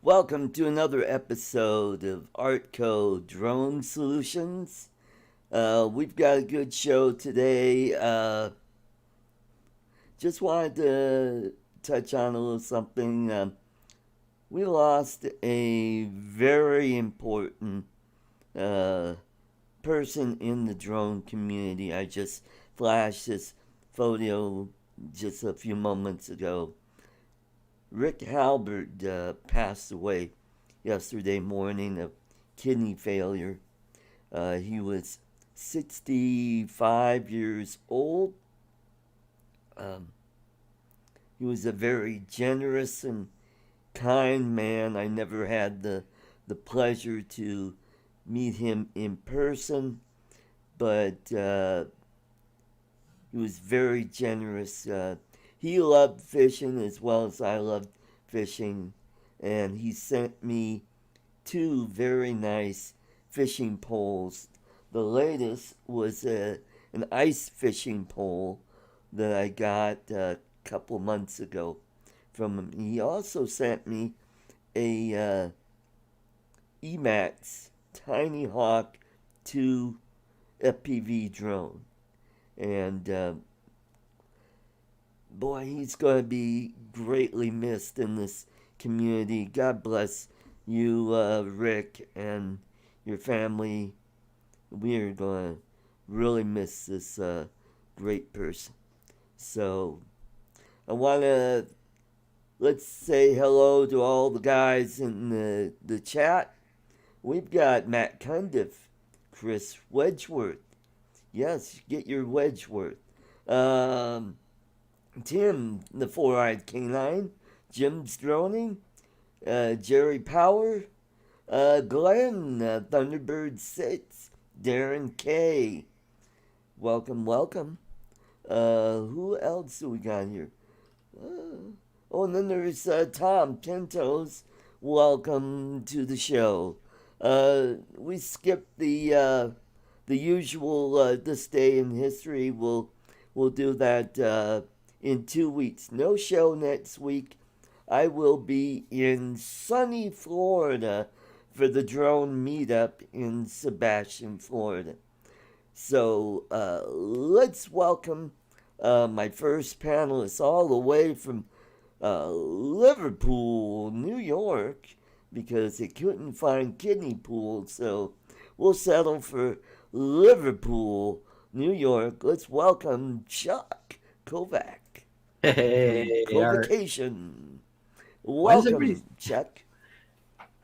Welcome to another episode of ArtCo Drone Solutions. We've got a good show today. Just wanted to touch on a little something. We lost a very important uh, person in the drone community. I just flashed this photo just a few moments ago. Rick Halbur passed away yesterday morning of kidney failure. He was 65 years old. Um, he was a very generous and kind man. I never had the pleasure to meet him in person, but he was very generous. He loved fishing as well as I loved fishing, and he sent me two very nice fishing poles. The latest was an ice fishing pole that I got a couple months ago from him. He also sent me a Emax Tiny Hawk 2 FPV drone, and boy, he's going to be greatly missed in this community. God bless you, Rick, and your family. We are going to really miss this great person. So, I want to let's say hello to all the guys in the chat. We've got Matt Cundiff, Chris Wedgeworth. Yes, get your Wedgeworth. Tim, the four-eyed canine, Jim's droning, Jerry Power, Glenn, Thunderbird 6, Darren K. Welcome, welcome. Who else do we got here? And then there's Tom Pintos. Welcome to the show. We skipped the usual this day in history. We'll do that in 2 weeks. No show next week. I will be in sunny Florida for the drone meetup in Sebastian, Florida. So let's welcome my first panelist all the way from Liverpool, New York, because they couldn't find kidney pools. So we'll settle for Liverpool, New York. Let's welcome Chuck Kovac from Hey, Art. Covocation. Why does everybody Welcome, Chuck.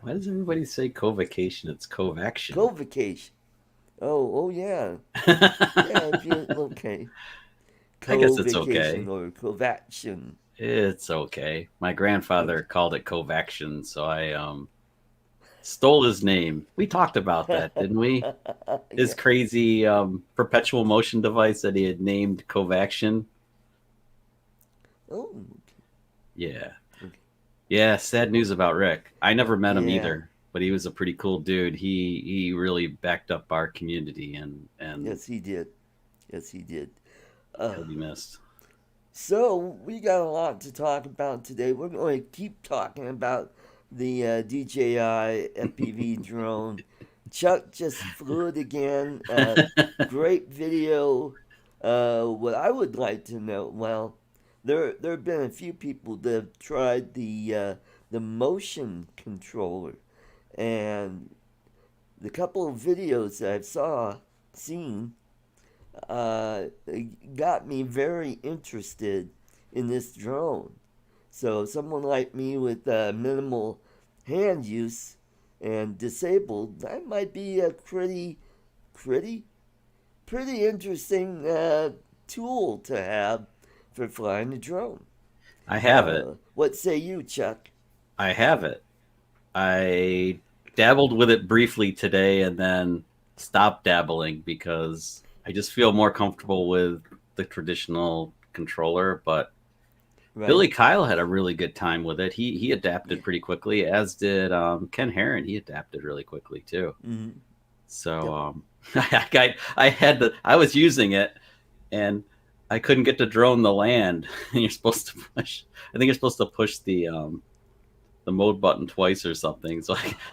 why does everybody say co-vacation? It's co-vaction. Covocation. Oh yeah. Yeah, if you okay. I guess it's okay. Co-vacation or covaction. It's okay. My grandfather called it co-vaction, so I stole his name. We talked about that, didn't we? His Yeah. crazy perpetual motion device that he had named covaction. Oh, Yeah. okay. Yeah, sad news about Rick. I never met him Yeah. either, but he was a pretty cool dude. He really backed up our community and Yes, he did. Yes, he did. Uh, he'll be missed. so we got a lot to talk about today. We're going to keep talking about the DJI FPV drone. Chuck just flew it again. Great video. What I would like to know, well, there have been a few people that have tried the motion controller, and the couple of videos that I've seen got me very interested in this drone. So someone like me with minimal hand use and disabled, that might be a pretty, pretty interesting tool to have for flying a drone. I have it. What say you, Chuck? I have it. I dabbled with it briefly today and then stopped dabbling because I just feel more comfortable with the traditional controller. But Right? Billy Kyle had a really good time with it. He adapted Yeah. pretty quickly, as did Ken Herron. He adapted really quickly too. Mm-hmm. So Yep. I was using it and I couldn't get to drone the land. And you're supposed to push. I think you're supposed to push the the mode button twice or something.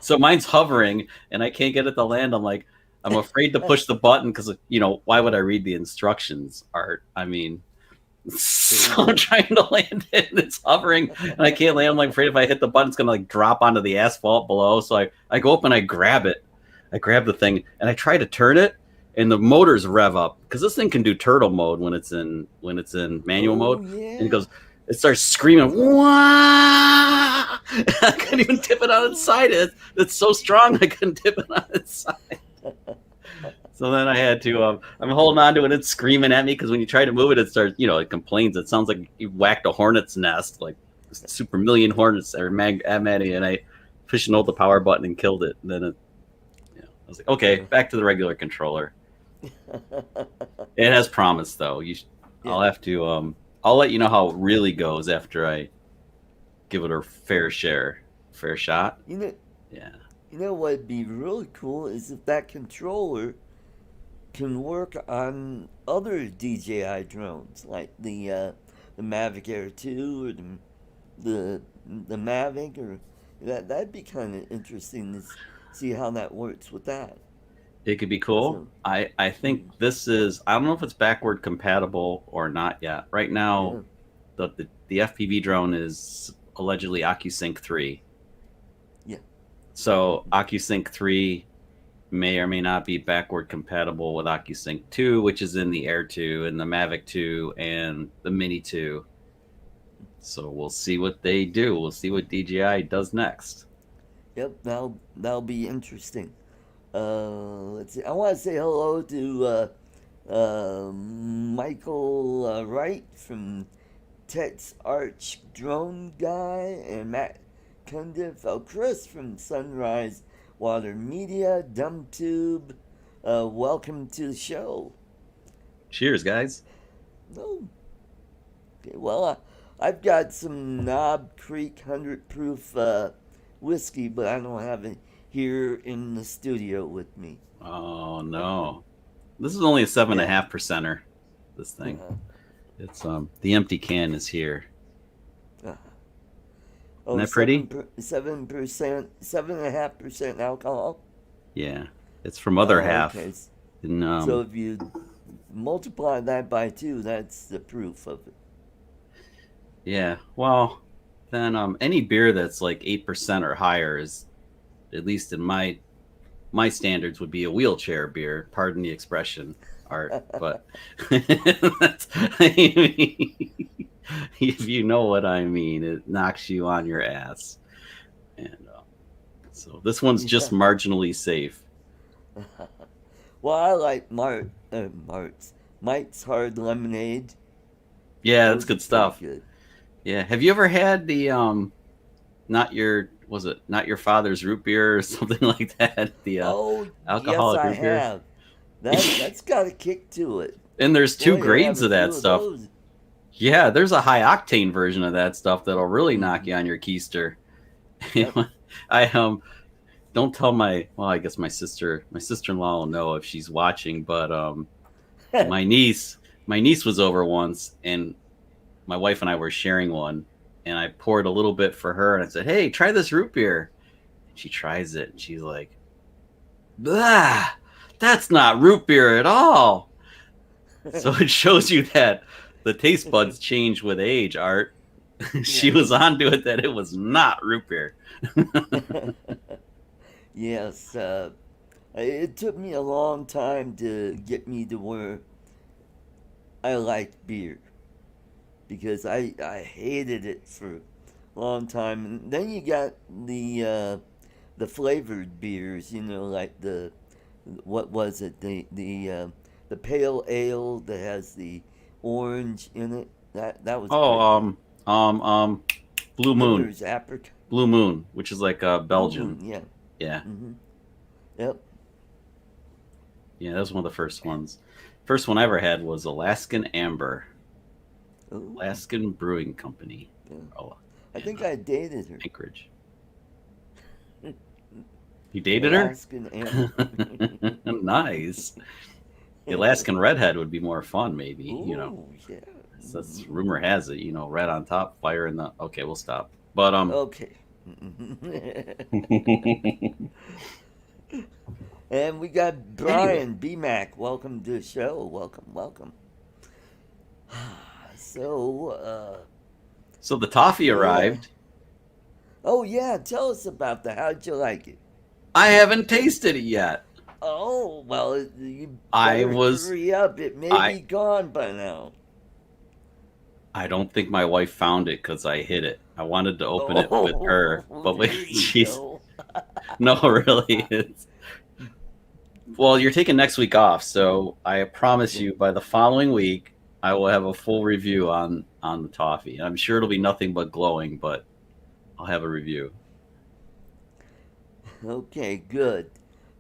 So mine's hovering and I can't get it to land. I'm afraid to push the button because, you know, why would I read the instructions, Art? I mean, so I'm trying to land it and it's hovering and I can't land. I'm like afraid if I hit the button, it's gonna like drop onto the asphalt below. So I go up and I grab it. I grab the thing and I try to turn it and the motors rev up because this thing can do turtle mode when it's in manual mode. And it starts screaming, "Wah!" I couldn't even tip it on its side. It's so strong I couldn't tip it on its side. So then I had to, I'm holding on to it. It's screaming at me because when you try to move it, it starts, you know, it complains. It sounds like you whacked a hornet's nest, like super million hornets that are at you. And I pushed and hold the power button and killed it. And then I was like, okay, back to the regular controller. It has promise though. I'll have to, I'll let you know how it really goes after I give it a fair shot. You know what'd be really cool is if that controller can work on other DJI drones, like the Mavic Air 2 or the Mavic, or that'd be kind of interesting to see how that works with that. It could be cool. So, I think this is, I don't know if it's backward compatible or not yet. Right now, the FPV drone is allegedly OcuSync 3. Yeah. So OcuSync 3 may or may not be backward compatible with OcuSync 2, which is in the Air 2 and the Mavic 2 and the Mini 2. So we'll see what they do. We'll see what DJI does next. Yep, that'll be interesting. Let's see. I want to say hello to Michael Wright from Tex Arch Drone Guy and Matt Cundiff. Chris from Sunrise Water Media, DumbTube. Welcome to the show. Cheers, guys. No. Okay, well, I've got some Knob Creek 100 proof whiskey, but I don't have it here in the studio with me. Oh no, this is only a 7.5%er. This thing, it's the empty can is here. Isn't that pretty? 7%, 7.5% alcohol. Yeah, it's from other half. Okay. And, so if you multiply that by 2, that's the proof of it. Yeah, well, then any beer that's like 8% or higher is, at least in my standards, would be a wheelchair beer. Pardon the expression, Art, but that's, I mean, if you know what I mean, it knocks you on your ass. And so this one's just marginally safe. Well, I like Mike's Hard Lemonade. Yeah, that's good stuff. Good. Yeah, have you ever had the not your father's root beer or something like that? The alcoholic root beer. Yes, I have. That's got a kick to it. And there's 2 grades of that stuff. Yeah, there's a high octane version of that stuff that'll really knock you on your keister. I don't tell I guess my sister-in-law will know if she's watching, but my niece was over once and my wife and I were sharing one and I poured a little bit for her and I said, "Hey, try this root beer." And she tries it and she's like, "Blah, that's not root beer at all." So it shows you that the taste buds change with age, Art. She was onto it that it was not root beer. Yes, it took me a long time to get me to where I liked beer, because I hated it for a long time. And then you got the flavored beers, like what was it, the pale ale that has the orange in it. That was Blue Moon. There's apricot. Blue Moon, which is like Belgian. Blue Moon, yeah. Mm-hmm. Yep. Yeah, that was one of the first ones. First one I ever had was Alaskan Amber. Ooh. Alaskan Brewing Company. Yeah. I think I dated her. Anchorage. You dated her? Alaskan Amber. Nice. The Alaskan Redhead would be more fun, maybe. Ooh, yeah. That's rumor has it. Red on top, fire in the. Okay, we'll stop. But Okay. And we got Anyway, Brian BMAC. Welcome to the show. Welcome, welcome. So, so the toffee yeah. arrived. Oh, yeah. Tell us about that. How'd you like it? I haven't tasted it yet. Oh, well, you I better was hurry up. It may I be gone by now. I don't think my wife found it because I hid it. I wanted to open it with her, Oh, but there you she's go. no, really. It's well, you're taking next week off, so I promise Okay. you by the following week I will have a full review on the toffee. I'm sure it'll be nothing but glowing, but I'll have a review. Okay, good.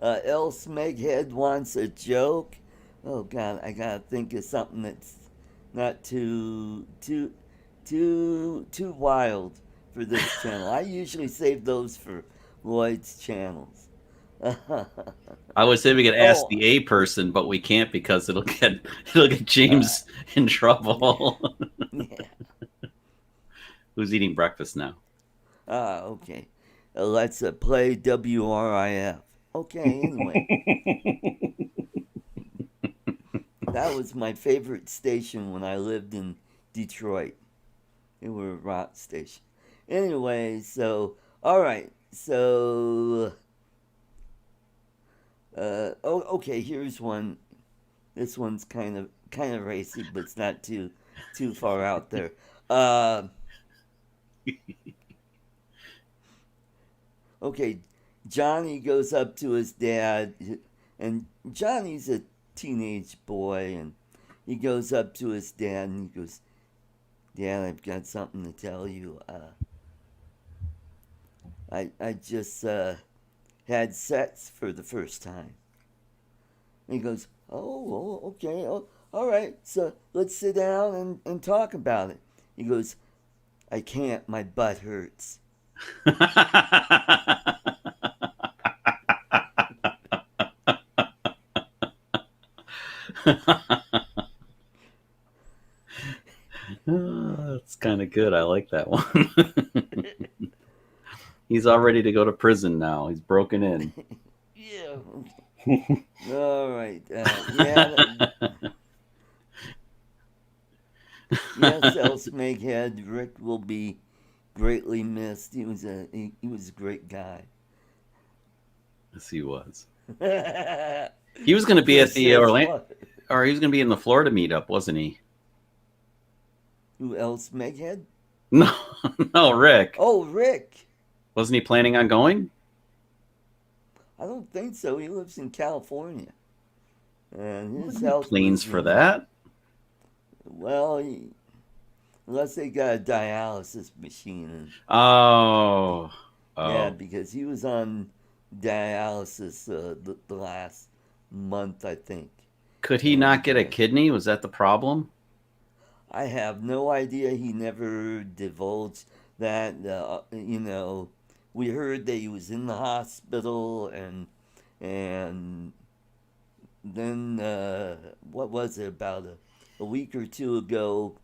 El Smeghead wants a joke. Oh God, I gotta think of something that's not too wild for this channel. I usually save those for Lloyd's channels. I would say we could ask Oh, the A person, but we can't because it'll get uh, James in trouble. yeah. Who's eating breakfast now? Okay. Let's play WRIF. Okay, anyway, that was my favorite station when I lived in Detroit. They were a rock station. Anyway, so all right, so oh, okay. Here's one. This one's kind of racy, but it's not too far out there. Uh, okay, Johnny goes up to his dad, and Johnny's a teenage boy, and he goes up to his dad and he goes, "Dad, I've got something to tell you. I just had sex for the first time." And he goes, "Oh, okay. Oh, all right. So let's sit down and talk about it." He goes, "I can't. My butt hurts." That's kind of good. I like that one. He's all ready to go to prison now. He's broken in. Yeah. All right. Yeah. Yes, El Smeghead. Rick will be greatly missed. He was a great guy. Yes, he was. He was going to be at Chris the says Orlando, what? or he was going to be in the Florida meetup, wasn't he? Who else? Meghead? No, no, Rick. Oh, Rick. Wasn't he planning on going? I don't think so. He lives in California, and his Wouldn't health planes was for in. that? Well, unless they got a dialysis machine, and Oh, yeah, oh. because he was on dialysis the last month, I think, Could he not and get a kidney? Was that the problem? I have no idea. He never divulged that. We heard that he was in the hospital, and then what was it, about a week or two ago?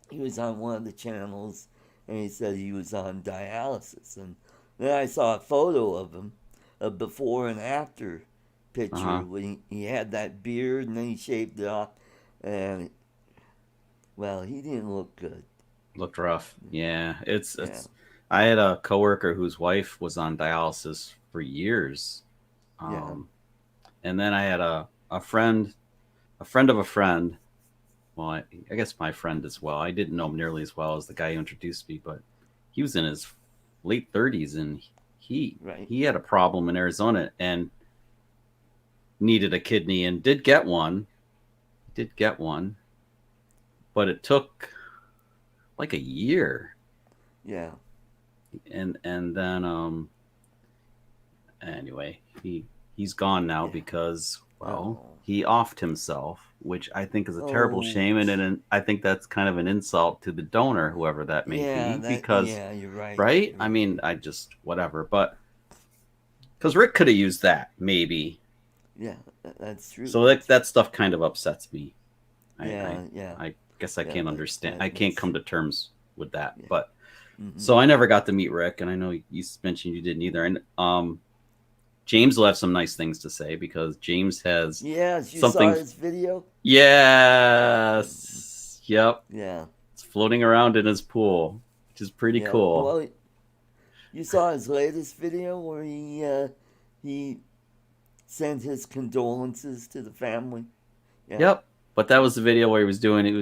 He was on one of the channels, and he said he was on dialysis. And then I saw a photo of him, a before and after Uh picture huh. when he had that beard and then he shaved it off, and well, he didn't look good. Looked rough. Yeah, it's Yeah, it's. I had a coworker whose wife was on dialysis for years, yeah, um, and then I had a friend of a friend. Well, I guess my friend as well. I didn't know him nearly as well as the guy who introduced me, but he was in his late 30s and he right. he had a problem in Arizona and needed a kidney and did get one, but it took like a year, Yeah. and then anyway, he's gone now Yeah. because, well, Oh. he offed himself, which I think is a terrible Oh. shame, and I think that's kind of an insult to the donor, whoever that may Yeah. be, That. because, Yeah. You're right. right? You're I right. mean, I just whatever, but because Rick could have used that maybe, Yeah. That's true. so that That's. that stuff kind of upsets me. I I, Yeah. Yeah. I guess I Yeah. can't understand. I can't That's. come to terms with that, Yeah. but Mm-hmm. So I never got to meet Rick, and I know you mentioned you didn't either. And James will have some nice things to say because James has Yes, you saw something. his video? Yes. Yep. Yeah. It's floating around in his pool, which is pretty Yeah. cool. Well, you saw his latest video where he sent his condolences to the family. Yeah. Yep. But that was the video where he was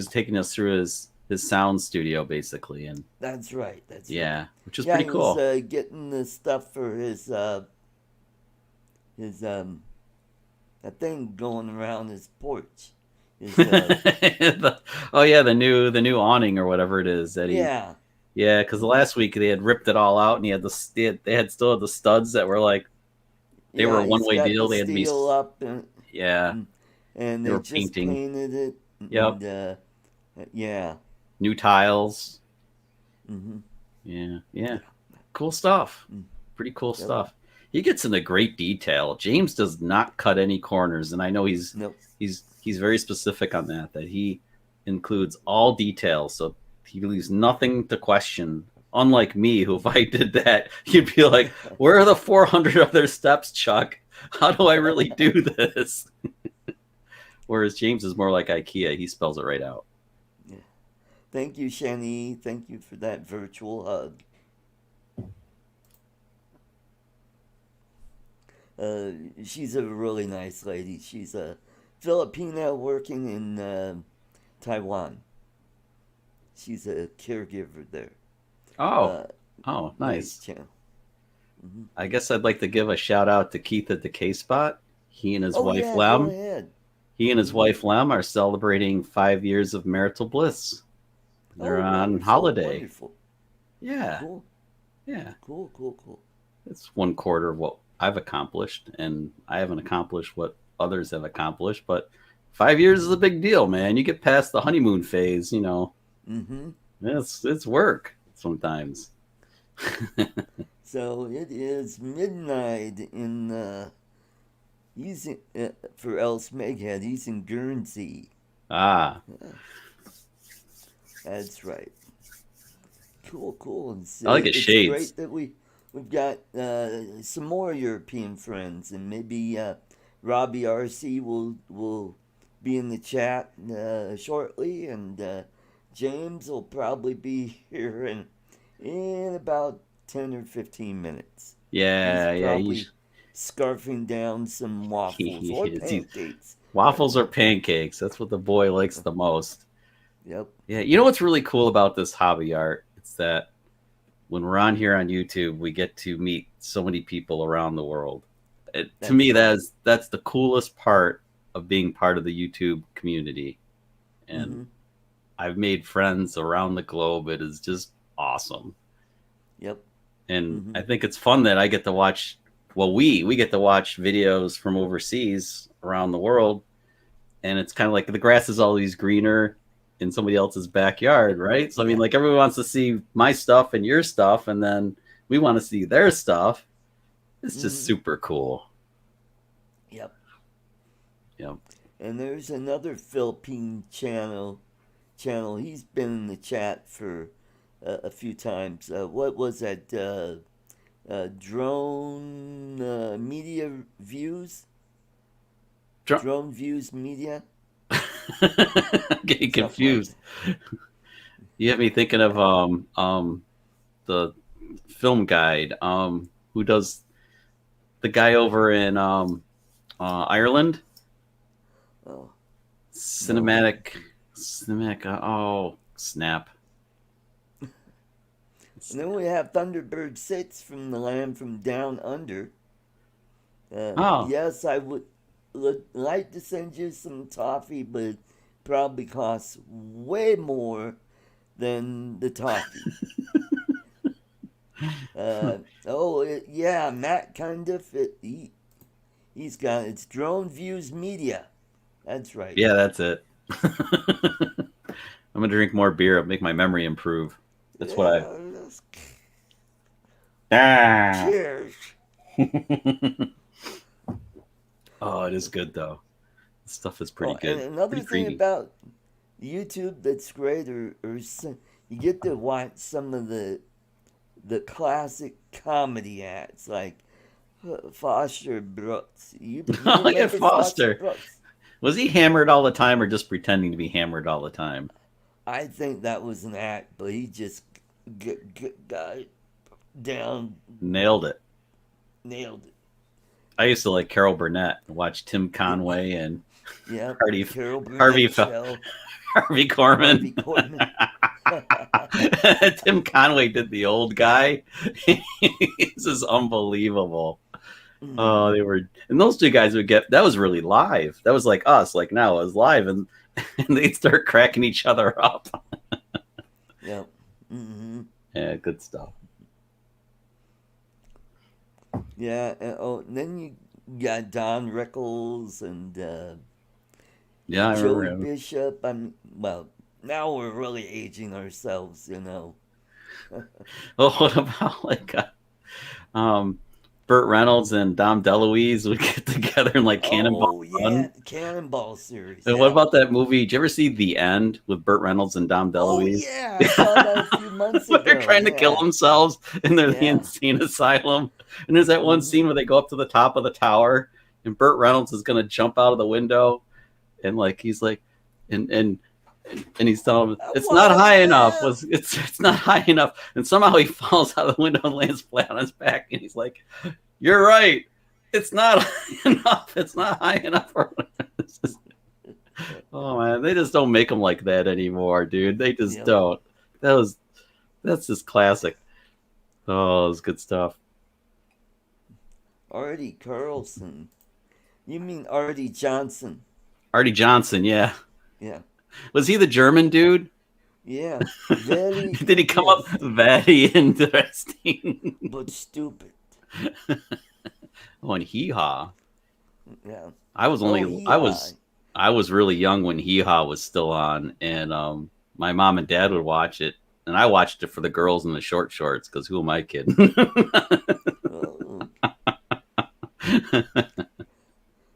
taking us through his sound studio basically, and That's right. That's right. yeah, which is Yeah, pretty he was cool. getting the stuff for his that thing going around his porch. His Oh yeah, the new awning or whatever it is that he. yeah. Yeah, because the Hmm. last week they had ripped it all out, and he had they had still had the studs that were like they were a Yeah, one he's way got deal. the They had to be steel up yeah, and they they were just painting. painted it Yep, and yeah. new tiles. Hmm. Yeah, yeah, Yeah. cool stuff. Mm. Pretty cool Yep. stuff. He gets into great detail. James does not cut any corners, and I know Nope. he's very specific on that. That he includes all details, so he leaves nothing to question. Unlike me, who if I did that, you'd be like, "Where are the 400 other steps, Chuck? How do I really do this?" Whereas James is more like IKEA. He spells it right out. Yeah. Thank you, Shani. Thank you for that virtual hug. Uh, she's a really nice lady. She's a Filipina working in Taiwan. She's a caregiver there. Oh, Uh, oh, nice nice. channel. Hmm. I guess I'd like to give a shout out to Keith at the K Spot. He and his Oh wife yeah, go Lem. ahead. He and his Hmm. wife Lem are celebrating 5 years of marital bliss. They're Oh, on wonderful, holiday. wonderful. Yeah, Cool, yeah. cool, cool, cool. It's one quarter of what I've accomplished, and I haven't accomplished what others have accomplished. But 5 years is a big deal, man. You get past the honeymoon phase, Mm-hmm. it's work sometimes. So it is midnight in he's in, for El Smeghead. He's in Guernsey. Ah, That's right. Cool, cool. I like his It's shades. great that we've got some more European friends, and maybe Robbie RC will be in the chat shortly, and James will probably be here in about 10 or 15 minutes. He's Yeah, yeah. probably scarfing down some waffles He or is. pancakes. Waffles or pancakes. That's what the boy likes the most. Yep. Yeah, you know what's really cool about this hobby art? It's that when we're on here on YouTube, we get to meet so many people around the world. To That's me, right. that's the coolest part of being part of the YouTube community. And Mm-hmm. I've made friends around the globe. It is just awesome. Yep. And Mm-hmm. I think it's fun that I get to watch. Well, we get to watch videos from overseas around the world, and it's kind of like the grass is always greener in somebody else's backyard, right? So I mean, Yeah. like everyone wants to see my stuff and your stuff, and then we want to see their stuff. It's just Mm-hmm. super cool. Yep. Yep. And there's another Philippine channel. He's been in the chat for a few times. What was that? Drone Media Views? Dr- Drone Views Media? Getting Something like confused. You have me thinking of the film guide who does the guy over in Ireland. that. Oh, no. Cinematic. Oh, snap. And then we have Thunderbird 6 from the land from down under. Oh, Yes, I would like to send you some toffee, but it probably costs way more than the toffee. Yeah, Matt kind of. He's got it's Drone Views Media. That's right. yeah, that's it. I'm gonna drink more beer. It'll make my memory improve. That's what I. Yeah, Ah. cheers. Oh, it is good though. This stuff is pretty Oh, and good. another Pretty thing creamy. about YouTube that's great, you get to watch some of the the classic comedy acts like Foster Brooks. You Oh, yeah, remember Foster Foster. Brooks? Was he hammered all the time or just pretending to be hammered all the time? I think that was an act, but he just got down, Nailed it. nailed it. I used to like Carol Burnett and watch Tim Conway and Yep, Harvey Carol Harvey Burnett show, Harvey Korman. Harvey Korman. Tim Conway did the old guy. This is unbelievable. Oh, they were, and those two guys would get, that was really live. That was like us, like now it was live, and they'd start cracking each other up. Yep. Mm-hmm. Yeah, good stuff. Yeah. And then you got Don Rickles and Yeah, I remember Joey him. Bishop. Well, now we're really aging ourselves, Oh, what about like Burt Reynolds and Dom DeLuise would get together and like Cannonball Oh yeah, Run? the Cannonball series. And what Yeah. about that movie? Did you ever see The End with Burt Reynolds and Dom Oh DeLuise? yeah, I saw that a few months When they're ago. trying to kill Yeah. themselves and they're the Yeah. insane asylum. And there's that one Mhm. scene where they go up to the top of the tower and Burt Reynolds is gonna jump out of the window and like he's like and he's telling him it's not high enough. It's not high enough. And somehow he falls out of the window and lands flat on his back and he's like, "You're right. It's not high enough. It's not high enough for." Oh man, they just don't make them like that anymore, dude. They just Yep. don't. That's just classic. Oh, it was good stuff. Artie Carlson. You mean Artie Johnson? Artie Johnson, yeah. Yeah. Was he the German dude? Yeah. Very. Did he come up very interesting? But stupid. Oh, and Hee Haw. Yeah. I was only Oh, Hee I Haw. was really young when Hee Haw was still on, and my mom and dad would watch it, and I watched it for the girls in the short shorts because who am I kidding? Oh.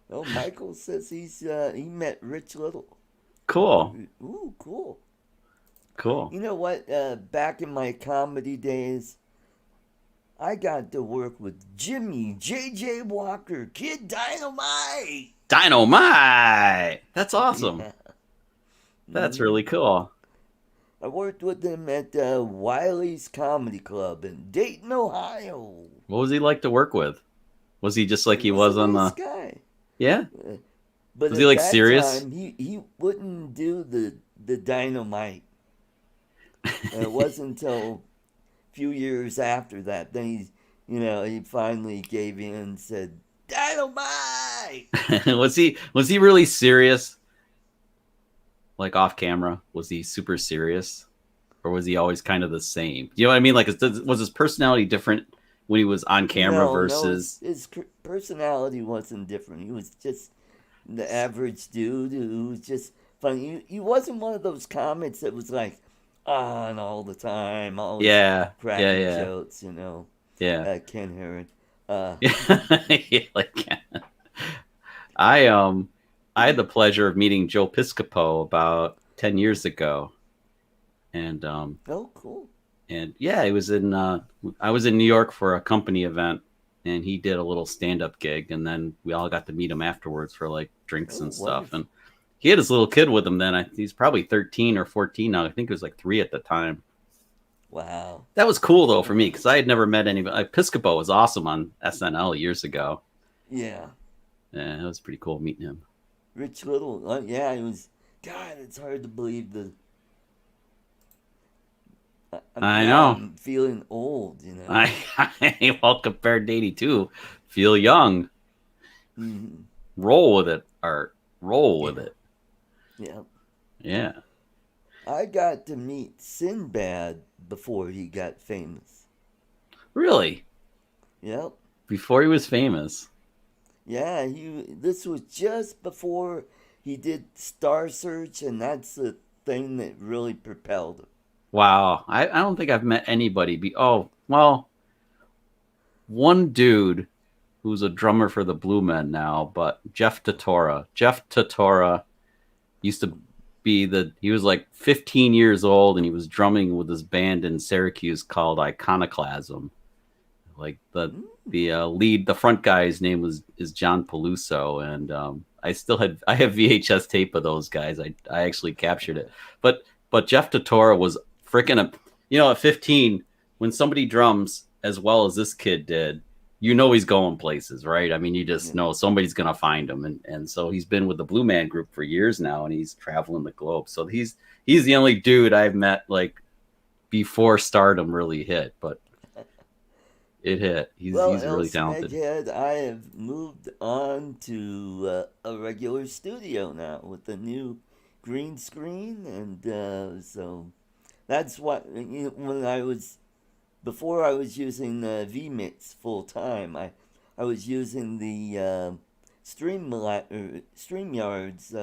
Oh, Michael says he met Rich Little. Cool, Ooh, cool. cool. You know what? Back in my comedy days, I got to work with Jimmy J.J. Walker, Kid Dynamite. Dynamite! That's awesome. Yeah. That's Mhm. really cool. I worked with him at Wiley's Comedy Club in Dayton, Ohio. What was he like to work with? Was he just like he He was a on nice the? guy. Yeah. But Was at he like that serious? time, he wouldn't do the dynamite. And it wasn't until a few years after that, then he finally gave in and said, "Dynamite!" Was he really serious? Like off camera, was he super serious, or was he always kind of the same? You know what I mean? Like, was his personality different when he was on camera No, versus? his personality wasn't different. He was just the average dude who was just funny. He wasn't one of those comics that was like on all the time, always Yeah, cracking yeah, jokes, yeah. Ken Herron. Yeah, like I had the pleasure of meeting Joe Piscopo about 10 years ago, and Oh, cool. and yeah, he was in. I was in New York for a company event, and he did a little stand-up gig, and then we all got to meet him afterwards for like drinks Oh, and stuff. wonderful. And he had his little kid with him then. He's probably 13 or 14 now. I think he was like 3 at the time. Wow. That was cool though for me because I had never met anybody. Piscopo was awesome on SNL years ago. Yeah. Yeah, it was pretty cool meeting him. Rich Little. Yeah, it was. God, it's hard to believe I now know. I'm feeling old, Well, compared to 82, feel young. Mhm. Roll with it, Art. Roll with it. Yeah. Yeah. I got to meet Sinbad before he got famous. Really? Yep. Before he was famous. Yeah, this was just before he did Star Search, and that's the thing that really propelled him. Wow. I don't think I've met anybody. Well, one dude who's a drummer for the Blue Men now, but Jeff Totora. Jeff Totora used to he was like 15 years old and he was drumming with his band in Syracuse called Iconoclasm. Like the Mm. the front guy's name is John Peluso, and I have VHS tape of those guys. I actually captured it, but Jeff Totora was freaking at 15, when somebody drums as well as this kid did, he's going places, right? I mean, you just know somebody's gonna find him, and so he's been with the Blue Man Group for years now, and he's traveling the globe. So he's the only dude I've met like before stardom really hit, but it hit. He's really talented. Smeghead, I have moved on to a regular studio now with a new green screen, and so that's what before I was using vMix full time. I was using the StreamYard's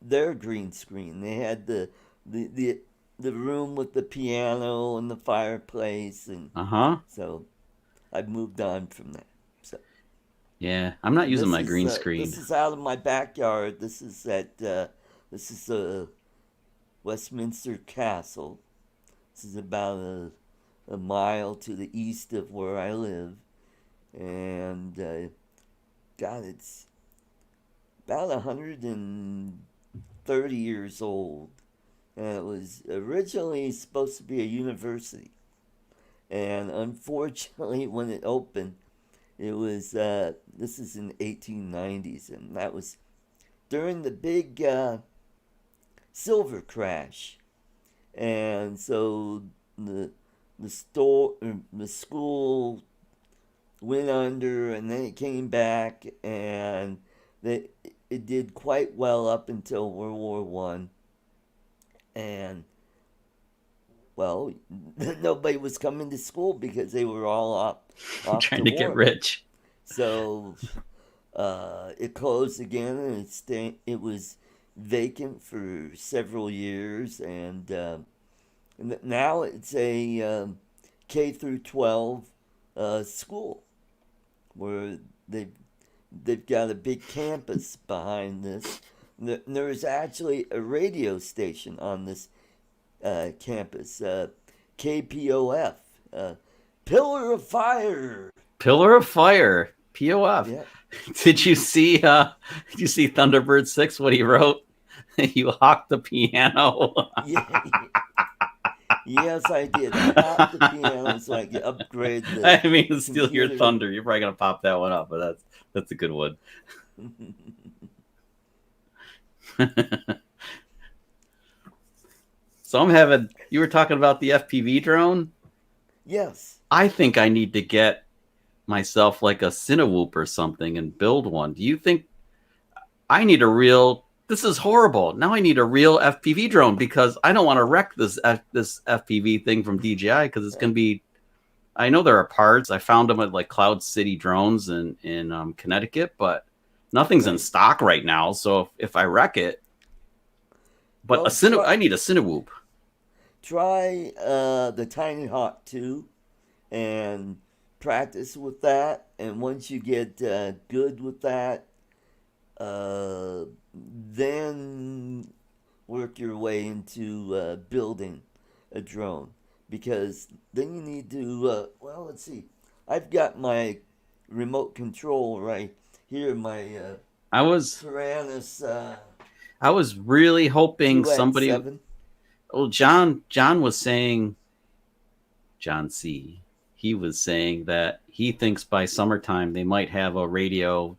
their green screen. They had the room with the piano and the fireplace, and so I've moved on from that. So yeah, I'm not using my green screen. This is out of my backyard. This is Westminster Castle. This is about a mile to the east of where I live, and God, it's about 130 years old. And it was originally supposed to be a university. And unfortunately, when it opened, it was, this is in the 1890s, and that was during the big silver crash. And so the school went under, and then it came back, and it did quite well up until World War One. And well, nobody was coming to school because they were all off trying to get rich. So it closed again, and it was vacant for several years, and now it's a K through 12 school where they've got a big campus behind this. There's actually a radio station on this campus, KPOF, Pillar of Fire. Pillar of Fire, POF. Yeah. Did you see Thunderbird 6, what he wrote? You hawked the piano. Yeah. Yes, I did. I hawked the piano so I could upgrade the I mean, to steal your thunder. You're probably going to pop that one up, but that's a good one. So you were talking about the FPV drone? Yes. I think I need to get myself like a Cinewhoop or something and build one. Do you think I need this is horrible. Now I need a real FPV drone because I don't want to wreck this FPV thing from DJI because it's going to be, I know there are parts. I found them at like Cloud City Drones in Connecticut, but nothing's in stock right now. So if I wreck it, but I need a Cinewhoop. Try the Tiny Hawk 2 and practice with that. And once you get good with that, then work your way into building a drone. Because then you need to, let's see. I've got my remote control right here, my Tyrannus. I was really hoping 2X7. somebody. Oh, John was saying, John C. He was saying that he thinks by summertime they might have a radio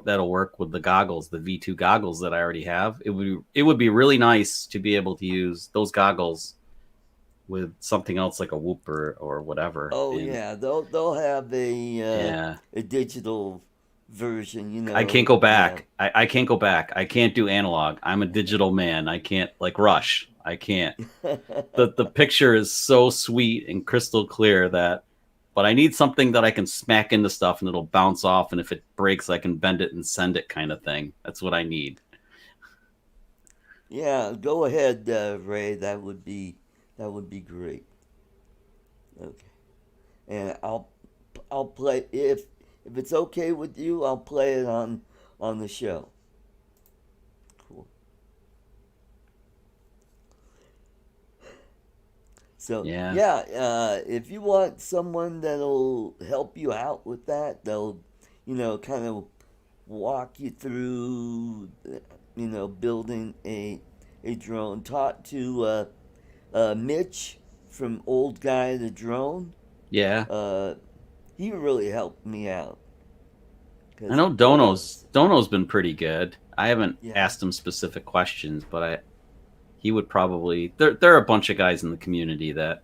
that'll work with the goggles, the V2 goggles that I already have. It would be really nice to be able to use those goggles with something else like a Whoop or whatever. Oh, yeah, they'll have a digital version, I can't go back. Yeah. I can't go back. I can't do analog. I'm a digital man. I can't, like Rush. I can't. The picture is so sweet and crystal clear but I need something that I can smack into stuff and it'll bounce off, and if it breaks I can bend it and send it, kind of thing. That's what I need. Yeah, go ahead, Ray. That would be great. Okay. And I'll play if it's okay with you, I'll play it on the show. Cool. So Yeah. yeah, if you want someone that'll help you out with that, they'll, kind of walk you through, building a drone. Talk to Mitch from Old Guy the Drone. Yeah. Uh, he really helped me out I because know Dono's been pretty good. I haven't yeah, asked him specific questions, but he would probably there are a bunch of guys in the community that,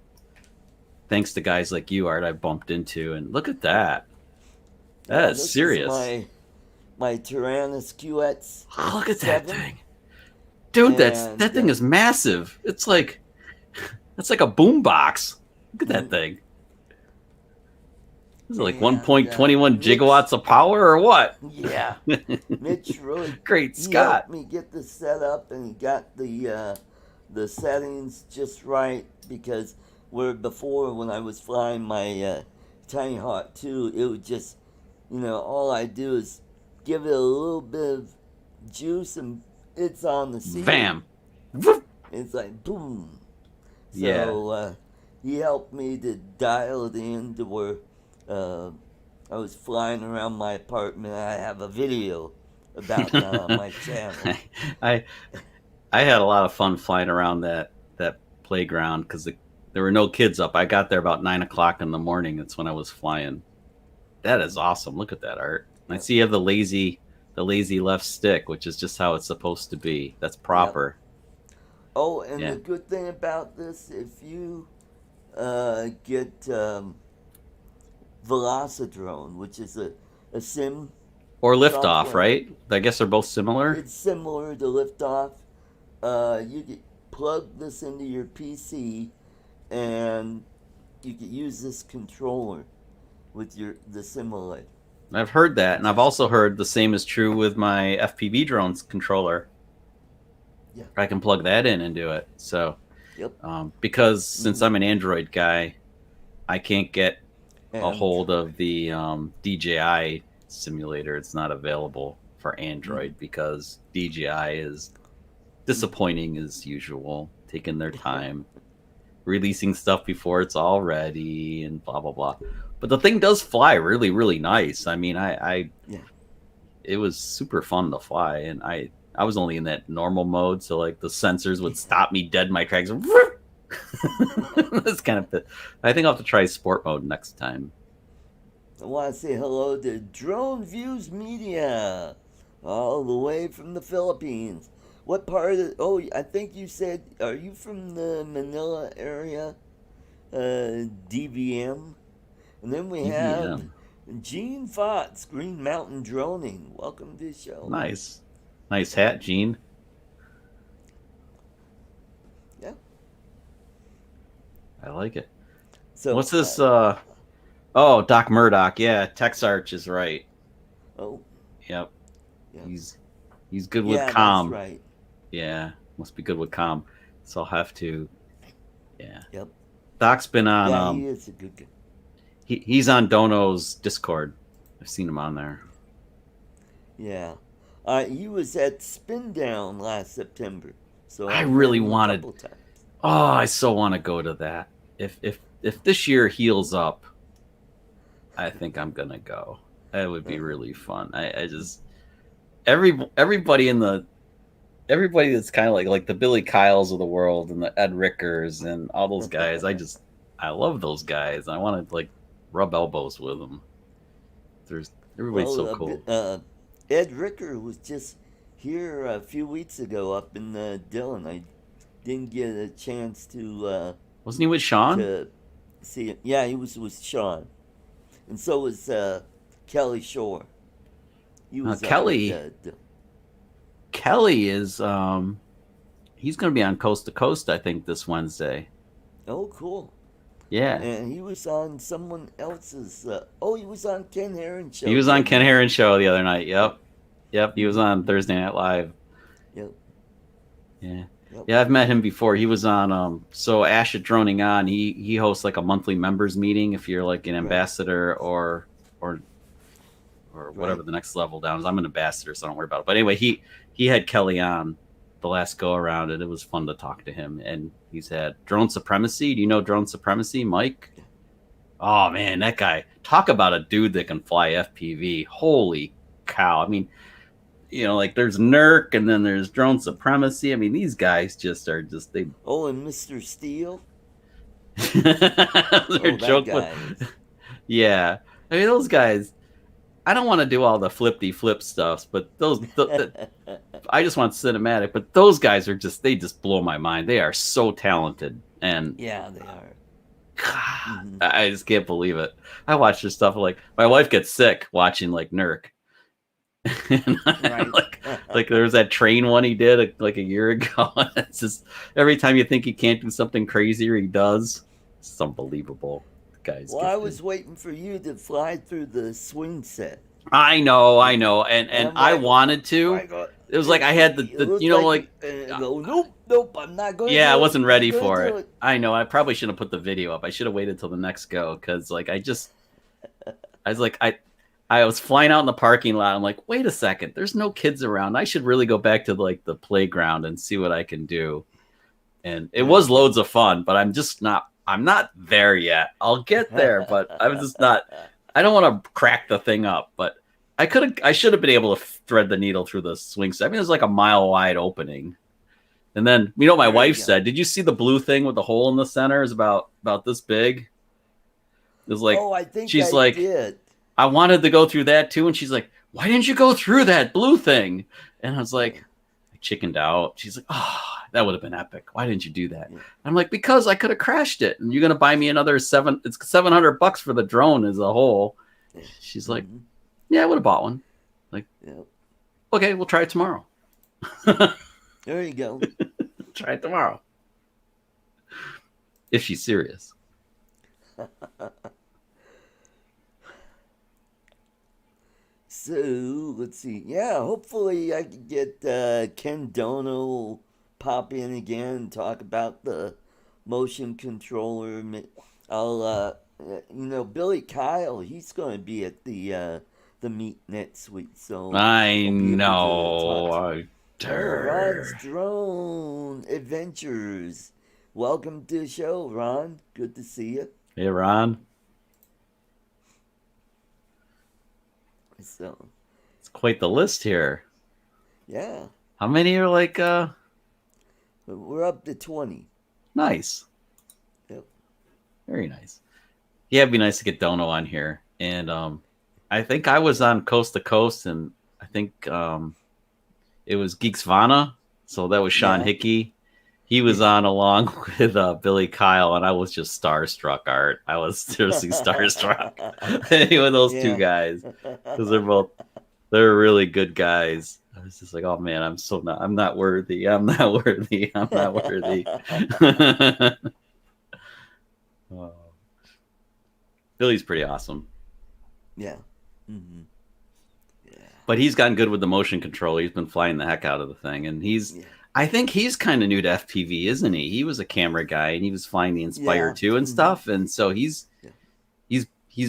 thanks to guys like you, Art, I bumped into, and look at yeah, that. yeah. That is This is serious. my Tyrannus QX Look at that seven, thing. Dude, and that thing is massive. It's like that's like a boom box. Look at that thing. Is it like and 1.21 Mitch, gigawatts of power or what? yeah, Mitch really Great he Scott. helped me get this set up, and he got the settings just right because where before when I was flying my Tiny Hawk 2, it would just all I do is give it a little bit of juice and it's on the ceiling. Bam. Whoop. It's like boom. Yeah. So he helped me to dial it in to where uh, I was flying around my apartment. I have a video about that on my channel. I I had a lot of fun flying around that playground because there were no kids up. I got there about 9 o'clock in the morning. That's when I was flying. That is awesome. Look at that, Art. And I Yep. see you have the lazy left stick, which is just how it's supposed to be. That's Yep. proper. Oh, and Yeah. the good thing about this, if you get Velocidrone, which is a sim Or liftoff, software, right? I guess they're both similar. it's similar to Liftoff. You could plug this into your PC, and you could use this controller with the simulator, I've heard that, and which I've is also heard the same is true with my FPV drones controller. yeah, I can plug that in and do it. So, yep, because since hmm I'm an Android guy, I can't get a hold of Android, the DJI simulator. It's not available for hmm Android because DJI is hmm disappointing as usual, taking their time, releasing stuff before it's all ready, and blah blah blah. But the thing does fly really, really nice. I mean, I yeah. it was super fun to fly, and I was only in that normal mode, so like the sensors would stop me dead in my tracks. That's kind of the. I think I'll have to try sport mode next time. I want to say hello to Drone Views Media, all the way from the Philippines. What part of? Oh, I think you said. Are you from the Manila area? DVM. And then we have EVM, Gene Fox, Green Mountain Droning. Welcome to the show. nice, nice hat, Gene. Yeah. I like it. So, What's this? Oh, Doc Murdock. Yeah, TexArch is right. oh, Yep, yeah. he's he's good with Yeah, that's com. right. Yeah, must be good with com. So I'll have to. Yeah, Yep. Doc's been on. Yeah, he is a good guy. He's on Dono's Discord. I've seen him on there. Yeah. He was at Spin Down last September. So I I've met really him a wanted. couple times. Oh, I so want to go to that. If this year heals up, I think I'm gonna go. That would be Uh-huh. really fun. I just everybody that's kind of like the Billy Kyles of the world and the Ed Rickers and all those guys. I love those guys. I want to like rub elbows with them. There's everybody's Well, so cool. Ed Ricker was just here a few weeks ago up in Dillon. I didn't get a chance Wasn't he with Sean? to see him. Yeah, he was with Sean, and so was Kelly Shore. He was up at Kelly Kelly is he's going to be on Coast to Coast, I think, this Wednesday. Oh, cool. Yeah. And he was on someone else's. Oh, he was on Ken Heron He show was the on other Ken night. Heron's show the other night. Yep. Yep. Yep. He was hmm on Thursday Night Live. Yep. Yeah. Yep. Yeah, I've met him before. He was on so Ash at Droning On, he hosts like a monthly members meeting if you're like an Right. ambassador or whatever Right. the next level down is. I'm an ambassador, so I don't worry about it. But anyway, he had Kelly on the last go around, and it was fun to talk to him. And he's had Drone Supremacy. Do you know Drone Supremacy, Mike? Oh man, that guy! Talk about a dude that can fly FPV. Holy cow! I mean, like there's NERC, and then there's Drone Supremacy. I mean, these guys are just they. Oh, and Mr. Steele. They're joke with. Yeah, I mean those guys. I don't want to do all the flip stuffs, but I just want cinematic. But those guys they just blow my mind. They are so talented, and yeah, they are. God, I just can't believe it. I watch this stuff like my wife gets sick watching like NERC. Right. like there was that train one he did like a year ago. It's just every time you think he can't do something crazier, he does. It's unbelievable. Guys, well, I was waiting for you to fly through the swing set. I know, and I wanted to. It was like I had the nope, I'm not going. Yeah, I wasn't ready for it. I know. I probably shouldn't have put the video up. I should have waited till the next go because I was flying out in the parking lot. I'm like, wait a second, there's no kids around. I should really go back to like the playground and see what I can do. And it was loads of fun, but I'm not there yet. I'll get there, but I'm just not. I don't want to crack the thing up, but I should have been able to thread the needle through the swing set. I mean, there's like a mile wide opening. And then, my wife said, did you see the blue thing with the hole in the center? Is about this big. It was like, I think she's I did. I wanted to go through that too. And she's like, why didn't you go through that blue thing? And I was like, I chickened out. She's like, oh, that would have been epic. Why didn't you do that? Yeah. I'm like, because I could have crashed it. And you're going to buy me another it's $700 for the drone as a whole. She's like, yeah, I would have bought one. Like, okay, we'll try it tomorrow. There you go. Try it tomorrow. If she's serious. So, let's see. Yeah, hopefully I can get Ken Dono pop in again and talk about the motion controller. I'll, Billy Kyle, he's going to be at the meet next week. So I know. Ron's Drone Adventures. Welcome to the show, Ron. Good to see you. Hey, Ron. So it's quite the list here. Yeah. How many are like We're up to 20. Nice. Yep. Very nice. Yeah, it'd be nice to get Dono on here. And I think I was on Coast to Coast, and I think it was Geeks Vana. So that was Sean Hickey. He was on along with Billy Kyle, and I was just starstruck, Art. I was seriously starstruck. With those two guys. Because they're really good guys. I was just like, oh man, I'm not worthy. I'm not worthy. I'm not worthy. Oh. Billy's pretty awesome. Yeah. Mm-hmm. Yeah. But he's gotten good with the motion control. He's been flying the heck out of the thing, and I think he's kind of new to FPV, isn't he? He was a camera guy, and he was flying the Inspire 2 and stuff, and so he's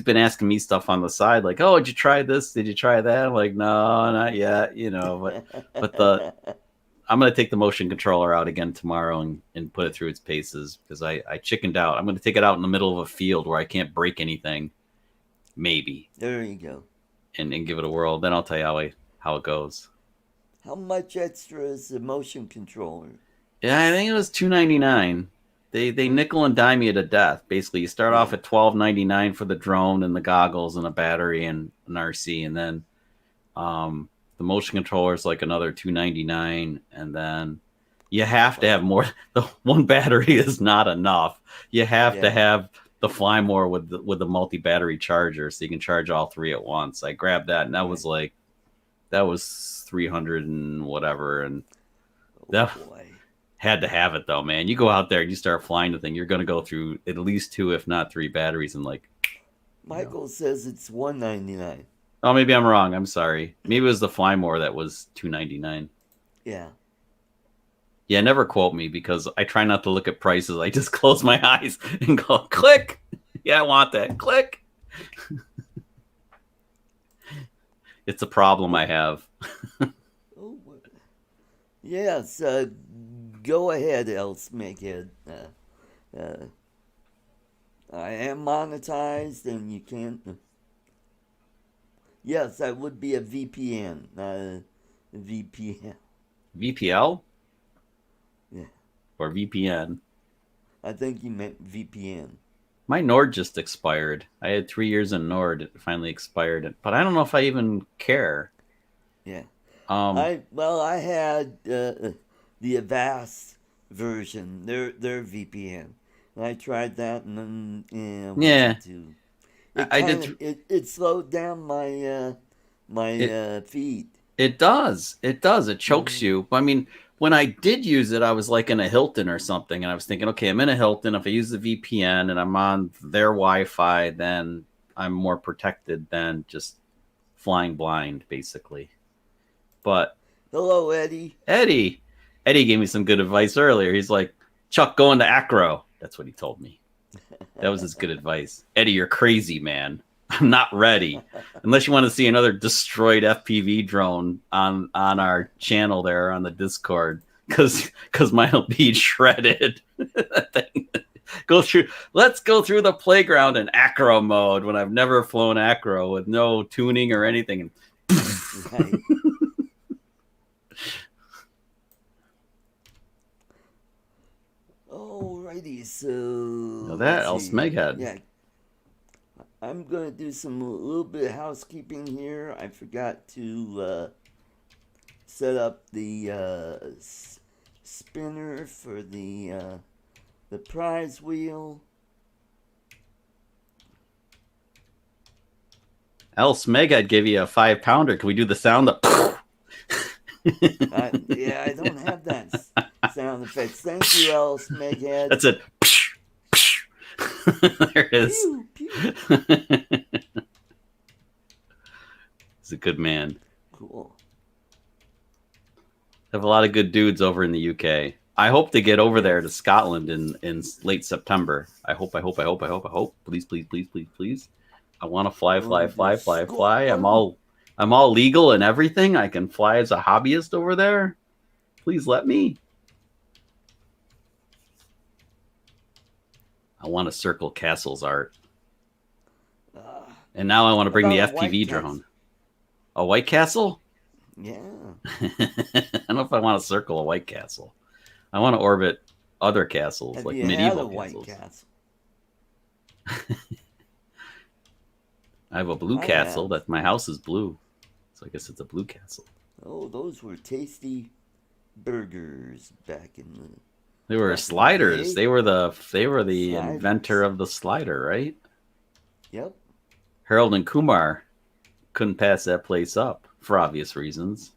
been asking me stuff on the side, like, "Oh, did you try this? Did you try that?" I'm like, "No, not yet," But I'm gonna take the motion controller out again tomorrow and put it through its paces because I chickened out. I'm gonna take it out in the middle of a field where I can't break anything, maybe. There you go. And give it a whirl. Then I'll tell you how it goes. How much extra is the motion controller? Yeah, I think it was $299. They nickel and dime you to death. Basically, you start off at $12.99 for the drone and the goggles and a battery and an RC, and then the motion controller is like another $299, and then you have to have more. The one battery is not enough. You have to have the Fly More with the multi-battery charger, so you can charge all three at once. I grabbed that, and that was 300 and whatever, and had to have it though, man. You go out there and you start flying the thing, you're going to go through at least 2, if not 3 batteries, and Michael says it's $199. Oh, maybe I'm wrong. I'm sorry. Maybe it was the Fly More that was $299. Yeah. Yeah, never quote me because I try not to look at prices. I just close my eyes and go, click. Yeah, I want that. Click. It's a problem I have. Yes, go ahead, El Smeghead. Uh, I am monetized, and you can't. Yes, that would be a VPN, not a VPN. VPL Yeah, or VPN? I think you meant VPN. My Nord just expired. I had 3 years in Nord. It finally expired, but I don't know if I even care. Yeah, Um, I had the Avast version, their VPN. And I tried that, and then it yeah, wasn't too. I, It I kind did. of it slowed down my It feed. it does. It does. It chokes Hmm. you. I mean, when I did use it, I was like in a Hilton or something, and I was thinking, okay, I'm in a Hilton. If I use the VPN and I'm on their Wi-Fi, then I'm more protected than just flying blind, basically. But Hello, Eddie. Eddie, Eddie gave me some good advice earlier. He's like, Chuck, go into Acro. That's what he told me. That was his good advice. Eddie, you're crazy, man. I'm not ready. Unless you want to see another destroyed FPV drone on our channel there on the Discord, because mine'll be shredded. Go through. Let's go through the playground in Acro mode when I've never flown Acro with no tuning or anything. Right. Alrighty, so Now that let's else see. Meghead. Yeah, I'm gonna do some a little bit of housekeeping here. I forgot to set up the spinner for the prize wheel. Else Meghead gave you a 5-pounder. Can we do the sound of Yeah, I don't have that sound effects. Thank you, Alice Meghead. That's it. There it is. Pew, pew. He's a good man. Cool. Have a lot of good dudes over in the UK. I hope to get over there to Scotland in late September. I hope. Please, please, please, please, please. I want to fly. I'm all legal and everything. I can fly as a hobbyist over there. Please let me. I want to circle castles, Art. And now I want to bring the FPV drone. A White Castle? Yeah. I don't know if I want to circle a White Castle. I want to orbit other castles, Have like you medieval had a castles. White Castle? I have a blue castle. That my house is blue, so I guess it's a blue castle. Oh, those were tasty burgers back in the. They were sliders. They were the Sliders. inventor of the slider, right? Yep. Harold and Kumar couldn't pass that place up for obvious reasons.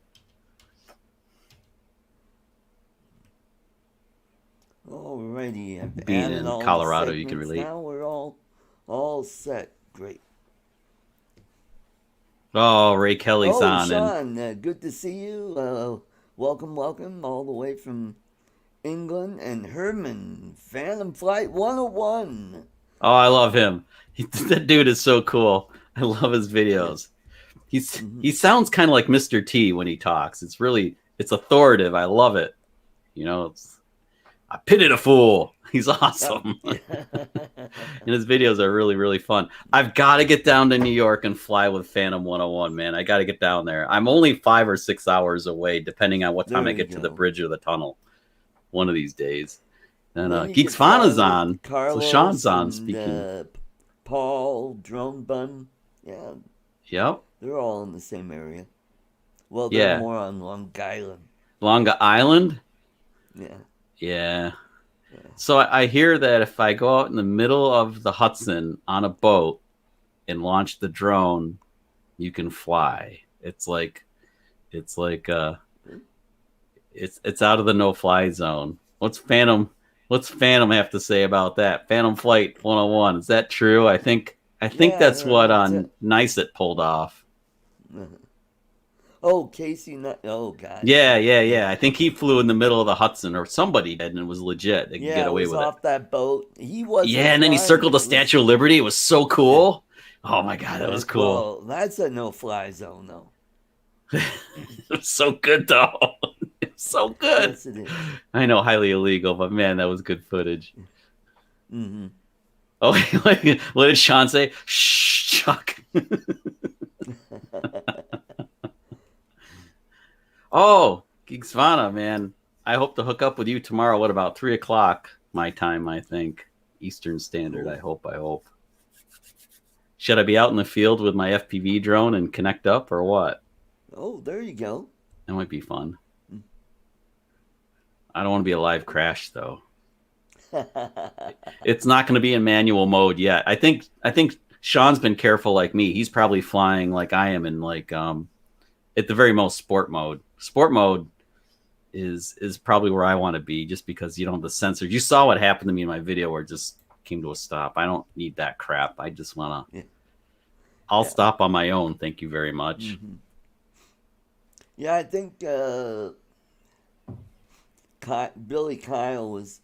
Alrighty. I've Being added in all Colorado, the you can segments. relate. Now we're all set. Great. Oh, Ray Kelly's on. Sean, good to see you. Welcome all the way from England. And Herman, Phantom Flight 101. Oh, I love him. That dude is so cool. I love his videos. He sounds kind of like Mr. T when he talks. It's authoritative. I love it. You know, I pitied a fool. He's awesome. And his videos are really, really fun. I've got to get down to New York and fly with Phantom 101, man. I got to get down there. I'm only 5 or 6 hours away, depending on what time I get to the bridge or the tunnel. One of these days. And Geeks Fana's on. Carlos so Sean's on and, speaking. Paul, Drone Bun. Yeah. Yep. They're all in the same area. Well, they're more on Long Island. Long Island? Yeah. Yeah. So I hear that if I go out in the middle of the Hudson on a boat and launch the drone, you can fly. It's out of the no-fly zone. What's Phantom have to say about that? Phantom Flight 101. Is that true? I think that's what on Nice it pulled off. Oh, Casey. Oh, God. Yeah. I think he flew in the middle of the Hudson, or somebody did, and it was legit. They could get away with it. Off that boat. He was. Yeah, and then he circled the Statue of Liberty. It was so cool. Oh my God, that was cool. Well, that's a no-fly zone, though. It was so good, though. So good. Yes, it is. I know, highly illegal, but man, that was good footage. Mm-hmm. Oh, what did Sean say? Shh, Chuck. Oh, Geeksvana, man. I hope to hook up with you tomorrow. What about 3:00 my time? I think Eastern Standard. Cool. I hope. Should I be out in the field with my FPV drone and connect up, or what? Oh, there you go. That might be fun. I don't want to be a live crash though. It's not going to be in manual mode yet. I think Sean's been careful like me. He's probably flying like I am in like at the very most sport mode. Sport mode is probably where I want to be, just because you don't have the sensors. You saw what happened to me in my video where it just came to a stop. I don't need that crap. I just want to. Yeah. I'll stop on my own. Thank you very much. Mm-hmm. Yeah, I think Billy Kyle was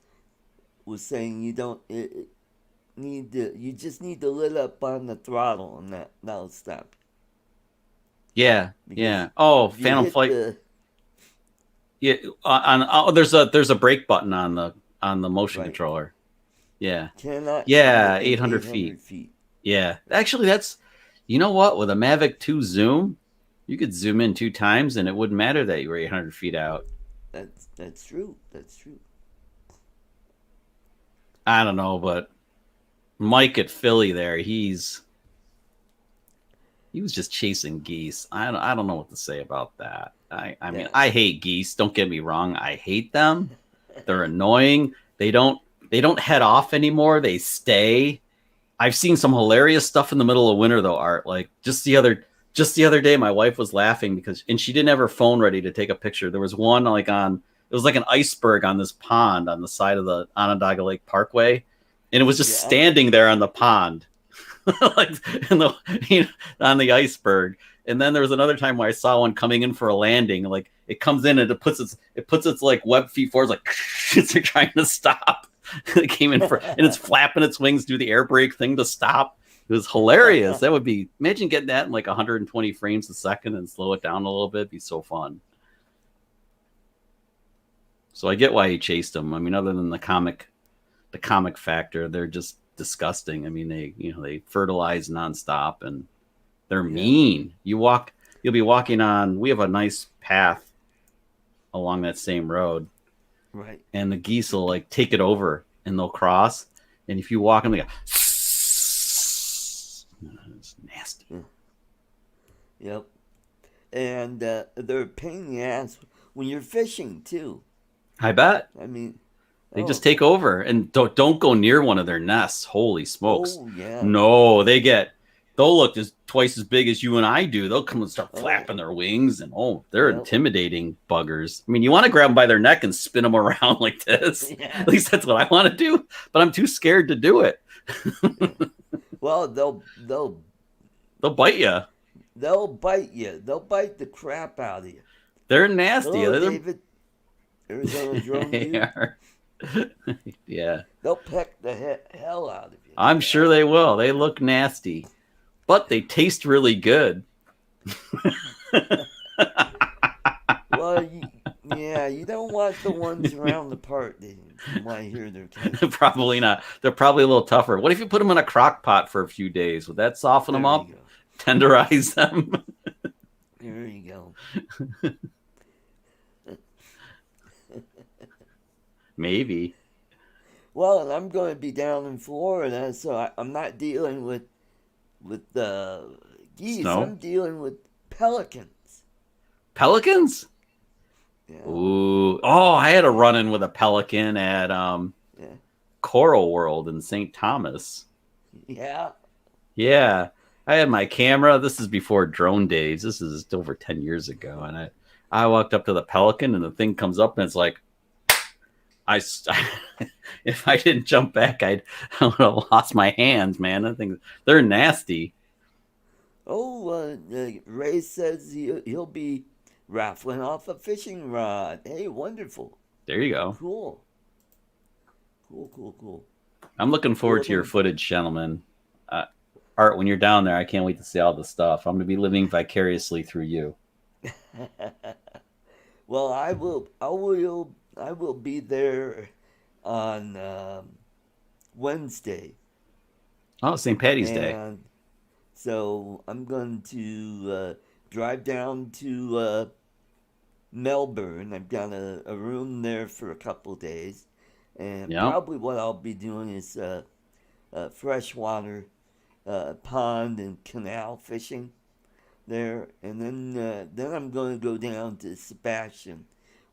saying you don't you just need to let up on the throttle and that'll stop. Yeah, yeah. Oh, Phantom Flight. Yeah, there's a brake button on the motion controller. Yeah. Cannot. Yeah, 800 feet. Yeah, actually, that's, you know what? With a Mavic 2 zoom, you could zoom in 2 times and it wouldn't matter that you were 800 feet out. That's true. That's true. I don't know, but Mike at Philly there, he was just chasing geese. I don't know what to say about that. I mean, I hate geese. Don't get me wrong. I hate them. They're annoying. They don't head off anymore. They stay. I've seen some hilarious stuff in the middle of winter though, Art. Like just the other day, my wife was laughing and she didn't have her phone ready to take a picture. There was one it was like an iceberg on this pond on the side of the Onondaga Lake Parkway, and it was just standing there on the pond, like on the iceberg. And then there was another time where I saw one coming in for a landing. Like it comes in and it puts its like web feet forward, like it's trying to stop. It came in and it's flapping its wings, do the air brake thing to stop. It was hilarious. That would be, imagine getting that in like 120 frames a second and slow it down a little bit. It'd be so fun. So I get why he chased them. I mean, other than the comic factor, they're just disgusting. I mean, they fertilize nonstop and they're mean. You'll be walking on, we have a nice path along that same road. Right. And the geese will like take it over and they'll cross. And if you walk them, they go, it's nasty. Yep. And they're a pain in the ass when you're fishing too. I bet. I mean, they just take over, and don't go near one of their nests. Holy smokes! Oh yeah. No, they'll look twice as big as you and I do. They'll come and start flapping their wings, and they're intimidating buggers. I mean, you want to grab them by their neck and spin them around like this. Yeah. At least that's what I want to do, but I'm too scared to do it. Well, they'll bite you. They'll bite you. They'll bite the crap out of you. They're nasty. Hello, David. Arizona Drone Dude. Yeah. They'll peck the hell out of you. I'm sure they will. They look nasty, but they taste really good. Well, you don't want the ones around the park. From what I hear, they're probably not. They're probably a little tougher. What if you put them in a crock pot for a few days? Would that soften them up? Tenderize them? There you go. Maybe. Well, and I'm going to be down in Florida, so I'm not dealing with geese. Snow? I'm dealing with pelicans. Pelicans? Yeah. Ooh. Oh, I had a run-in with a pelican at Coral World in St. Thomas. Yeah. Yeah. I had my camera. This is before drone days. This is over 10 years ago. And I walked up to the pelican and the thing comes up and it's like, if I didn't jump back, I would have lost my hands, man. I think they're nasty. Oh, Ray says he'll be raffling off a fishing rod. Hey, wonderful. There you go. Cool. I'm looking forward to your footage, gentlemen. Art, when you're down there, I can't wait to see all the stuff. I'm going to be living vicariously through you. Well, I will be there on Wednesday, Oh, St. Patty's Day. and so I'm going to drive down to Melbourne. I've got a room there for a couple days, and Yep. probably what I'll be doing is freshwater pond and canal fishing there, and then I'm going to go down to Sebastian,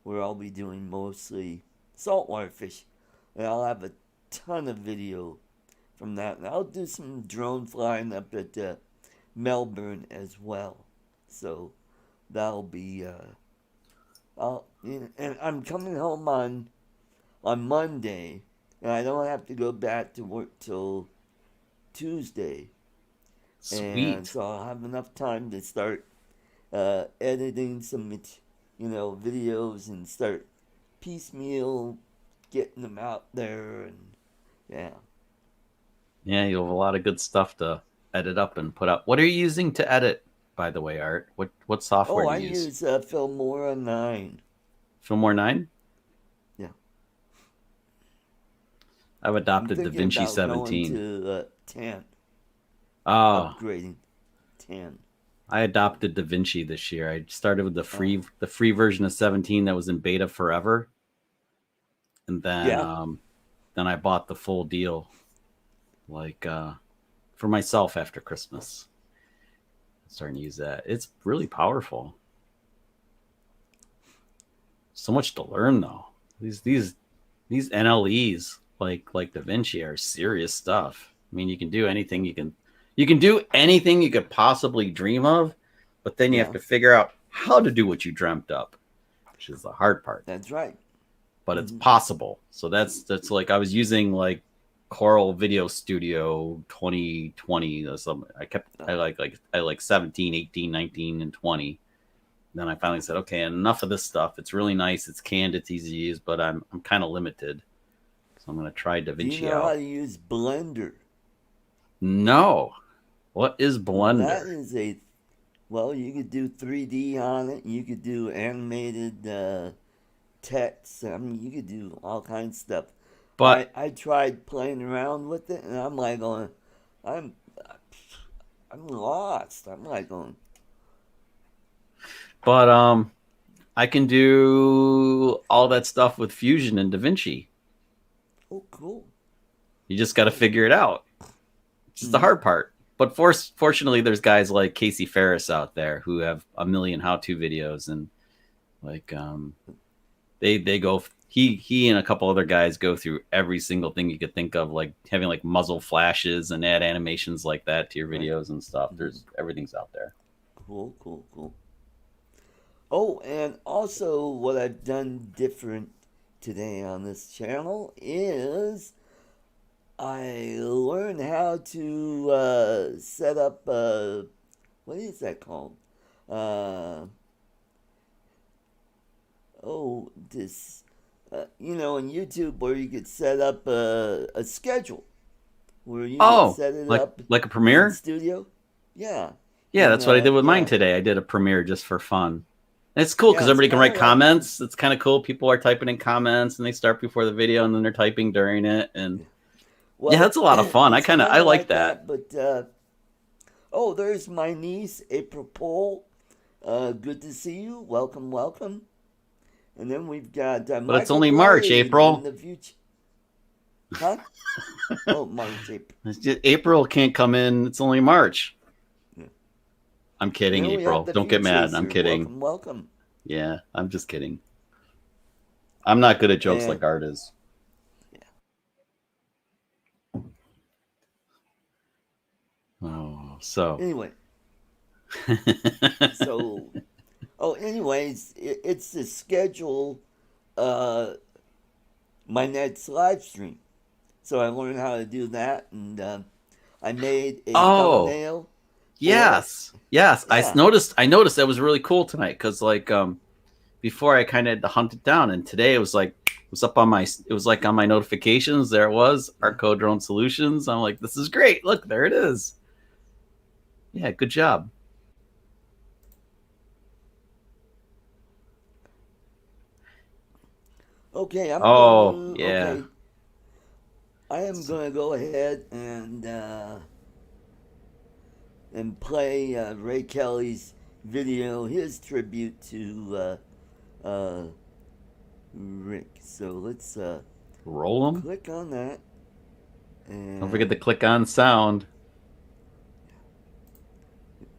where I'll be doing mostly saltwater fishing, and I'll have a ton of video from that, and I'll do some drone flying up at Melbourne as well. So that'll be and I'm coming home on Monday, and I don't have to go back to work till Tuesday, and Sweet. so I'll have enough time to start editing some, videos and start piecemeal getting them out there, and yeah. Yeah, you have a lot of good stuff to edit up and put up. What are you using to edit, by the way, Art? What software Oh, do I you use? use Filmora 9. Filmora 9? Yeah, I've I'm adopted thinking DaVinci about going 17. to 10, Oh, upgrading 10. I adopted DaVinci this year. I started with Oh, the free version of 17 that was in beta forever, and yeah. then I bought the full deal, like for myself after Christmas. I'm starting to use that. It's really powerful. So much to learn though. These NLEs like DaVinci are serious stuff. I mean, you can do anything you can do anything you could possibly dream of, but then you have Yeah, to figure out how to do what you dreamt up, which is the hard part. that's right. But it's Hmm. possible. So that's like I was using like Coral Video Studio 2020 or something. Oh, I like 17, 18, 19, and 20. Then I finally said, okay, enough of this stuff. It's really nice. It's canned. It's easy to use, but I'm kind of limited. So I'm going to try do you DaVinci know how out. to use Blender? No. What is That Blender? is well, you could do 3D on it. You could do animated text. I mean, you could do all kinds of stuff. I, But I tried playing around with it, and I'm like going, I'm, I'm lost. I'm like going, but I can do all that stuff with Fusion and DaVinci. oh, cool. You just got to figure it out. Which is the Hmm. hard part. But fortunately, there's guys like Casey Ferris out there who have a million how-to videos, and like they go. He and a couple other guys go through every single thing you could think of, like having like muzzle flashes and add animations like that to your Right. videos and stuff. Hmm. There's everything's out there. Cool, cool, cool. Oh, and also what I've done different today on this channel is I learned how to set up what is that called? Uh, this in YouTube where you could set up a schedule where you could Oh, set it up like a in premiere? studio. Yeah, Yeah, and that's what I did with mine yeah, today. I did a premiere just for fun. And it's cool yeah. because It's everybody can kind write of like comments. It's kind of cool. People are typing in comments and they start before the video and then they're typing during it. And yeah, well, that's a lot of fun. it's I kind of like like that. that, but there's my niece April Pohl. Good to see you. Welcome, welcome. And then we've got But it's Michael only March, Blade in April. the future. Huh? Oh, March, April. April can't come in. It's only March. Yeah. I'm And kidding, then we have April. the Don't get mad. I'm Futurecer. kidding. Welcome, welcome. Yeah, I'm just kidding. I'm not good at jokes And like Art is. yeah. Oh, so. Anyway, so anyways, it's to schedule uh my next live stream. So I learned how to do that, and I made a Oh, thumbnail for it. yes. Yeah, I noticed that was really cool tonight because before I kind of had to hunt it down, and today it was up on my it was like on my notifications. There it was, yeah. ArtCo Drone Solutions. I'm like, this is great. Look, there it is. Yeah, good job. Okay, I'm Oh, going. yeah. Okay, I am going to go ahead and play Ray Kelly's video, his tribute to Rick. So let's Roll them. click on that. Don't forget to And click on sound.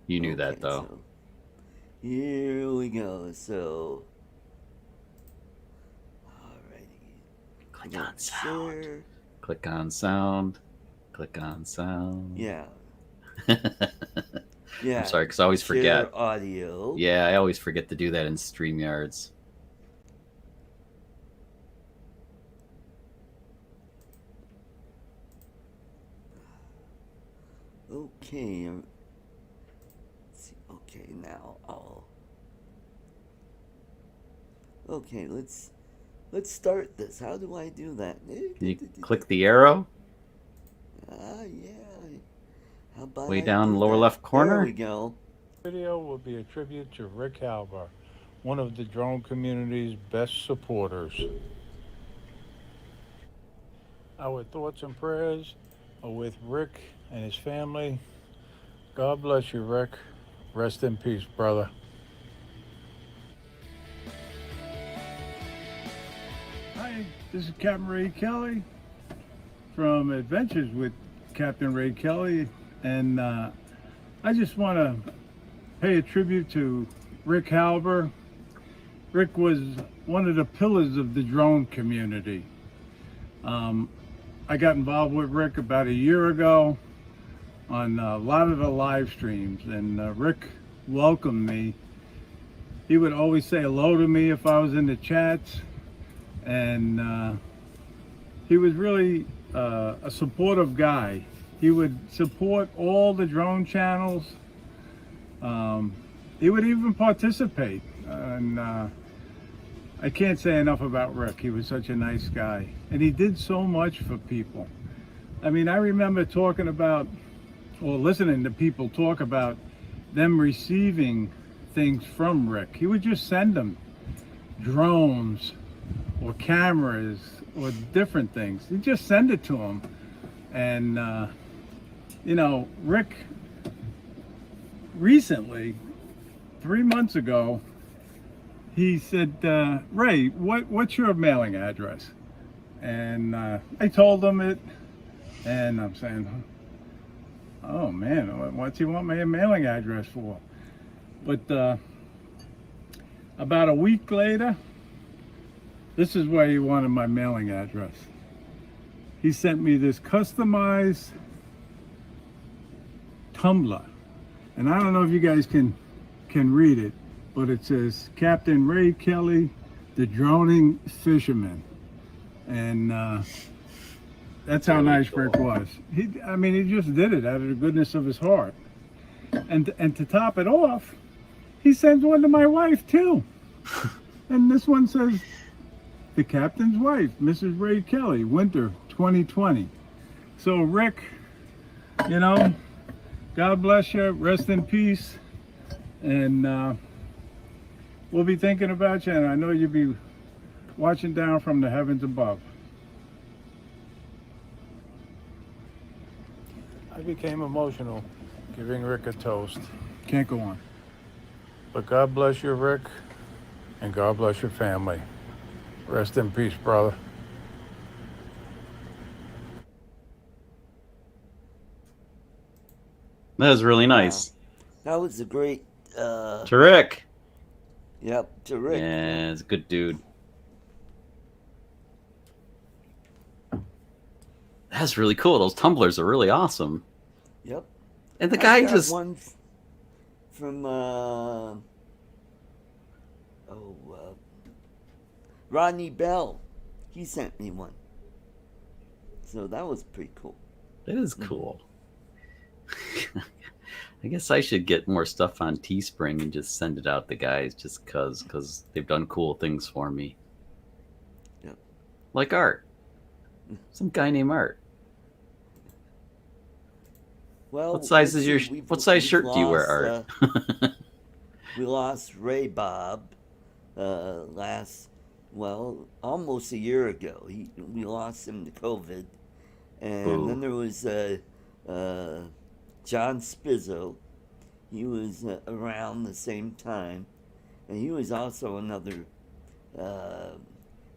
You knew okay, that, though. so here we go. So, alrighty. Click We're on gonna sound. share. Click on sound. Click on sound. Yeah, I'm yeah. sorry, because I always forget. Share audio. Yeah, I always forget to do that in StreamYards. Okay. Let's see. Okay, now I'll. Okay, let's start this. How do I do that? Can you click the arrow Yeah. How about way I down do lower that? left There we corner? go. Video will be a tribute to Rick Halbur, one of the drone community's best supporters. Our thoughts and prayers are with Rick and his family. God bless you, Rick. Rest in peace, brother. Hi, this is Captain Ray Kelly from Adventures with Captain Ray Kelly, and I just want to pay a tribute to Rick Halbur. Rick was one of the pillars of the drone community. I got involved with Rick about a year ago on a lot of the live streams, and Rick welcomed me. He would always say hello to me if I was in the chats, and he was really a supportive guy. He would support all the drone channels. He would even participate, and I can't say enough about Rick. He was such a nice guy, and he did so much for people. I mean, I remember talking about, or listening to people talk about them receiving things from Rick. He would just send them drones or cameras or different things. He'd just send it to them. And, Rick recently, 3 months ago, he said, Ray, what's your mailing address? And I told him it, and I'm saying, oh man, what's he want my mailing address for? But about a week later, this is where he wanted my mailing address. He sent me this customized tumbler, and I don't know if you guys can read it, but it says Captain Ray Kelly, the droning fisherman, and that's how nice Rick was. He just did it out of the goodness of his heart. And to top it off, he sends one to my wife too. And this one says, the captain's wife, Mrs. Ray Kelly, winter 2020. So Rick, God bless you, rest in peace. And we'll be thinking about you, and I know you'll be watching down from the heavens above. I became emotional giving Rick a toast. Can't go on. But God bless you, Rick, and God bless your family. Rest in peace, brother. That was really nice. That was a great. To Rick. Yep, to Rick. Yeah, it's a good dude. That's really cool. Those tumblers are really awesome. Yep. And the guy got just one from Rodney Bell. He sent me one. So that was pretty cool. It is cool. I guess I should get more stuff on Teespring and just send it out to guys just because they've done cool things for me. Yep. Like Art. Some guy named Art. Well, What size let's is your see, what size shirt do you wear, lost, Art? we lost Ray Bob last well, almost a year ago. We lost him to COVID. And then Boo. there was John Spizzo. He was around the same time. And he was also another uh,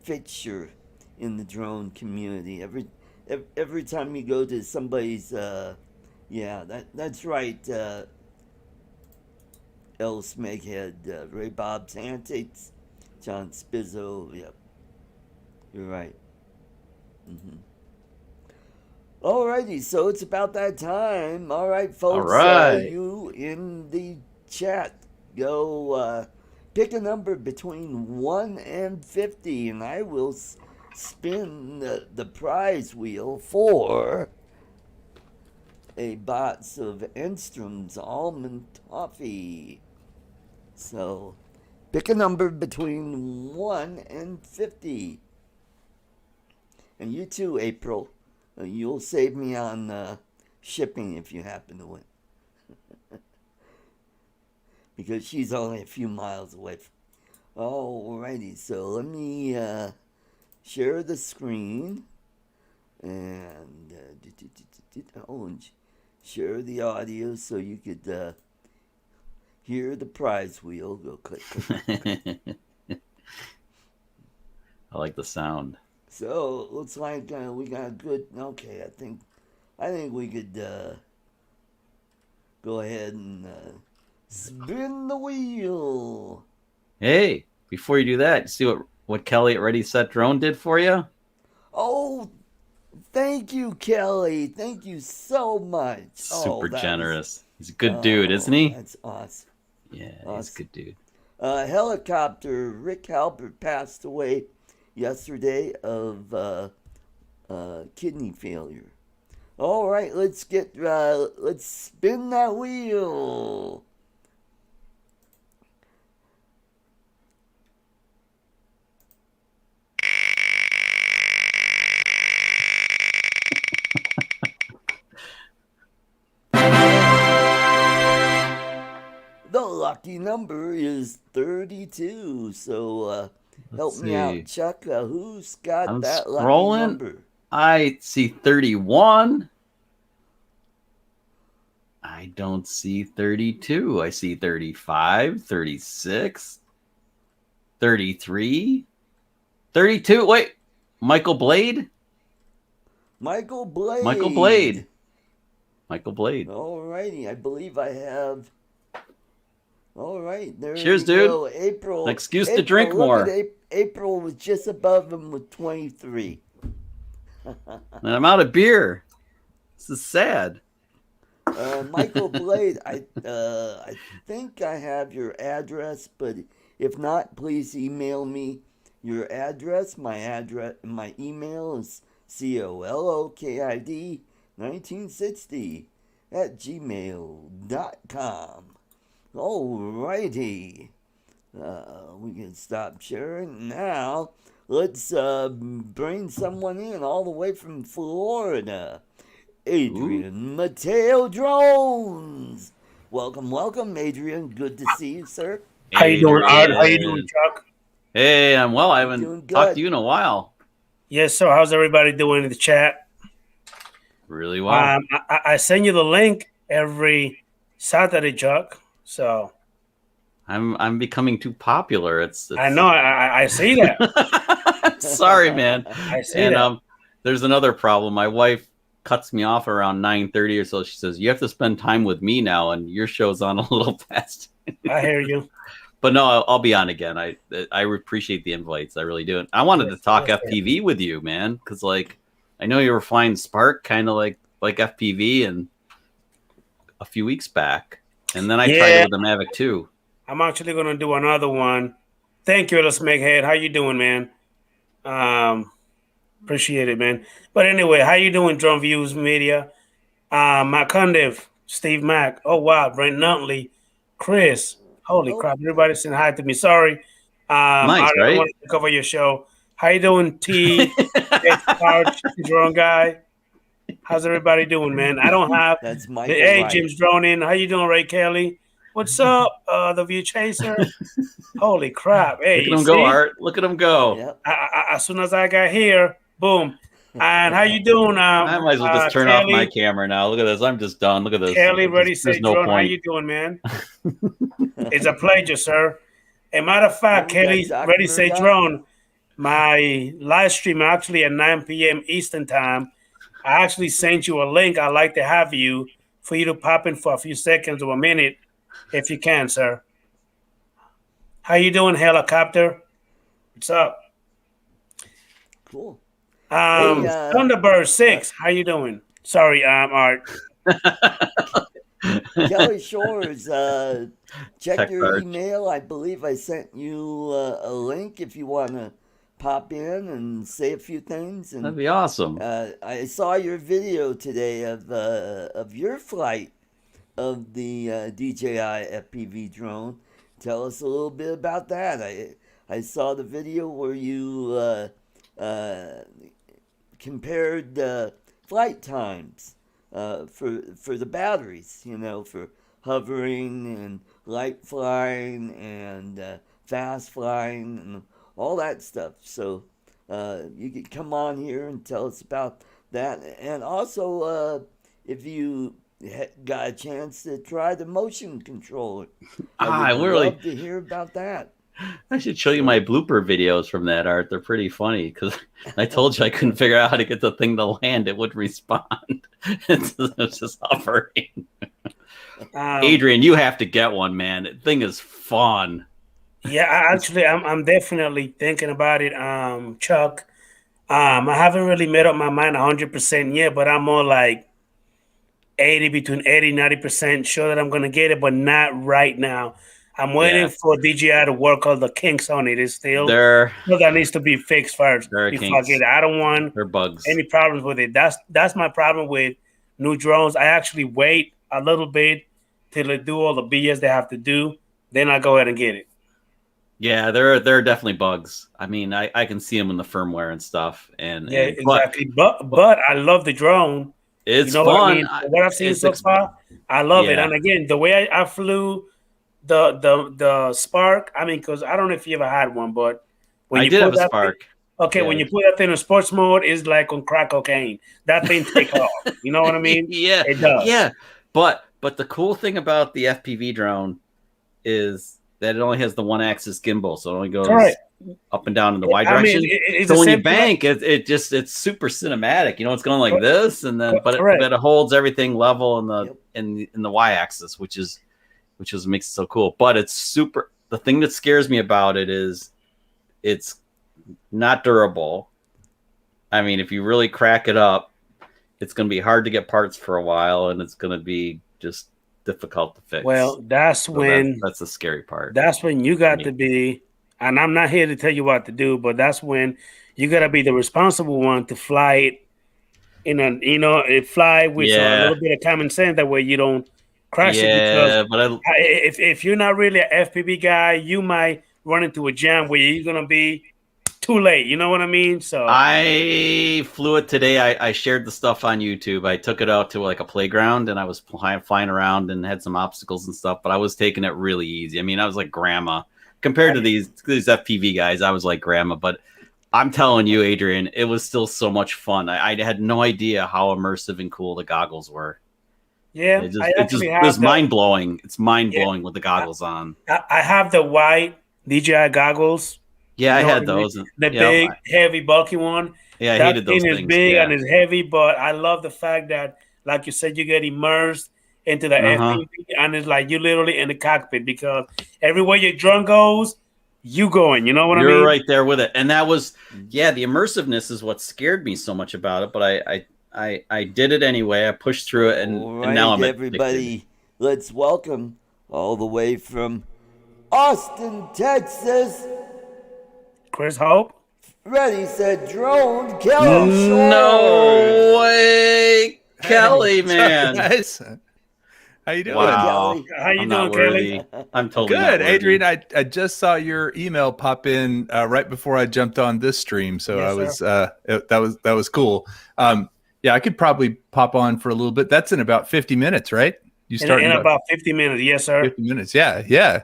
fixture in the drone community. Every time you go to somebody's, that's right, El Smeghead, Ray Bob's Antics, John Spizzo. Yep, you're right. Mm-hmm. Alrighty, so it's about that time. All right, All folks, right. you in the chat, go pick a number between 1 and 50, and I will spin the prize wheel for a box of Enstrom's almond toffee. So pick a number between 1 and 50. And you too, April. You'll save me on shipping if you happen to win. Because she's only a few miles away. Alrighty, so let me share the screen. And share the audio so you could hear the prize wheel. Go click. I like the sound. So it looks like we got a good. Okay, I think we could go ahead and spin the wheel. Hey, before you do that, you see what Kelly at Ready Set Drone did for you? Oh, thank you, Kelly. Thank you so much. Super generous. He's a good dude, isn't he? That's awesome. Yeah, Awesome. he's a good dude. Helicopter Rick Halbur passed away yesterday of kidney failure. All right, let's spin that wheel. The lucky number is 32. So help me out, Chuck. Who's got that lucky number? I see 31. I don't see 32. I see 35, 36, 33, 32. Wait, Michael Blade? Michael Blade. Michael Blade. Michael Blade. All righty. I believe I have. All right. There Cheers, we dude. go. April. An excuse to drink more. April was just above him with 23. And I'm out of beer. This is sad. Michael Blade, I think I have your address, but if not, please email me your address. My email is COLOKID1960 at gmail.com. Alrighty. We can stop sharing now. Let's bring someone in all the way from Florida. Adrian Mateo Drones. Welcome, Adrian. Good to see you, sir. How you doing, Art? How you doing, Chuck? Hey, I'm well. I haven't talked to you in a while. Yes, sir. How's everybody doing in the chat? Really well. I send you the link every Saturday, Chuck. So I'm becoming too popular. It's I know. I see that. Sorry, man. I see that. There's another problem. My wife cuts me off around 9:30 or so. She says, "You have to spend time with me now, and your show's on a little past." I hear you. But no, I'll be on again. I appreciate the invites. I really do. And I wanted to talk FPV with you, man, because like I know you were flying Spark, kind of like FPV, and a few weeks back, and then I tried it with the Mavic 2. I'm actually going to do another one. Thank you, Let's Make Head. How you doing, man? Appreciate it, man. But anyway, how you doing, Drone Views Media? Matt Cundiff, Steve Mack. Oh, wow. Brent Nutley, Chris. Holy crap. Everybody's saying hi to me. Sorry. Nice, right? I wanted to cover your show. How you doing, T? Drone guy. How's everybody doing, man? I don't have... That's Michael Hey, Wright. Jim's droning. How you doing, Ray Kelly? What's up, the View Chaser? Holy crap! Hey, Look at you him go, see? Art. Look at him go. Yep. As soon as I got here, boom. And how you doing, I might as well just turn off my Kelly? camera now. Look at this. I'm just done. Look at this. Kelly, ready, There's say, no drone. How point. you doing, man? It's a pleasure, sir. A matter of fact, Then we Kelly, got Dr. ready, say, Murdock. drone. My live stream actually at 9 p.m. Eastern time. I actually sent you a link. I'd like to have you for you to pop in for a few seconds or a minute, if you can, sir. How you doing, helicopter? What's up? Cool. Thunderbird 6. How you doing? Sorry, Art. Kelly Shores, check Tech your Arch. email. I believe I sent you a link if you want to pop in and say a few things. And That'd be awesome. I saw your video today of your flight of the DJI FPV drone. Tell us a little bit about that. I saw the video where you compared flight times for the batteries, you know, for hovering and light flying and fast flying and all that stuff. So you could come on here and tell us about that. And also, if you got a chance to try the motion controller, I would love to hear about that. I should show you my blooper videos from that, Art. They're pretty funny because I told you I couldn't figure out how to get the thing to land. It wouldn't respond. It's just hovering. Adrian, you have to get one, man. The thing is fun. Yeah, I'm definitely thinking about it, Chuck. I haven't really made up my mind 100% yet, but I'm more like between 80 and 90% sure that I'm going to get it, but not right now. I'm waiting for DJI to work all the kinks on it. It's still that needs to be fixed first before I get it. I don't want any problems with it. That's my problem with new drones. I actually wait a little bit till they do all the BS they have to do. Then I go ahead and get it. Yeah, there are definitely bugs. I mean, I can see them in the firmware and stuff. Exactly. But I love the drone. It's fun. What I've seen so far, I love it. And again, the way I flew the Spark, I mean, because I don't know if you ever had one, but when I did have a Spark. When you put that thing in sports mode, it's like on crack cocaine. That thing takes off. You know what I mean? Yeah, it does. Yeah, but the cool thing about the FPV drone is that it only has the one-axis gimbal, so it only goes up and down in the Y direction. So when you bank, it's super cinematic. You know, it's going like this, and then but it holds everything level in the Y-axis, which makes it so cool. But it's super. The thing that scares me about it is it's not durable. I mean, if you really crack it up, it's going to be hard to get parts for a while, and it's going to be just difficult to fix. Well, that's the scary part. That's when you got to be, and I'm not here to tell you what to do, but that's when you got to be the responsible one to fly it, fly with a little bit of common sense. That way you don't crash it. Because if you're not really an FPV guy, you might run into a jam where you're going to be too late. You know what I mean? So I flew it today. I shared the stuff on YouTube. I took it out to like a playground and I was flying around and had some obstacles and stuff, but I was taking it really easy. I mean, I was like grandma compared to these FPV guys. I was like grandma, but I'm telling you, Adrian, it was still so much fun. I had no idea how immersive and cool the goggles were. Yeah, it was mind blowing. It's mind blowing with the goggles on. I have the white DJI goggles. Yeah, I had those. The big, heavy, bulky one. Yeah, I hated those things. It's big and it's heavy, but I love the fact that, like you said, you get immersed into the FPV, and it's like you're literally in the cockpit because everywhere your drone goes, you going. You know what I mean? You're right there with it, and that was, the immersiveness is what scared me so much about it. But I did it anyway. I pushed through it, and now I'm everybody. Let's welcome all the way from Austin, Texas, Chris Hope. Ready, said drone, Kelly Shores. No way, Kelly, man. Guys. How you doing? Wow. How you doing, Kelly? I'm totally good, Adrian. I just saw your email pop in right before I jumped on this stream, so that was cool. Yeah, I could probably pop on for a little bit. That's in about 50 minutes, right? You start in about 50 minutes. Yes, sir. 50 minutes. Yeah, yeah.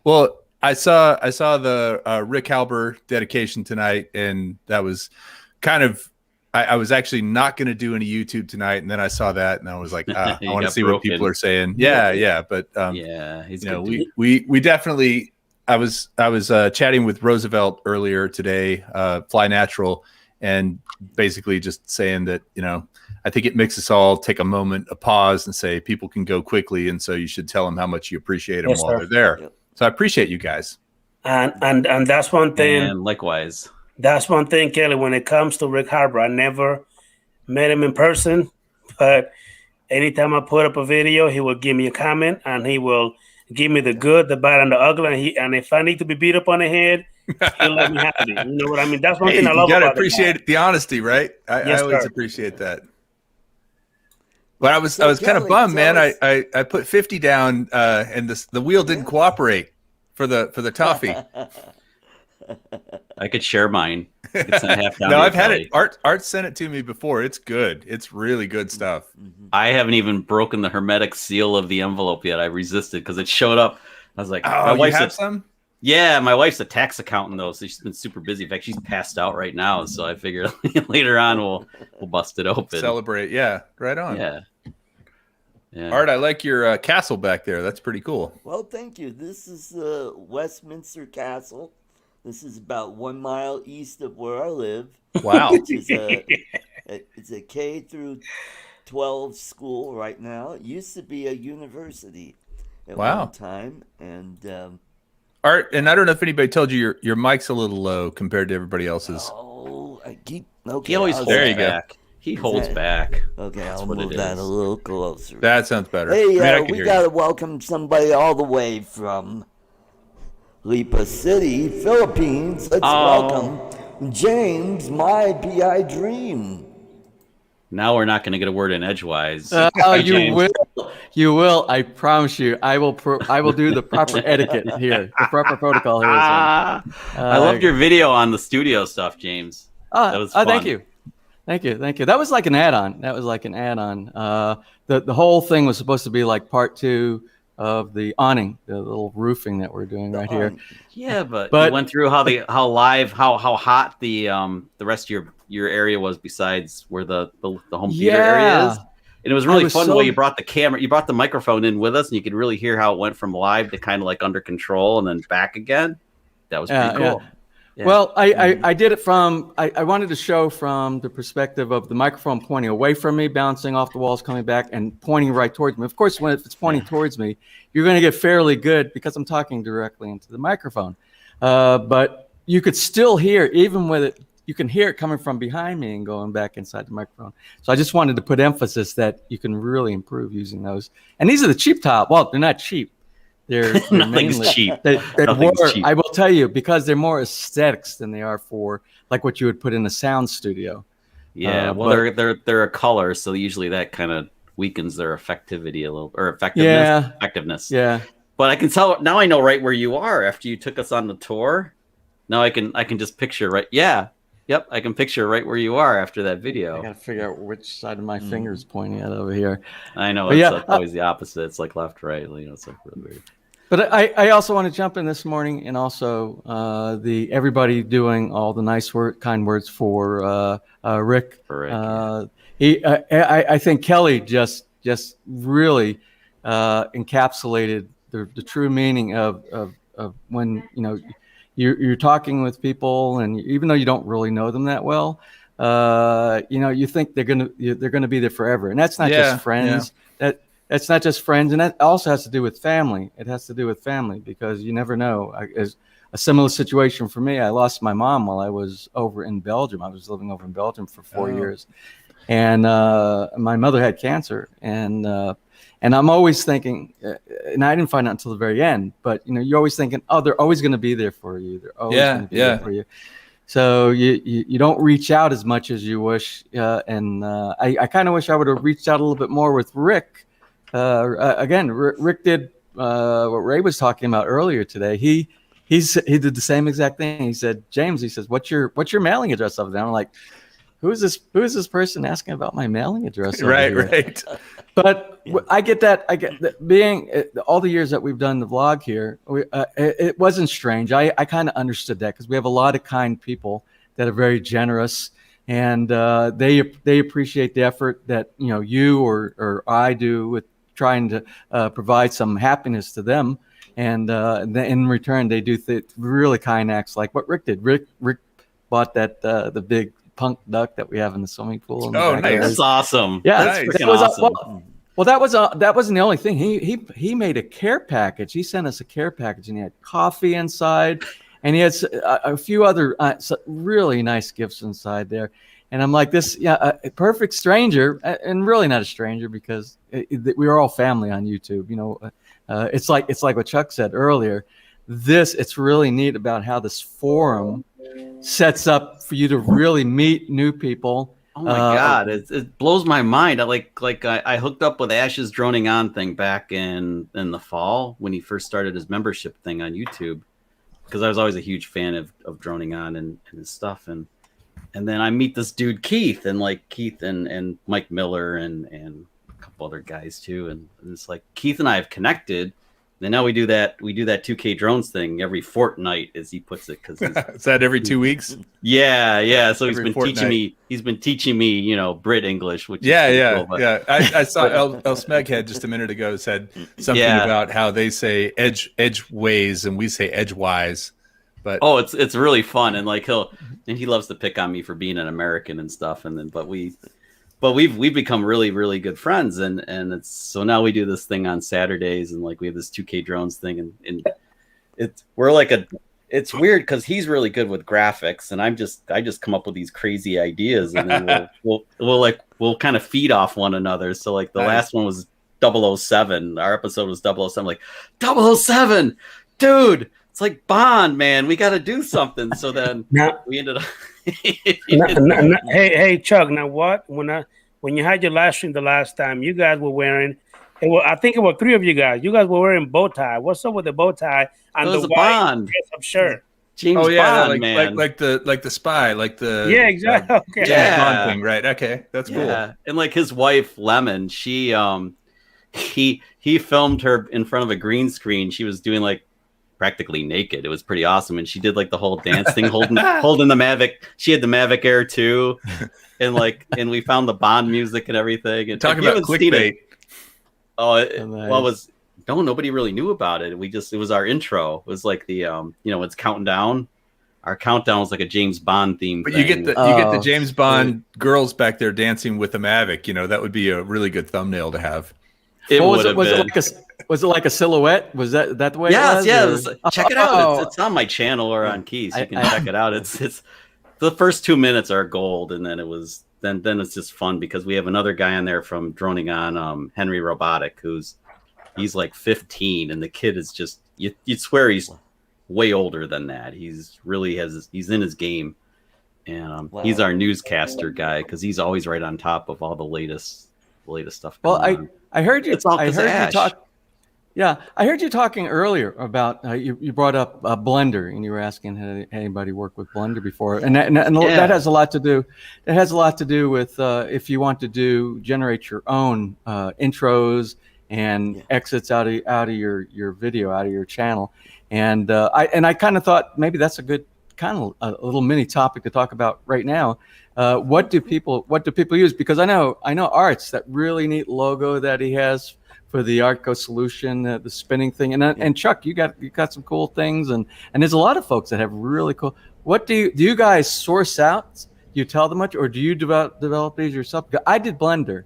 Well, I saw the Rick Halbur dedication tonight, and that was kind of. I was actually not going to do any YouTube tonight, and then I saw that, and I was like, I want to see what people are saying. Yeah. But he's we definitely. I was chatting with Roosevelt earlier today, Fly Natural, and basically just saying that I think it makes us all take a moment, a pause, and say people can go quickly, and so you should tell them how much you appreciate them while they're there. Yep. So I appreciate you guys. And that's one thing. And likewise. That's one thing, Kelly, when it comes to Rick Halbur, I never met him in person, but anytime I put up a video, he will give me a comment, and he will give me the good, the bad, and the ugly. And if I need to be beat up on the head, he'll let me have it. You know what I mean? That's one thing I love about you got to appreciate the honesty, right? I always appreciate that. But I was kind of bummed, man. I put 50 down, and the wheel didn't cooperate for the toffee. I could share mine. No, I've had it. Art sent it to me before. It's good. It's really good stuff. I haven't even broken the hermetic seal of the envelope yet. I resisted because it showed up. I was like, "Oh, you have some?" Yeah, my wife's a tax accountant though, so she's been super busy. In fact, she's passed out right now. So I figured later on we'll bust it open. Celebrate. Yeah, right on. Yeah. Art, I like your castle back there. That's pretty cool. Well, thank you. This is Westminster Castle. This is about 1 mile east of where I live. Wow. Which is it's a K through 12 school right now. It used to be a university at one time. And Art, and I don't know if anybody told you your mic's a little low compared to everybody else's. Oh, I keep okay. He always holds back. He holds back. Okay, I'll move that a little closer. That sounds better. Hey, we got to welcome somebody all the way from Lipa City, Philippines. Let's welcome James, my PI Dream. Now we're not going to get a word in edgewise. You will. I promise you. I will do the proper etiquette here, the proper protocol here. I loved your video on the studio stuff, James. That was fun. Thank you. That was like an add-on. The whole thing was supposed to be like part 2 of the awning, the little roofing that we're doing right here. Yeah, but you went through how hot the rest of your area was besides where the home theater area is. And it was really fun the way you brought the microphone in with us, and you could really hear how it went from live to kind of like under control and then back again. That was pretty cool. Yeah. Well, I did it from, I wanted to show from the perspective of the microphone pointing away from me, bouncing off the walls, coming back, and pointing right towards me. Of course, if it's pointing towards me, you're going to get fairly good because I'm talking directly into the microphone. But you could still hear, even with it, you can hear it coming from behind me and going back inside the microphone. So I just wanted to put emphasis that you can really improve using those. And these are the cheap top. Well, they're not cheap. They're Nothing's cheap. I will tell you, because they're more aesthetics than they are for like what you would put in a sound studio. Yeah, they're a color, so usually that kind of weakens their effectivity a little, or effectiveness. Yeah. But I can tell now. I know right where you are after you took us on the tour. Now I can just picture right. Yeah. Yep, I can picture right where you are after that video. I gotta figure out which side of my finger's pointing at over here. I know it's always the opposite. It's like left, right. It's like really weird. But I also want to jump in this morning, and also everybody doing all the nice kind words for Rick. I think Kelly just really encapsulated the true meaning of when you're talking with people, and even though you don't really know them that well, you think they're gonna be there forever, and that's not just friends. That's not just friends, and that also has to do with family. It has to do with family because you never know. As a similar situation for me, I lost my mom while I was over in Belgium. I was living over in Belgium for 4 years, and my mother had cancer, and I'm always thinking, and I didn't find out until the very end, but you're always thinking, oh, they're always going to be there for you. They're always going to be there for you. So you don't reach out as much as you wish, and I kind of wish I would have reached out a little bit more with Rick. Again, Rick did what Ray was talking about earlier today. He did the same exact thing. He said, James, what's your mailing address over there? I'm like, who's this person asking about my mailing address? over Right, here? right. But I get that. Being all the years that we've done the vlog here, it wasn't strange. I kind of understood that because we have a lot of kind people that are very generous, and they appreciate the effort that you or I do with trying to provide some happiness to them, and in return they do really kind acts like what Rick did. Rick bought that the big punk duck that we have in the swimming pool. Oh, nice. That's awesome. Yeah, that's nice. freaking awesome. Well, that wasn't the only thing. He made a care package. He sent us a care package, and he had coffee inside, and he had a few other really nice gifts inside there. And I'm like, this, a perfect stranger, and really not a stranger because we are all family on YouTube. It's like what Chuck said earlier. It's really neat about how this forum sets up for you to really meet new people. Oh my God, it blows my mind. I hooked up with Ash's Droning On thing back in the fall when he first started his membership thing on YouTube, because I was always a huge fan of Droning On and his stuff. And then I meet this dude Keith and Mike Miller and a couple other guys too. And it's like Keith and I have connected. And now we do that 2K drones thing every fortnight, as he puts it. Because is that every 2 weeks? Yeah. So he's Every been fortnight. teaching me, Brit English, which Yeah, is yeah, cool, but- yeah. I saw El Smeghead just a minute ago said something about how they say edge ways and we say edgewise. But it's really fun, and he loves to pick on me for being an American and stuff, but we've become really, really good friends, and it's so now we do this thing on Saturdays, and we have this 2K drones thing, and it's weird because he's really good with graphics, and I just come up with these crazy ideas, and then we'll kind of feed off one another. So the last one was 007. Our episode was 007. Like 007, dude. It's like Bond, man. We got to do something. So then we ended up. Hey, Chuck. Now what? When you had your live stream the last time, you guys were wearing. I think it was 3 of you guys. You guys were wearing bow tie. What's up with the bow tie and the white Bond dress-up shirt? James Bond, man. like the spy, Exactly. Okay. Yeah. Bond thing, right? Okay, that's cool. Yeah, and his wife Lemon, she he filmed her in front of a green screen. She was doing practically naked. It was pretty awesome, and she did the whole dance thing, holding the Mavic. She had the Mavic Air too, and we found the Bond music and everything. And talking about clickbait. Nobody really knew about it. It was our intro. It was it's counting down. Our countdown was like a James Bond theme. But thing. you get the James Bond girls back there dancing with the Mavic. That would be a really good thumbnail to have. It would have been. Was it like a silhouette? Was that the way? Yes, it was? Check it out. It's on my channel or on Geese. You can check it out. It's the first 2 minutes are gold, and then then it's just fun because we have another guy on there from Droning On, Henry Robotic, he's 15, and the kid is just you'd swear he's way older than that. He's in his game, and he's our newscaster guy because he's always right on top of all the latest stuff. Well, I heard you. I heard Ash. you talk. Yeah, I heard you talking earlier about you brought up Blender, and you were asking had anybody worked with Blender before, and that has a lot to do. It has a lot to do with if you want to generate your own intros and exits out of your video, out of your channel, and I kind of thought maybe that's a good kind of a little mini topic to talk about right now. What do people use? Because I know Art's that really neat logo that he has for the ArtCo solution, the spinning thing, and Chuck, you got some cool things, and there's a lot of folks that have really cool. What do you guys source out? Do you tell them much, or do you develop these yourself? I did Blender.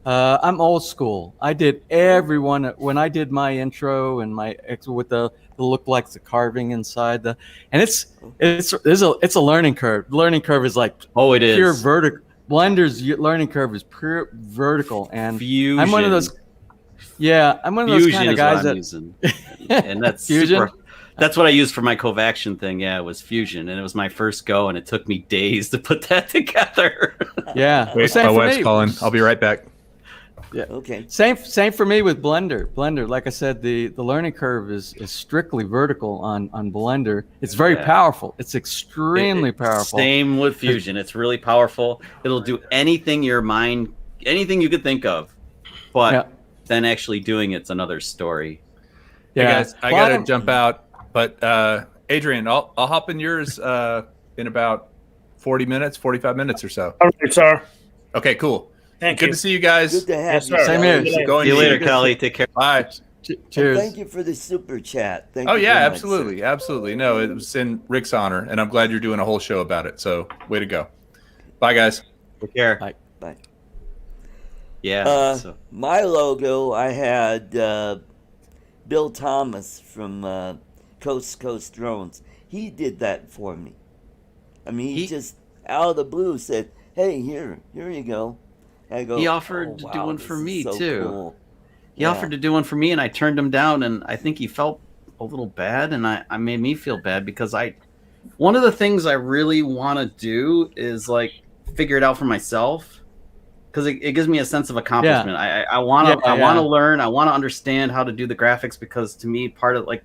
I'm old school. I did everyone when I did my intro and my with the look like the carving inside it's a learning curve. The learning curve is it pure is vertical. Blender's learning curve is pure vertical, and Fusion. I'm one of those. Yeah, I'm one of those kind of guys that. Using. And that's Fusion. That's what I used for my Covaction thing. Yeah, it was Fusion, and it was my first go, and it took me days to put that together. Yeah. Wait, my wife's calling. I'll be right back. Yeah. Okay. Same for me with Blender. Blender, like I said, the learning curve is strictly vertical on Blender. It's very powerful. It's extremely powerful. Same with Fusion. It's really powerful. It'll do anything anything you could think of. But then actually doing it's another story. Yeah. Hey guys, I gotta jump out. But Adrian, I'll hop in yours in about 40 minutes, 45 minutes or so. All right, sir. Okay, cool. Thank you. Good to see you guys. Good to have you. sir. Same here. See you later, Kelly. Take care. Bye. Cheers. Thank you for the super chat. Thank Oh you yeah, very much, absolutely, sir. absolutely. No, it was in Rick's honor, and I'm glad you're doing a whole show about it. So, way to go. Bye, guys. Take care. Bye. Bye. Yeah. My logo, I had Bill Thomas from Coast to Coast Drones. He did that for me. I mean, he just out of the blue said, "Hey, here you go." I go. He offered to "Oh, do wow, one this for is me so too. cool." He offered to do one for me, and I turned him down, and I think he felt a little bad, and I made me feel bad because one of the things I really want to do is like figure it out for myself because it gives me a sense of accomplishment. I want to learn, I want to understand how to do the graphics because to me part of like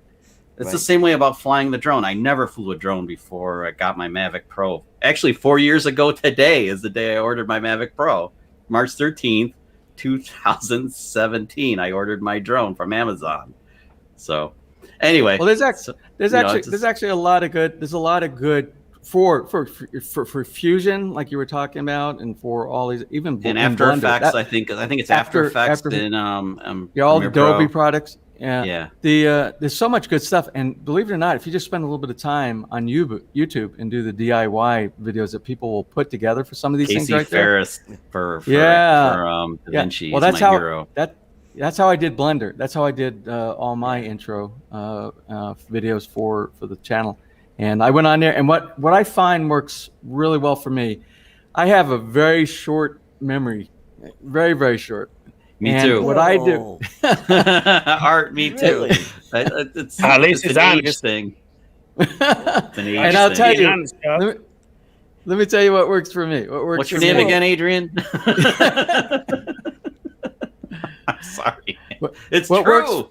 it's the same way about flying the drone. I never flew a drone before I got my Mavic Pro. Actually, 4 years ago today is the day I ordered my Mavic Pro, March 13th. 2017 I ordered my drone from Amazon. So anyway, well there's actually a lot of good for Fusion like you were talking about, and for all these even and After Effects. I think it's After Effects and all the Adobe products. Yeah. There's so much good stuff, and believe it or not, if you just spend a little bit of time on YouTube and do the DIY videos that people will put together for some of these things right Ferris there. for Davinci. Well, that's my how hero. that's how I did Blender. That's how I did all my intro videos for the channel. And I went on there, and what I find works really well for me, I have a very short memory, very, very short. Me and too. What I do, Art, me too. Really? It's At least it's it's an age honest. thing. It's an age and I'll thing. tell you, Honest, Chuck. let me tell you what works for me. What's your for name me. again, Adrian? I'm sorry. It's what true.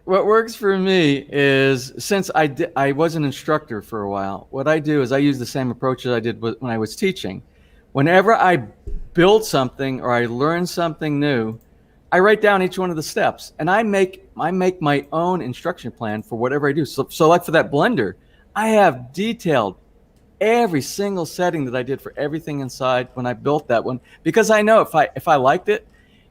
What works for me is, since I was an instructor for a while, what I do is I use the same approach that I did when I was teaching. Whenever I build something or I learn something new, I write down each one of the steps, and I make my own instruction plan for whatever I do. So like for that Blender, I have detailed every single setting that I did for everything inside when I built that one, because I know if I liked it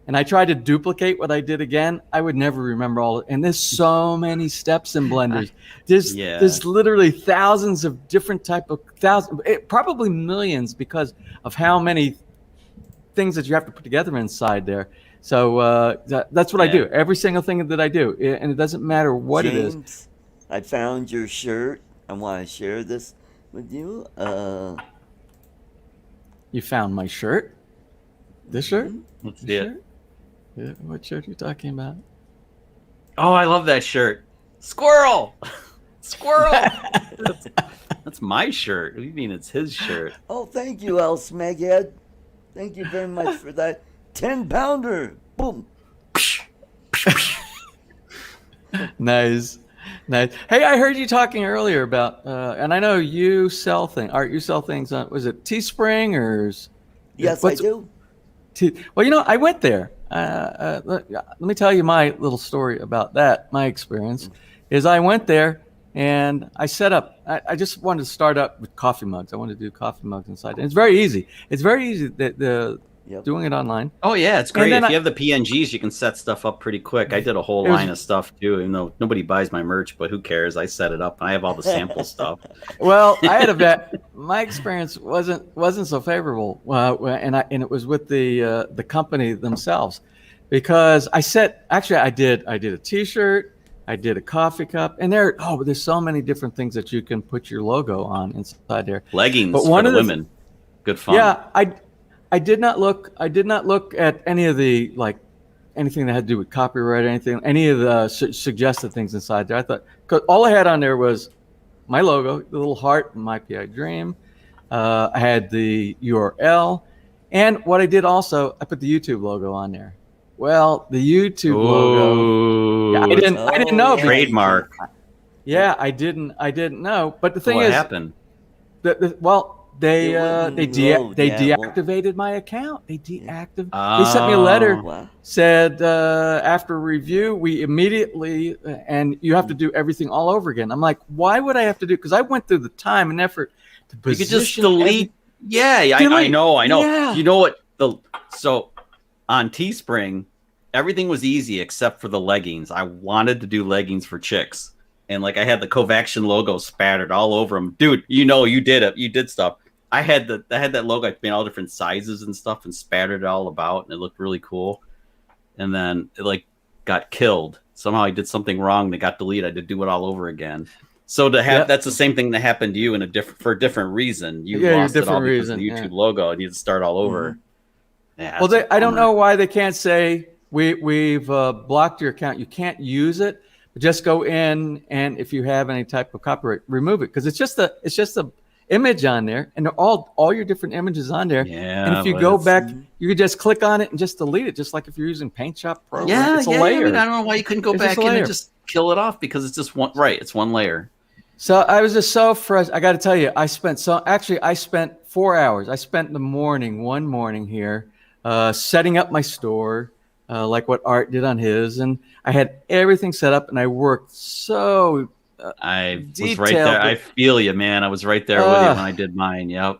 and I tried to duplicate what I did again, I would never remember all. And there's so many steps in Blenders. There's literally thousands of different probably millions, because of how many things that you have to put together inside there. So that's what I do. Every single thing that I do, and it doesn't matter what James, it is. I found your shirt. I want to share this with you. You found my shirt? This shirt? Let's This see it. shirt? Yeah, what shirt are you talking about? Oh, I love that shirt. Squirrel! Squirrel! That's my shirt. What do you mean it's his shirt? Oh, thank you, El Smeghead. Thank you very much for that 10-pounder. Boom. Nice. Hey, I heard you talking earlier about, and I know you sell things. Art, you sell things on, was it Teespring or? Yes, I do. Well, I went there. Let me tell you my little story about that. My experience is I went there and I set up. I just wanted to start up with coffee mugs. I wanted to do coffee mugs inside, and it's very easy. It's very easy doing it online. Oh yeah, it's great. And If then you have the PNGs, you can set stuff up pretty quick. I did a whole line of stuff too, even though nobody buys my merch, but who cares? I set it up and I have all the sample stuff. Well, I had a bet. My experience wasn't so favorable, and it was with the company themselves, because I did a T-shirt, I did a coffee cup, and there's so many different things that you can put your logo on inside there. Leggings but for the women, good fun. Yeah, I did not look at any of the anything that had to do with copyright or anything, any of the suggested things inside there. I thought, cause all I had on there was my logo, the little heart, my PI Dream. I had the URL, and what I did also, I put the YouTube logo on there. Well, the YouTube logo. Yeah, I didn't know. yeah, Trademark. Yeah, I didn't know. But the thing What is, happened? They It wouldn't load they that one. deactivated my account. They deactivated. Oh. They sent me a letter. Wow. Said after review, we immediately and you have to do everything all over again. I'm like, why would I have to do? Because I went through the time and effort to You position. could just delete. Yeah, I Delete. know. Yeah. You know what? So on Teespring, everything was easy except for the leggings. I wanted to do leggings for chicks, and like I had the Covaction logo spattered all over them. Dude, you know, you did it. You did stuff. I had that logo. I made all different sizes and stuff and spattered it all about, and it looked really cool. And then it like got killed. Somehow I did something wrong. They got deleted. I had to do it all over again. So to have that's the same thing that happened to you for a different reason. You lost it all because of the YouTube logo and you had to start all over. Mm-hmm. Yeah, well, I don't know why they can't say we've blocked your account. You can't use it. But just go in and if you have any type of copyright, remove it because it's just a image on there and all your different images on there. Yeah, and if you go back, you could just click on it and just delete it, just like if you're using Paint Shop Pro. Yeah, it's a layer. I mean, I don't know why you couldn't go back in and just kill it off because it's just one. Right, it's one layer. So I was just so frustrated. I got to tell you, I spent 4 hours. I spent one morning here setting up my store, like what Art did on his, and I had everything set up, and I worked so. I was right there. I feel you, man. I was right there with you when I did mine. Yep.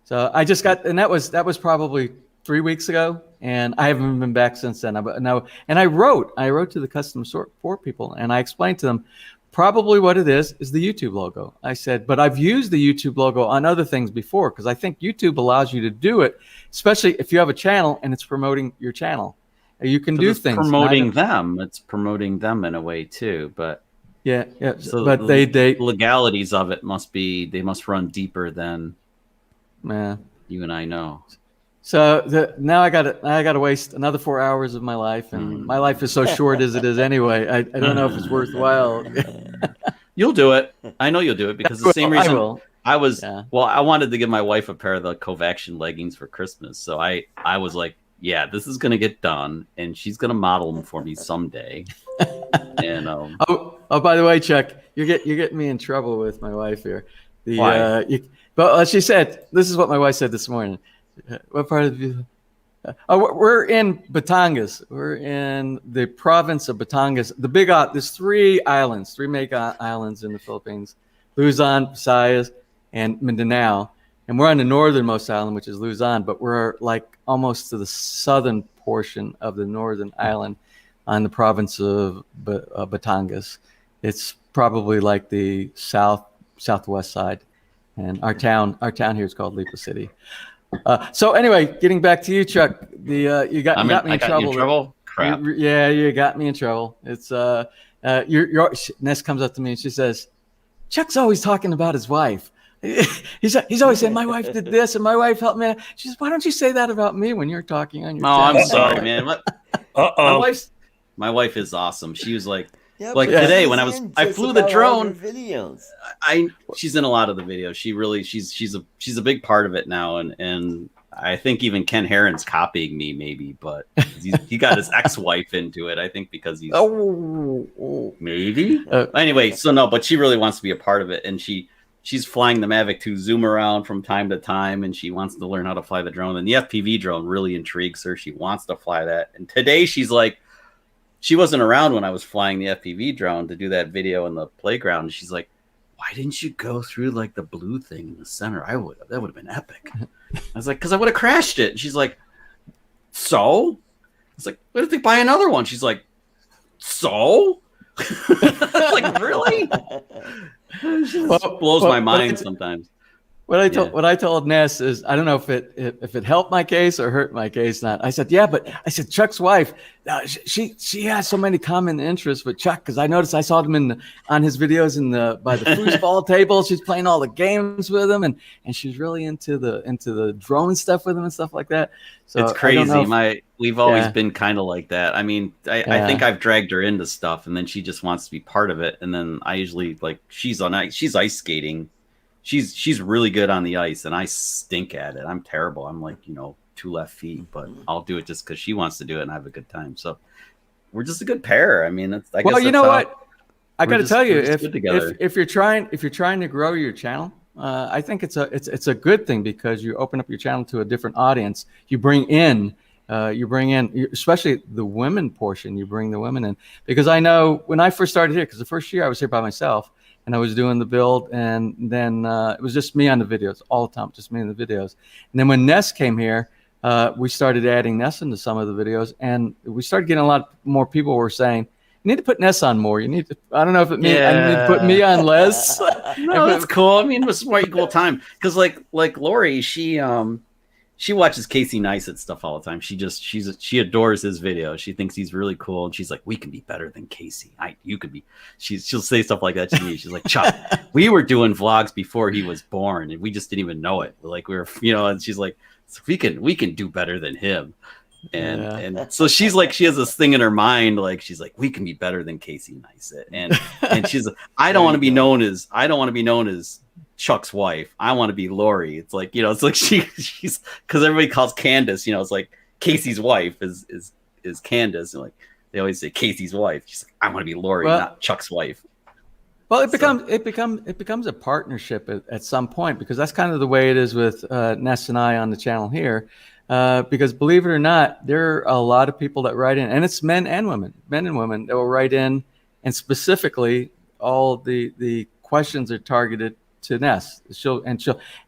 So I just got, and that was probably 3 weeks ago, and I haven't been back since then. And I wrote to the customer support people, and I explained to them probably what it is the YouTube logo. I said, but I've used the YouTube logo on other things before because I think YouTube allows you to do it, especially if you have a channel and it's promoting your channel. You can do things. Promoting them. It's promoting them in a way too, but. Yeah. So but the legalities of it must run deeper than you and I know. So now I got to waste another 4 hours of my life, and my life is so short as it is anyway. I don't know if it's worthwhile. You'll do it. I know you'll do it because the same reason I was. Yeah. Well, I wanted to give my wife a pair of the Covaction leggings for Christmas, so I was like, yeah, this is gonna get done, and she's gonna model them for me someday. And oh, by the way, Chuck, you're getting me in trouble with my wife here. Why? But she said, this is what my wife said this morning. What part of you? We're in Batangas. We're in the province of Batangas. There's three mega islands in the Philippines: Luzon, Visayas, and Mindanao. And we're on the northernmost island, which is Luzon, but we're like almost to the southern portion of the northern island on the province of Batangas. It's probably like the southwest side. And our town here is called Lipa City. So anyway, getting back to you, Chuck, you got me in trouble. Crap. You got me in trouble. It's your Ness comes up to me and she says, Chuck's always talking about his wife. He's always saying my wife did this and my wife helped me. She says, why don't you say that about me when you're talking on your channel? I'm sorry, man. My wife is awesome. She was like today when I flew the drone. Videos. She's in a lot of the videos. She's a big part of it now, and I think even Ken Herron's copying me maybe, but he got his ex-wife into it. I think because he's maybe anyway. So no, but she really wants to be a part of it, and she's flying the Mavic 2 Zoom around from time to time, and she wants to learn how to fly the drone. And the FPV drone really intrigues her. She wants to fly that. And today she's like, she wasn't around when I was flying the FPV drone to do that video in the playground. And she's like, why didn't you go through like the blue thing in the center? That would have been epic. I was like, because I would have crashed it. And she's like, so? I was like, what if they buy another one? She's like, so? I was like, really? It blows my mind sometimes. What I told Ness is, I don't know if it helped my case or hurt my case. Not. I said, Chuck's wife, she has so many common interests with Chuck because I noticed I saw them on his videos by the foosball table. She's playing all the games with him, and she's really into the drone stuff with him and stuff like that. So it's crazy. We've always been kind of like that. I mean, I think I've dragged her into stuff, and then she just wants to be part of it. And then I usually she's ice skating. She's really good on the ice, and I stink at it. I'm terrible. I'm like, 2 left feet, but I'll do it just because she wants to do it and I have a good time. So we're just a good pair. I mean, I guess you know what? I got to tell you, if you're trying to grow your channel, I think it's a good thing, because you open up your channel to a different audience. You bring in, especially the women portion. You bring the women in, because I know when I first started here, because the first year I was here by myself and I was doing the build, and then it was just me on the videos all the time, just me in the videos. And then when Ness came here, we started adding Ness into some of the videos, and we started getting a lot more people who were saying, you need to put Ness on more. You need to, I don't know if it means I need to put me on less. No, that's cool. I mean, it was more equal time. Because like Lori, she watches Casey Neistat stuff all the time. She adores his videos. She thinks he's really cool. And she's like, we can be better than Casey. You could be. She'll say stuff like that to me. She's like, Chuck, we were doing vlogs before he was born, and we just didn't even know it. Like we were, and she's like, so we can do better than him. And so she's like, she has this thing in her mind, like she's like, we can be better than Casey Neistat, and she's like, I don't want to be known as Chuck's wife. I want to be Lori. It's like, it's like she's because everybody calls Candace, it's like Casey's wife is Candace, and like they always say Casey's wife. She's like, I want to be Lori, not Chuck's wife. Well, it becomes a partnership at some point, because that's kind of the way it is with Ness and I on the channel here. Because believe it or not, there are a lot of people that write in, and it's men and women that will write in, and specifically all the questions are targeted to Ness.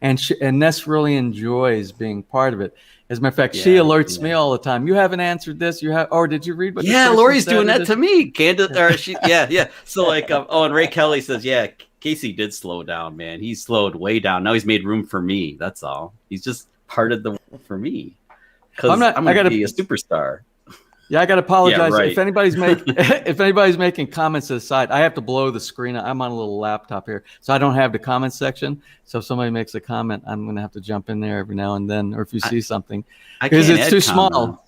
And Ness really enjoys being part of it. As a matter of fact, she alerts me all the time. You haven't answered this. Or did you read what? Yeah, Lori's doing that to me. Candace, or she, yeah. So like, and Ray Kelly says, yeah, Casey did slow down, man. He slowed way down. Now he's made room for me. That's all. He's just parted the for me, because I'm gonna be a superstar. Yeah, I gotta apologize. Yeah, right. If anybody's making comments to the side, I have to blow the screen. I'm on a little laptop here, so I don't have the comment section. So if somebody makes a comment, I'm gonna have to jump in there every now and then, or if you see something, because it's too small.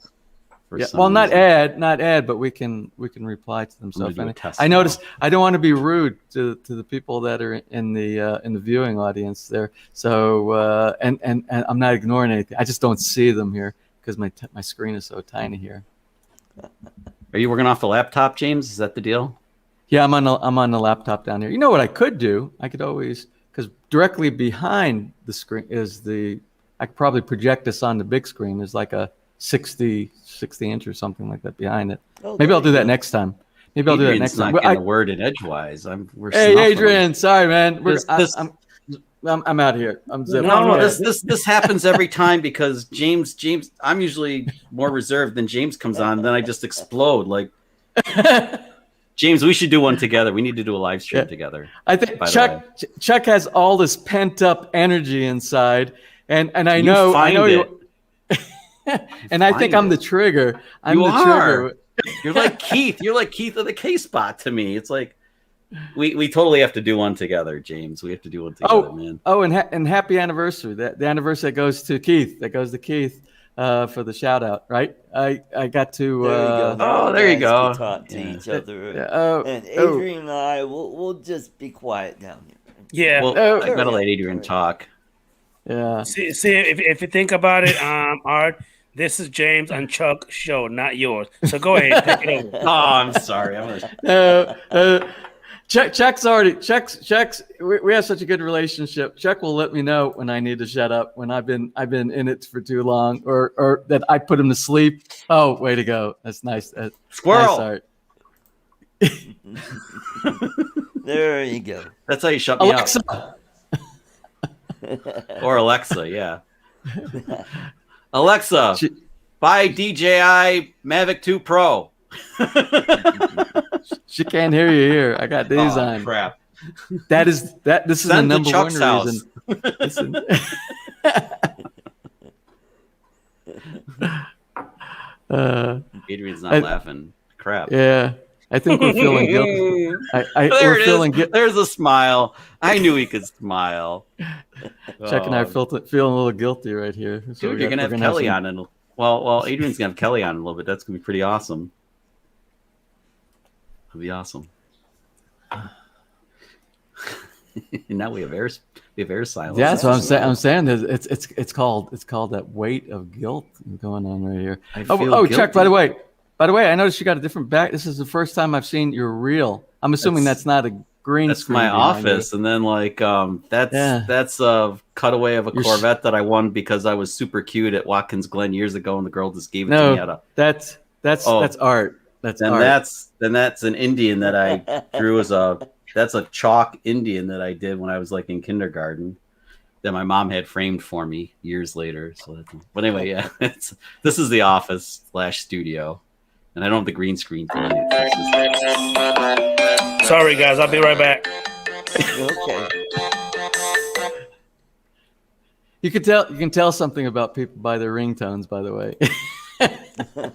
Yeah, well, not add, but we can reply to them. So I noticed, I don't want to be rude to the people that are in the viewing audience there. So and I'm not ignoring anything. I just don't see them here because my screen is so tiny here. Are you working off the laptop, James? Is that the deal? Yeah, I'm on the laptop down here. You know what I could do? I could always, because directly behind the screen is I could probably project this on the big screen. There's like a 60 inch or something like that behind it. Maybe I'll do that next time. Adrian's not getting a word in edgewise. Hey, Adrian, sorry, man. I'm out here. I'm zipping. No, this happens every time, because James, I'm usually more reserved than James comes on, then I just explode. Like, James, we should do one together. We need to do a live stream together. I think Chuck has all this pent up energy inside, and I know you. And I think I'm the trigger. Trigger. You're like Keith. You're like Keith of the K-Spot to me. It's like we totally have to do one together, James. We have to do one together, man. Oh, and happy anniversary. The anniversary that goes to Keith. For the shout out, right? I got to. There you go. Talk to each other. And Adrian and I we'll just be quiet down here. Yeah. Well, I gotta let Adrian talk. Yeah. See, if you think about it, Art, this is James and Chuck's show, not yours. So go ahead, take it over. Oh, I'm sorry. Chuck's we have such a good relationship. Chuck will let me know when I need to shut up, when I've been in it for too long, or that I put him to sleep. Oh, way to go. That's nice. Squirrel. Nice, There you go. That's how you shut me Alexa. up. Or Alexa, yeah. Alexa, buy DJI Mavic 2 Pro. She can't hear you here. I got these on. Crap. This is the number one reason. Adrian's not laughing. Crap. Yeah. I think we're feeling guilty. There it is. There's a smile. I knew he could smile. Chuck and I are feeling a little guilty right here. So dude, you're gonna have Kelly on, and well, Adrian's gonna have Kelly on in a little bit. That's gonna be pretty awesome. It'll be awesome. And now we have We have air silence. Yeah, that's what Right. I'm saying. It's called that weight of guilt going on right here. I feel Chuck. guilty. By the way, I noticed you got a different back. This is the first time I've seen your reel. I'm assuming that's not a green That's screen. my behind you. office, and then that's a cutaway of a Corvette that I won because I was super cute at Watkins Glen years ago, and the girl just gave it to me at a. That's art. That's and art. that's an Indian that I drew that's a chalk Indian that I did when I was like in kindergarten that my mom had framed for me years later. But anyway, yeah, this is the office / studio, and I don't have the green screen thing. Sorry, guys. I'll be right back. Okay. You can tell something about people by their ringtones, by the way.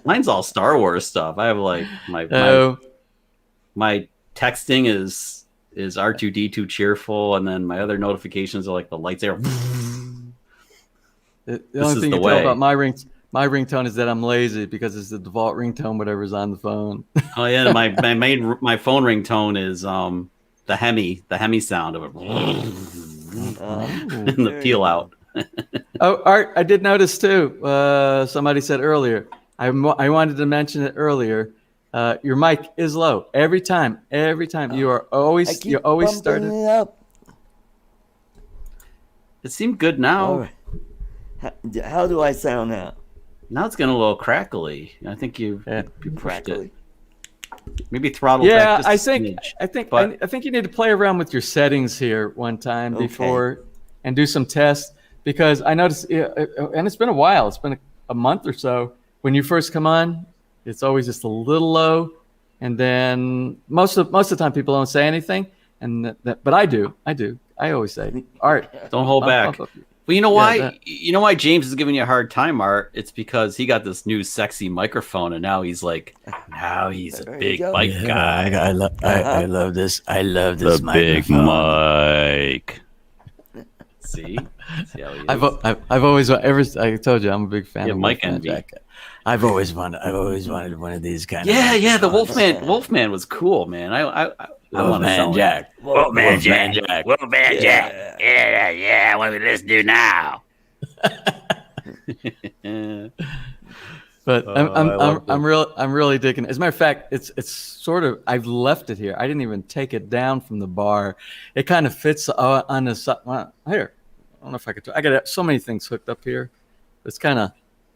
Mine's all Star Wars stuff. I have like my texting is R2D2 cheerful, and then my other notifications are like the lights are. The only thing you tell about my ringtone is that I'm lazy because it's the default ringtone, whatever's on the phone. Oh yeah, my phone ringtone is the Hemi sound of it, and the peel out. Oh, Art, I did notice too. Somebody said earlier. I wanted to mention it earlier. Your mic is low every time. You are always started. It up. It seemed good now. All right. How do I sound now? Now it's getting a little crackly. I think you pushed Crackly. it. Maybe throttle Yeah, back just a smidge. I think you need to play around with your settings here one time before and do some tests, because I noticed, and it's been a while. It's been a month or so. When you first come on, it's always just a little low, and then most of the time people don't say anything, but I do. I always say, Art, don't hold back. Well, you know why? You know why James is giving you a hard time, Art? It's because he got this new sexy microphone, and now he's a big mic guy. I love this. I love this The big mic. See how he is? I've always I told you I'm a big fan of mic envy. I've always wanted one of these kind of. Yeah. The Wolfman was cool, man. I want to sell it. Jack. Wolfman Jack. Yeah. What do we do now? But I'm really digging it. As a matter of fact, it's sort of, I've left it here. I didn't even take it down from the bar. It kind of fits on the side. Here, I don't know if I could. I got so many things hooked up here. It's kind of,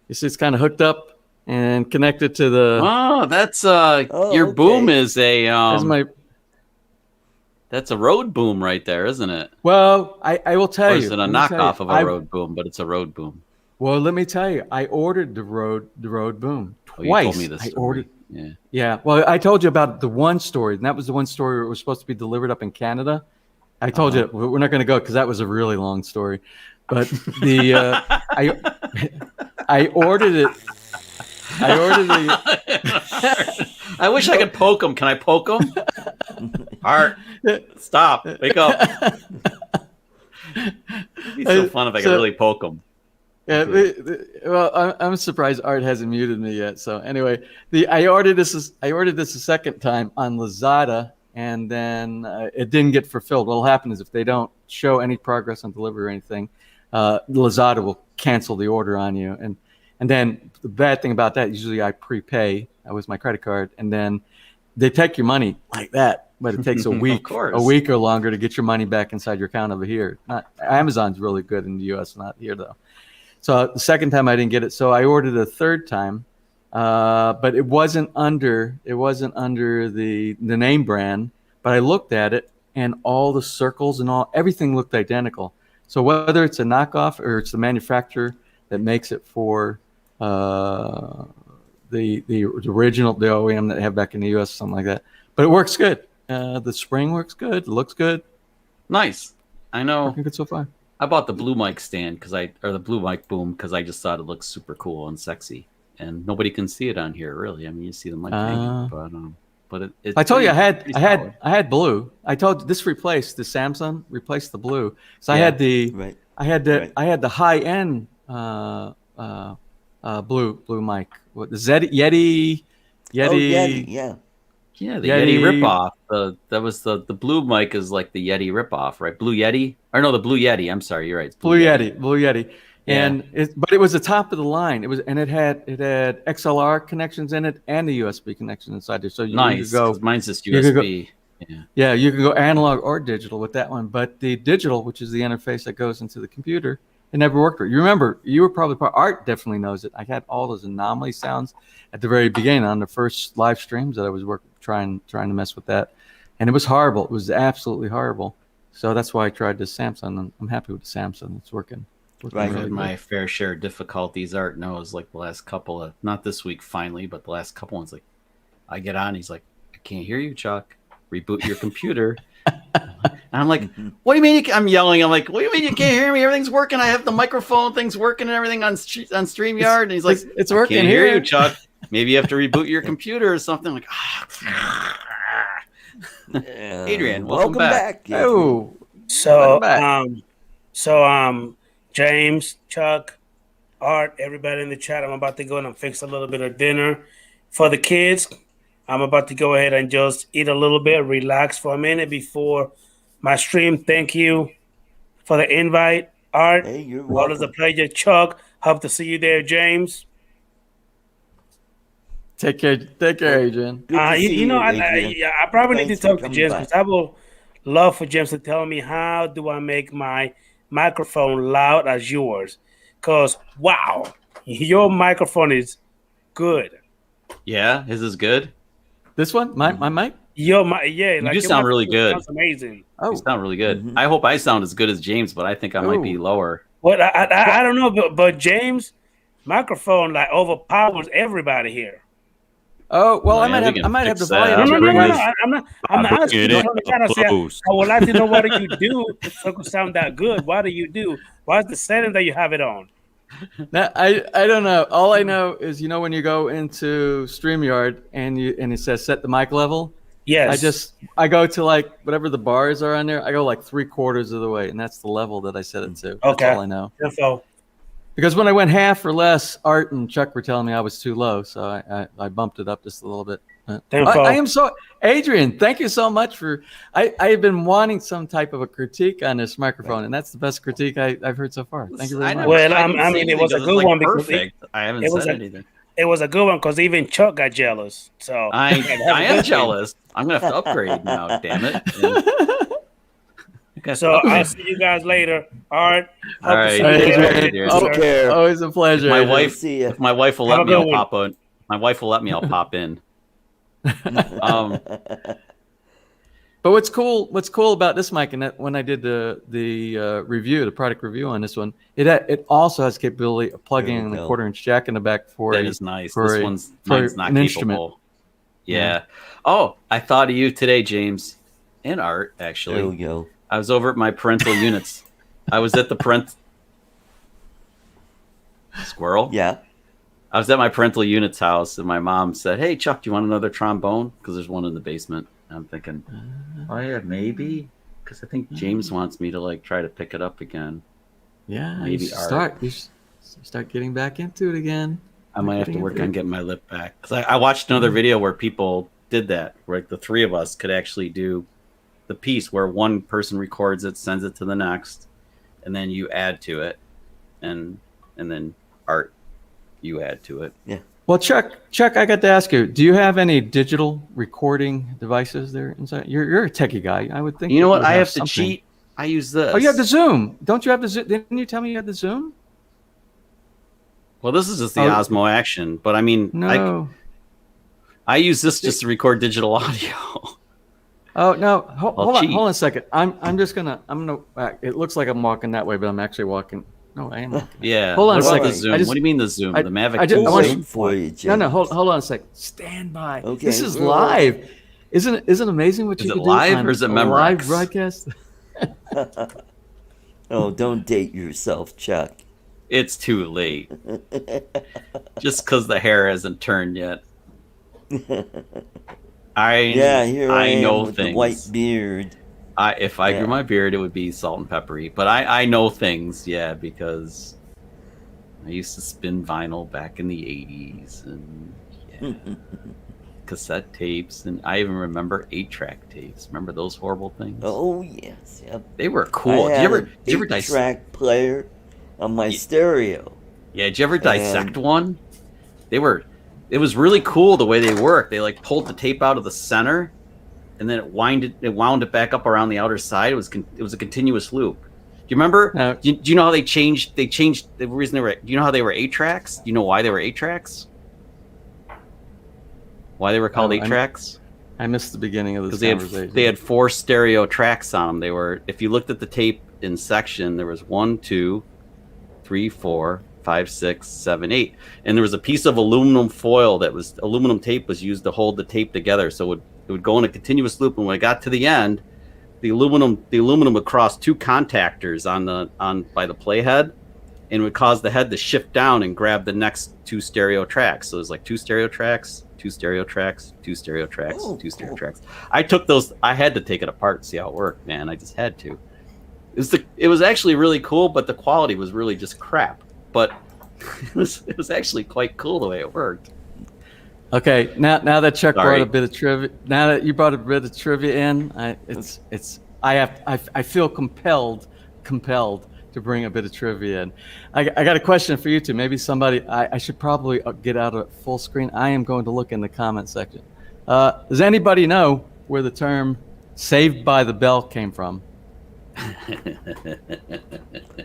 you see, it's kind of hooked up and connected to the. Oh, that's your boom is a That's a road boom right there, isn't it? Well, I will tell you. Or is it a knockoff of a road boom? But it's a road boom. Well, let me tell you, I ordered the road boom twice. You told me this. I ordered. Yeah. Well, I told you about the one story, and that was the one story where it was supposed to be delivered up in Canada. I told you we're not going to go because that was a really long story. But the I ordered it. I ordered the. I wish I could poke him. Can I poke him? Art, stop! Wake up! It'd be so fun if I could really poke him. Yeah, well, I'm surprised Art hasn't muted me yet. So anyway, I ordered this a second time on Lazada, and then it didn't get fulfilled. What'll happen is if they don't show any progress on delivery or anything, Lazada will cancel the order on you. And then the bad thing about that, usually I prepay with my credit card, and then they take your money like that. But it takes a week or longer to get your money back inside your account over here. Amazon's really good in the U.S., not here though. So the second time I didn't get it, so I ordered a third time, but it wasn't under the name brand. But I looked at it, and all the circles and everything looked identical. So whether it's a knockoff or it's the manufacturer that makes it for the original, the OEM that they have back in the U.S., something like that. But it works good. The spring works good. It looks good. Nice. I know. Working good so far. I bought the blue mic stand or the blue mic boom because I just thought it looked super cool and sexy, and nobody can see it on here really. I mean, you see the mic hanging, but I told you I had blue. I told you this replaced the Samsung replaced the blue. So I had the high end blue mic. What the Yeti? Yeah. Yeah, the Yeti ripoff. That was the blue mic is like the Yeti ripoff, right? Blue Yeti, or no, the Blue Yeti. I'm sorry, you're right. It's Blue Yeti. Yeah. And but it was the top of the line. It had XLR connections in it and the USB connection inside there. So you Nice. could go. Mine's just USB. Yeah, you can go analog or digital with that one. But the digital, which is the interface that goes into the computer, it never worked. You remember, you were probably Art definitely knows it. I had all those anomaly sounds at the very beginning on the first live streams that I was trying to mess with that, and it was horrible. It was absolutely horrible. So that's why I tried the Samsung, and I'm happy with the Samsung. It's working. I've had my fair share of difficulties. Art knows, like the last couple of, not this week finally, but the last couple ones. Like I get on, he's like, I can't hear you, Chuck. Reboot your computer. And I'm like, what do you mean? I'm yelling. I'm like, what do you mean you can't hear me? Everything's working. I have the microphone thing's working and everything on StreamYard. And he's like, it's working. I can't hear you, Chuck. Maybe you have to reboot your computer or something. Like, Adrian, welcome back. Oh, So James, Chuck, Art, everybody in the chat, I'm about to go and fix a little bit of dinner for the kids. I'm about to go ahead and just eat a little bit, relax for a minute before my stream. Thank you for the invite, Art. Hey, you're welcome. Always a pleasure, Chuck. Hope to see you there, James. Take care, Adrian. I probably need to talk to James back. because I will love for James to tell me how do I make my microphone loud as yours. Because wow, your microphone is good. Yeah, his is good. This one, my mic. You sound really good. Sounds amazing. You sound really good. I hope I sound as good as James, but I think I might be lower. Well, I don't know, but James' microphone like overpowers everybody here. Oh well, I might have the that. volume. No. I'm not asking. I'm trying to say, I would like to know what do you do so it can sound that good. What do you do? What's the setting that you have it on? Now, I don't know. All I know is when you go into StreamYard and it says set the mic level. Yes. I go to like whatever the bars are on there. I go like 3/4 of the way, and that's the level that I set it to. That's all I know. Info. Because when I went half or less, Art and Chuck were telling me I was too low, so I bumped it up just a little bit. I am so Adrian. Thank you so much for. I've been wanting some type of a critique on this microphone, and that's the best critique I've heard so far. Thank you very much. Well, I mean, it was a good one because I haven't said anything. It was a good one because even Chuck got jealous. So I am jealous. I'm gonna have to upgrade now. Damn it. So I'll see you guys later. Art. All right. Always a pleasure. If my wife will let me, I'll pop in. My wife will let me. I'll pop in. But what's cool about this mic, and that when I did the review, the product review on this one, it also has capability of plugging in the 1/4-inch jack in the back for that is nice. This one's not capable. Instrument. Yeah. Oh, I thought of you today, James, and Art. Actually, There we go. I was over at my parental units. I was at the squirrel. Yeah. I was at my parental unit's house, and my mom said, "Hey, Chuck, do you want another trombone? Because there's one in the basement." And I'm thinking, "Oh yeah, maybe." Because I think James wants me to like try to pick it up again. Yeah, maybe you start getting back into it again. I might have to work on getting my lip back. Because I watched another video where people did that, where like the three of us could actually do the piece where one person records it, sends it to the next, and then you add to it, and then Art, you add to it. Yeah. Well, Chuck, I got to ask you, do you have any digital recording devices there inside? You're a techie guy, I would think. You know what? I have to cheat. I use this. Oh, you have the Zoom. Don't you have the Zoom? Didn't you tell me you had the Zoom? Well, this is just the Osmo Action, but I mean, no. I use this just to record digital audio. Oh no! Hold on a second. I'm gonna. It looks like I'm walking that way, but I'm actually walking. No, I am. Walking. Yeah. Hold on a second. The Zoom. What do you mean the Zoom? The Mavic 2? For you, James. No. Hold on a second. Stand by. Okay. This is live. Isn't it amazing what you can do? Is it live or is it Memorex? Live broadcast. Oh, don't date yourself, Chuck. It's too late. Just because the hair hasn't turned yet. I know with things. the white beard. If I grew my beard, it would be salt and peppery. But I know things, because I used to spin vinyl back in the 80s. And cassette tapes, and I even remember 8-track tapes. Remember those horrible things? Oh yes, yep. They were cool. I Did had you an ever dissect? 8-track player on my stereo. Yeah, did you ever dissect And- one? It was really cool the way they worked. They like pulled the tape out of the center, and then it wound it back up around the outer side. It was a continuous loop. Do you remember? No. Do you know how they changed the reason they were? Do you know how they were 8-tracks? Do you know why they were 8-tracks? Why they were called 8-tracks? I missed the beginning of this Because conversation. they had 4 stereo tracks on them. They were, if you looked at the tape in section, there was 1, 2, 3, 4, 5, 6, 7, 8, and there was a piece of aluminum foil aluminum tape was used to hold the tape together. So it would go in a continuous loop, and when it got to the end, the aluminum would cross 2 contactors by the playhead, and would cause the head to shift down and grab the next 2 stereo tracks. So it was like 2 stereo tracks, 2 stereo tracks, 2 stereo tracks, 2 stereo tracks. I took those. I had to take it apart and see how it worked, man. I just had to. It was actually really cool, but the quality was really just crap. But it was actually quite cool the way it worked. Okay, now that Chuck Sorry. brought a bit of trivia, now that you brought a bit of trivia in, I feel compelled to bring a bit of trivia in. I got a question for you two. Maybe somebody, I should probably get out of full screen. I am going to look in the comment section. Does anybody know where the term "Saved by the Bell" came from?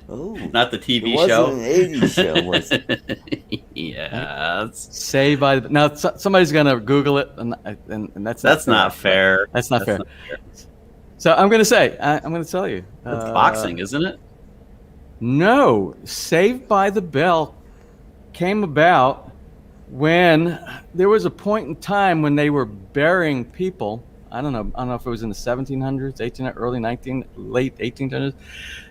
Oh, Not the it TV wasn't show. an 80s show, was it? Yes. Saved by the now. Somebody's gonna Google it, and that's not fair. That's not fair. So I'm gonna say, I'm gonna tell you. That's boxing, isn't it? No, Saved by the Bell came about when there was a point in time when they were burying people. I don't know if it was in the 1700s, late 1800s.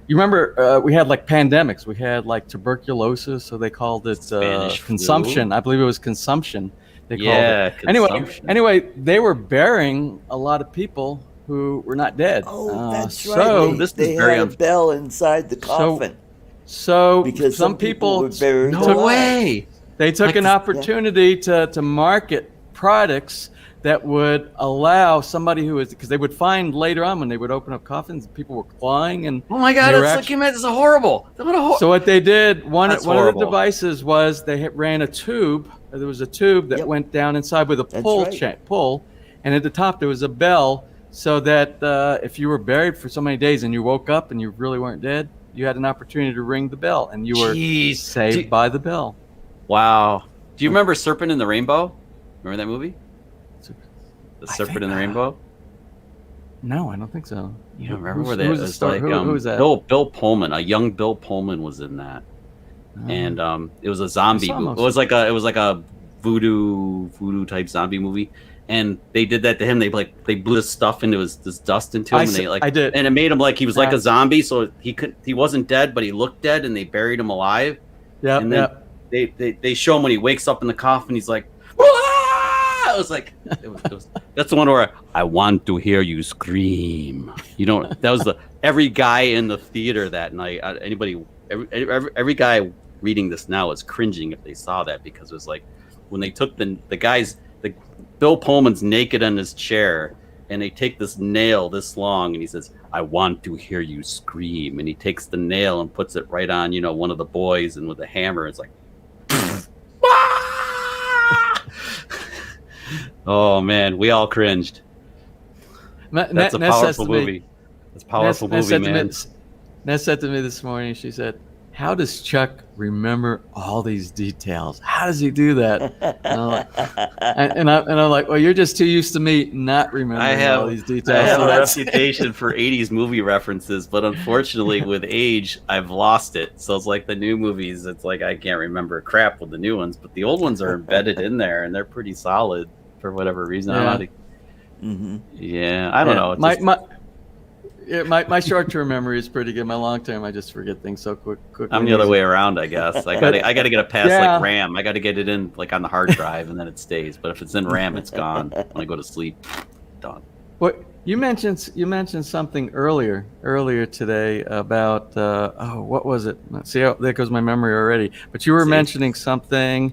You remember we had like pandemics. We had like tuberculosis, so they called it Spanish consumption. flu. I believe it was consumption. They called Yeah, it. consumption. Anyway, they were burying a lot of people who were not dead. Oh, that's right. so this They is very had a bell inside the coffin. So because some people were buried No alive. way. they took Like an the- opportunity to market products that would allow somebody who is, because they would find later on when they would open up coffins, people were clawing and Oh my God! They were It's like this is horrible. so what they did, one That's of the horrible. devices was they ran a tube. There was a tube that Yep. went down inside with a That's pull right. pull, and at the top there was a bell, so that if you were buried for so many days and you woke up and you really weren't dead, you had an opportunity to ring the bell, and you were Jeez. saved by the bell. Wow. Do you remember Serpent in the Rainbow? Remember that movie? The I Serpent think- in the Rainbow? No, I don't think so. You don't remember Who's- where that who's the was star- like who was that? Bill Pullman, a young Bill Pullman was in that. And it was a zombie saw movie. most It was like a voodoo type zombie movie. And they did that to him. They blew his stuff into this dust into him, I did. and it made him like he was like Yeah. a zombie, so he wasn't dead, but he looked dead, and they buried him alive. Yeah, And then they show him when he wakes up in the coffin. He's like, "Wah!" It was like that's the one where I want to hear you scream. You don't. That was every guy in the theater that night. Every guy reading this now is cringing if they saw that, because it was like when they took the Bill Pullman's naked in his chair, and they take this nail this long, and he says, "I want to hear you scream," and he takes the nail and puts it right on one of the boys, and with a hammer, it's like. Oh man, we all cringed. That's a powerful movie. That's a powerful movie, man. Ness said to me this morning, she said, "How does Chuck remember all these details? How does he do that?" And I'm like, "Well, you're just too used to me not remembering all these details." I have So a that's- reputation for 80s movie references, but unfortunately with age, I've lost it. So it's like the new movies, it's like I can't remember crap with the new ones, but the old ones are embedded in there, and they're pretty solid for whatever reason. Yeah. I don't know. It's My short-term memory is pretty good. My long-term, I just forget things so quickly. I'm the other way around, I guess. I gotta get it past Yeah. like RAM. I gotta get it in like on the hard drive, and then it stays. But if it's in RAM, it's gone. When I go to sleep, done. Well, you mentioned something earlier today about what was it? Let's see, there goes my memory already. But you were mentioning something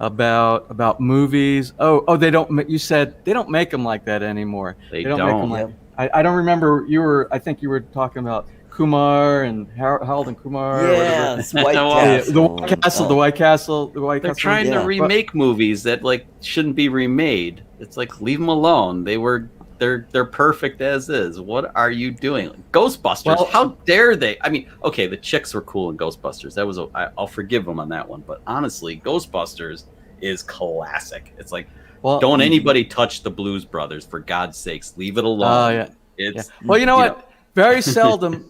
about movies. Oh, they don't. You said they don't make them like that anymore. They don't. don't. Make them like. I don't remember. I think you were talking about Kumar and Harold and Kumar. Yeah, it's White Well, Castle. The White Castle. The White Castle. The White They're Castle. trying to remake movies that like shouldn't be remade. It's like leave them alone. They're perfect as is. What are you doing? Ghostbusters. Well, how dare they? I mean, okay, the chicks were cool in Ghostbusters. That was I'll forgive them on that one. But honestly, Ghostbusters is classic. It's like don't anybody touch the Blues Brothers for God's sakes. Leave it alone. Oh yeah. It's Well, you know what? Very seldom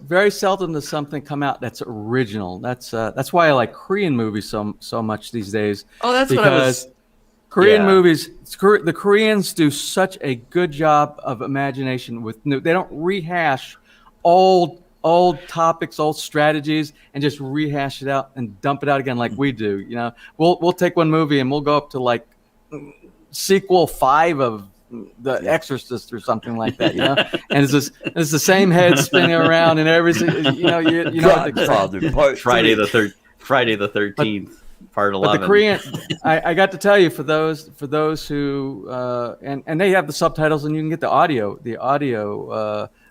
does something come out that's original. That's why I like Korean movies so much these days. Oh, that's what I was. Korean movies, the Koreans do such a good job of imagination with new. They don't rehash old topics, old strategies, and just rehash it out and dump it out again like we do. You know, we'll take one movie and we'll go up to like sequel 5 of The Exorcist or something like that. You know, and it's the same head spinning around and everything. You know, Friday the 13th. Part 11. But the Korean, I got to tell you, for those who and they have the subtitles, and you can get the audio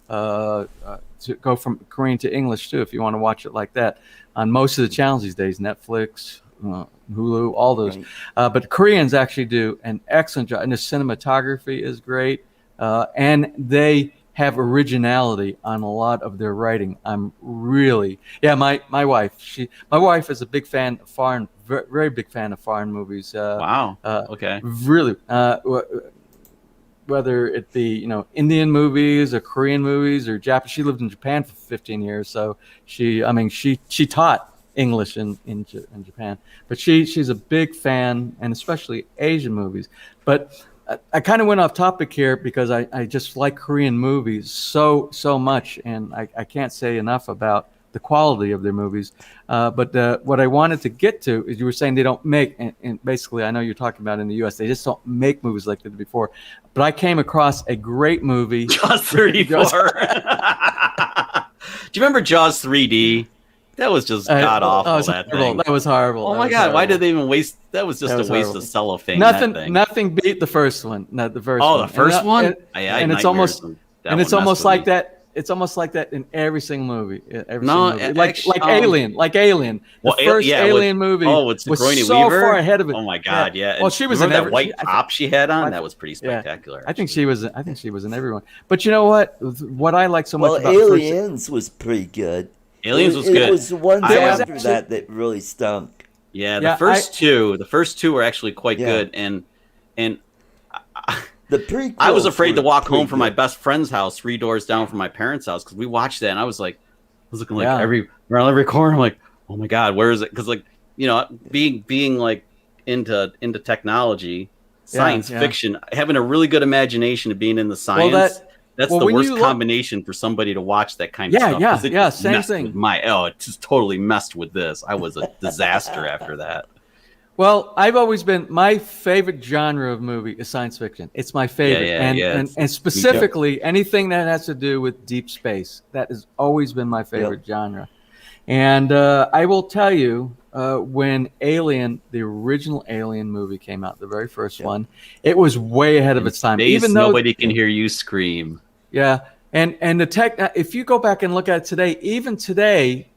to go from Korean to English too, if you want to watch it like that on most of the channels these days, Netflix, Hulu, all those. Right. But Koreans actually do an excellent job, and the cinematography is great, and they have originality on a lot of their writing. I'm really, my wife is a big fan of foreign, very, very big fan of foreign movies. Wow. Okay. Really, whether it be, Indian movies or Korean movies or Japanese. She lived in Japan for 15 years, so she taught English in Japan. But she's a big fan, and especially Asian movies. But I kind of went off topic here because I just like Korean movies so much, and I can't say enough about the quality of their movies. But what I wanted to get to is you were saying they don't make, and basically I know you're talking about in the U.S., they just don't make movies like they did before. But I came across a great movie. Jaws 34. Do you remember Jaws 3D? That was just god awful. That was horrible. Oh my god! Why did they even waste? That was just a waste of cellophane. Nothing beat the first one. Not the first. Oh, one. the first one. And it's almost like that. It's almost like that in every single movie. Like Alien. The first Alien movie. Oh, it's Sigourney so Weaver? far ahead of it. Oh my god! Yeah. Well, she was in that white top she had on. That was pretty spectacular. I think she was in everyone. But you know what? What I like so much about Aliens was pretty good. Aliens was good. It was the ones after that really stunk. Yeah, the first two were actually quite good, and the prequels I was afraid to walk home from my best friend's house 3 doors down from my parents' house because we watched that, and I was looking like around every corner. I'm like, oh my god, where is it? Because being like into technology, science fiction, having a really good imagination of being in the science. That's the worst combination for somebody to watch that kind of stuff. Same thing. It just totally messed with this. I was a disaster after that. Well, I've always been, my favorite genre of movie is science fiction. It's my favorite. And specifically anything that has to do with deep space. That has always been my favorite genre. And I will tell you, when Alien, the original Alien movie came out, the very first one, it was way ahead of its time. Even though nobody can hear you scream. Yeah, and the tech. If you go back and look at it today, even today,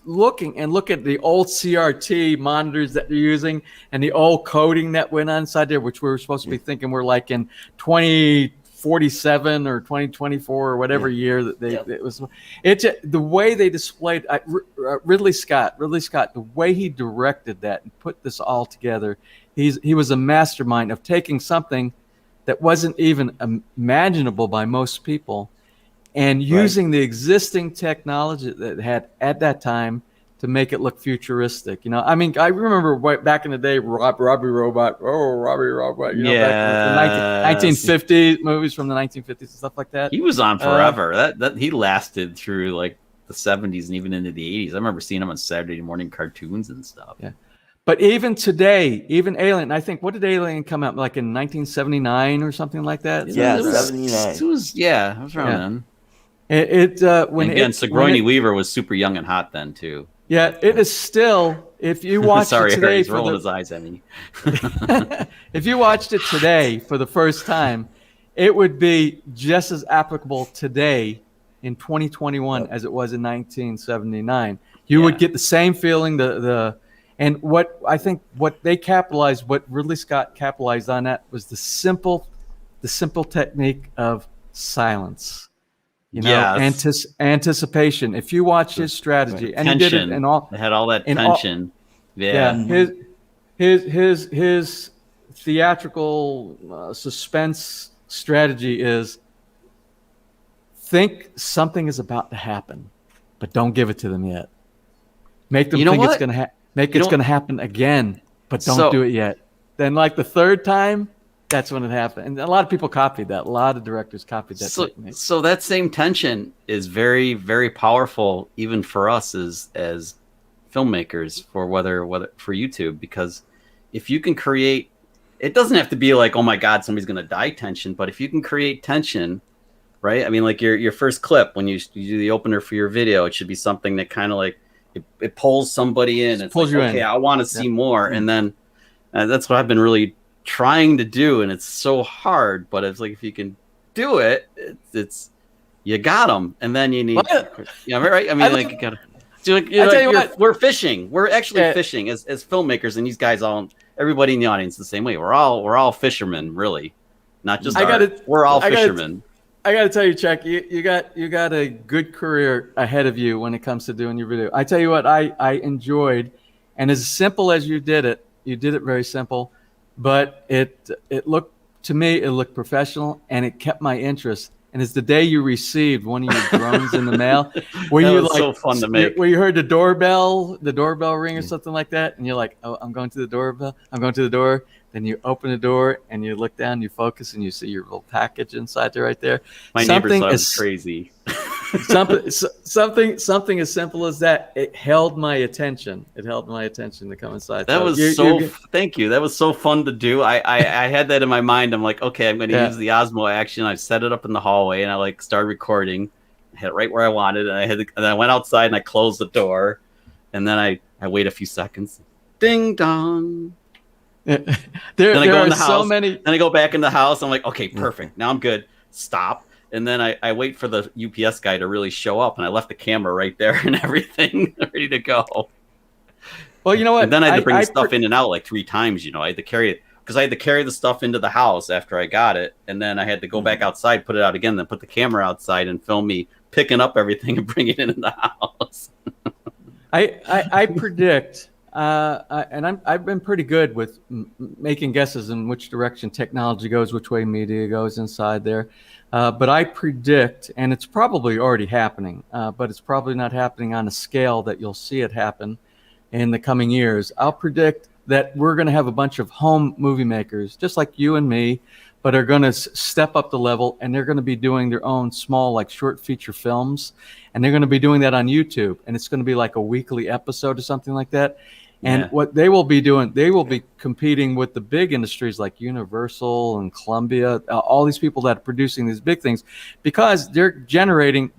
look at the old CRT monitors that they're using and the old coding that went on inside there, which we were supposed to be thinking we're like in 2047 or 2024 or whatever year that it was. It's the way they displayed Ridley Scott, the way he directed that and put this all together. He was a mastermind of taking something that wasn't even imaginable by most people and using the existing technology that had at that time to make it look futuristic. I mean, I remember back in the day, Robbie Robot, back in the 1950s, movies from the 1950s and stuff like that. He was on forever. That he lasted through like the 70s and even into the 80s. I remember seeing him on Saturday morning cartoons and stuff. Yeah. But even today, even Alien, I think, what did Alien come out like in 1979 or something like that? Yeah, 79. It was around then. When Sigourney Weaver was super young and hot then too. Yeah, it is still. If you watched Sorry, it today, he's rolling his eyes at me. if you watched it today for the first time, it would be just as applicable today in 2021 as it was in 1979. You would get the same feeling. And what I think what they capitalized, what Ridley Scott capitalized on that was the simple technique of silence. You know, anticipation. If you watch his strategy, and he did it in all, it had all that tension. His theatrical suspense strategy is think something is about to happen, but don't give it to them yet. Make them think it's going to it's going to happen again, but don't do it yet. Then, like the third time, that's when it happened. And a lot of people copied that. A lot of directors copied that technique. So that same tension is very, very powerful, even for us as filmmakers, for whether for YouTube, because if you can create, it doesn't have to be like, oh my God, somebody's going to die tension, but if you can create tension, right? I mean, like your first clip, when you do the opener for your video, it should be something that kind of like, it pulls somebody in. It pulls you in. Okay, I want to see more. And then that's what I've been really trying to do, and it's so hard, but it's like if you can do it, it's you got them, and then you need right. I mean, like you gotta do it. We're fishing. We're actually fishing as filmmakers, and these guys everybody in the audience the same way. We're all fishermen, really, not just we're all fishermen. I got to tell you, Chuck, you got a good career ahead of you when it comes to doing your video. I tell you what, I enjoyed, and as simple as you did it very simple. But it looked to me, it looked professional, and it kept my interest. And it's the day you received one of your drones in the mail, where you like so fun to make, where you heard the doorbell ring or something like that, and you're like, oh, I'm going to the doorbell. I'm going to the door. Then you open the door and you look down, you focus, and you see your little package inside there right there. My neighbor thought it was crazy. something as simple as that. It held my attention. It held my attention to come inside. That was thank you. That was so fun to do. I had that in my mind. I'm like, okay, I'm going to use the Osmo action. I set it up in the hallway, and I like started recording. I had it right where I wanted, and I went outside and I closed the door, and then I wait a few seconds. Ding dong. Then I go in the house. So many. Then I go back in the house. I'm like, okay, perfect. Now I'm good. Stop. And then I wait for the UPS guy to really show up, and I left the camera right there and everything ready to go. Well, you know what? And then I had to bring stuff in and out like 3 times. You know, I had to carry it because I had to carry the stuff into the house after I got it, and then I had to go back outside, put it out again, then put the camera outside and film me picking up everything and bring it in the house. I predict. And I've been pretty good with making guesses in which direction technology goes, which way media goes inside there. But I predict, and it's probably already happening, but it's probably not happening on a scale that you'll see it happen in the coming years. I'll predict that we're going to have a bunch of home movie makers, just like you and me, but are going to step up the level, and they're going to be doing their own small, like short feature films, and they're going to be doing that on YouTube, and it's going to be like a weekly episode or something like that. And what they will be doing, they will be competing with the big industries like Universal and Columbia, all these people that are producing these big things, because they're generating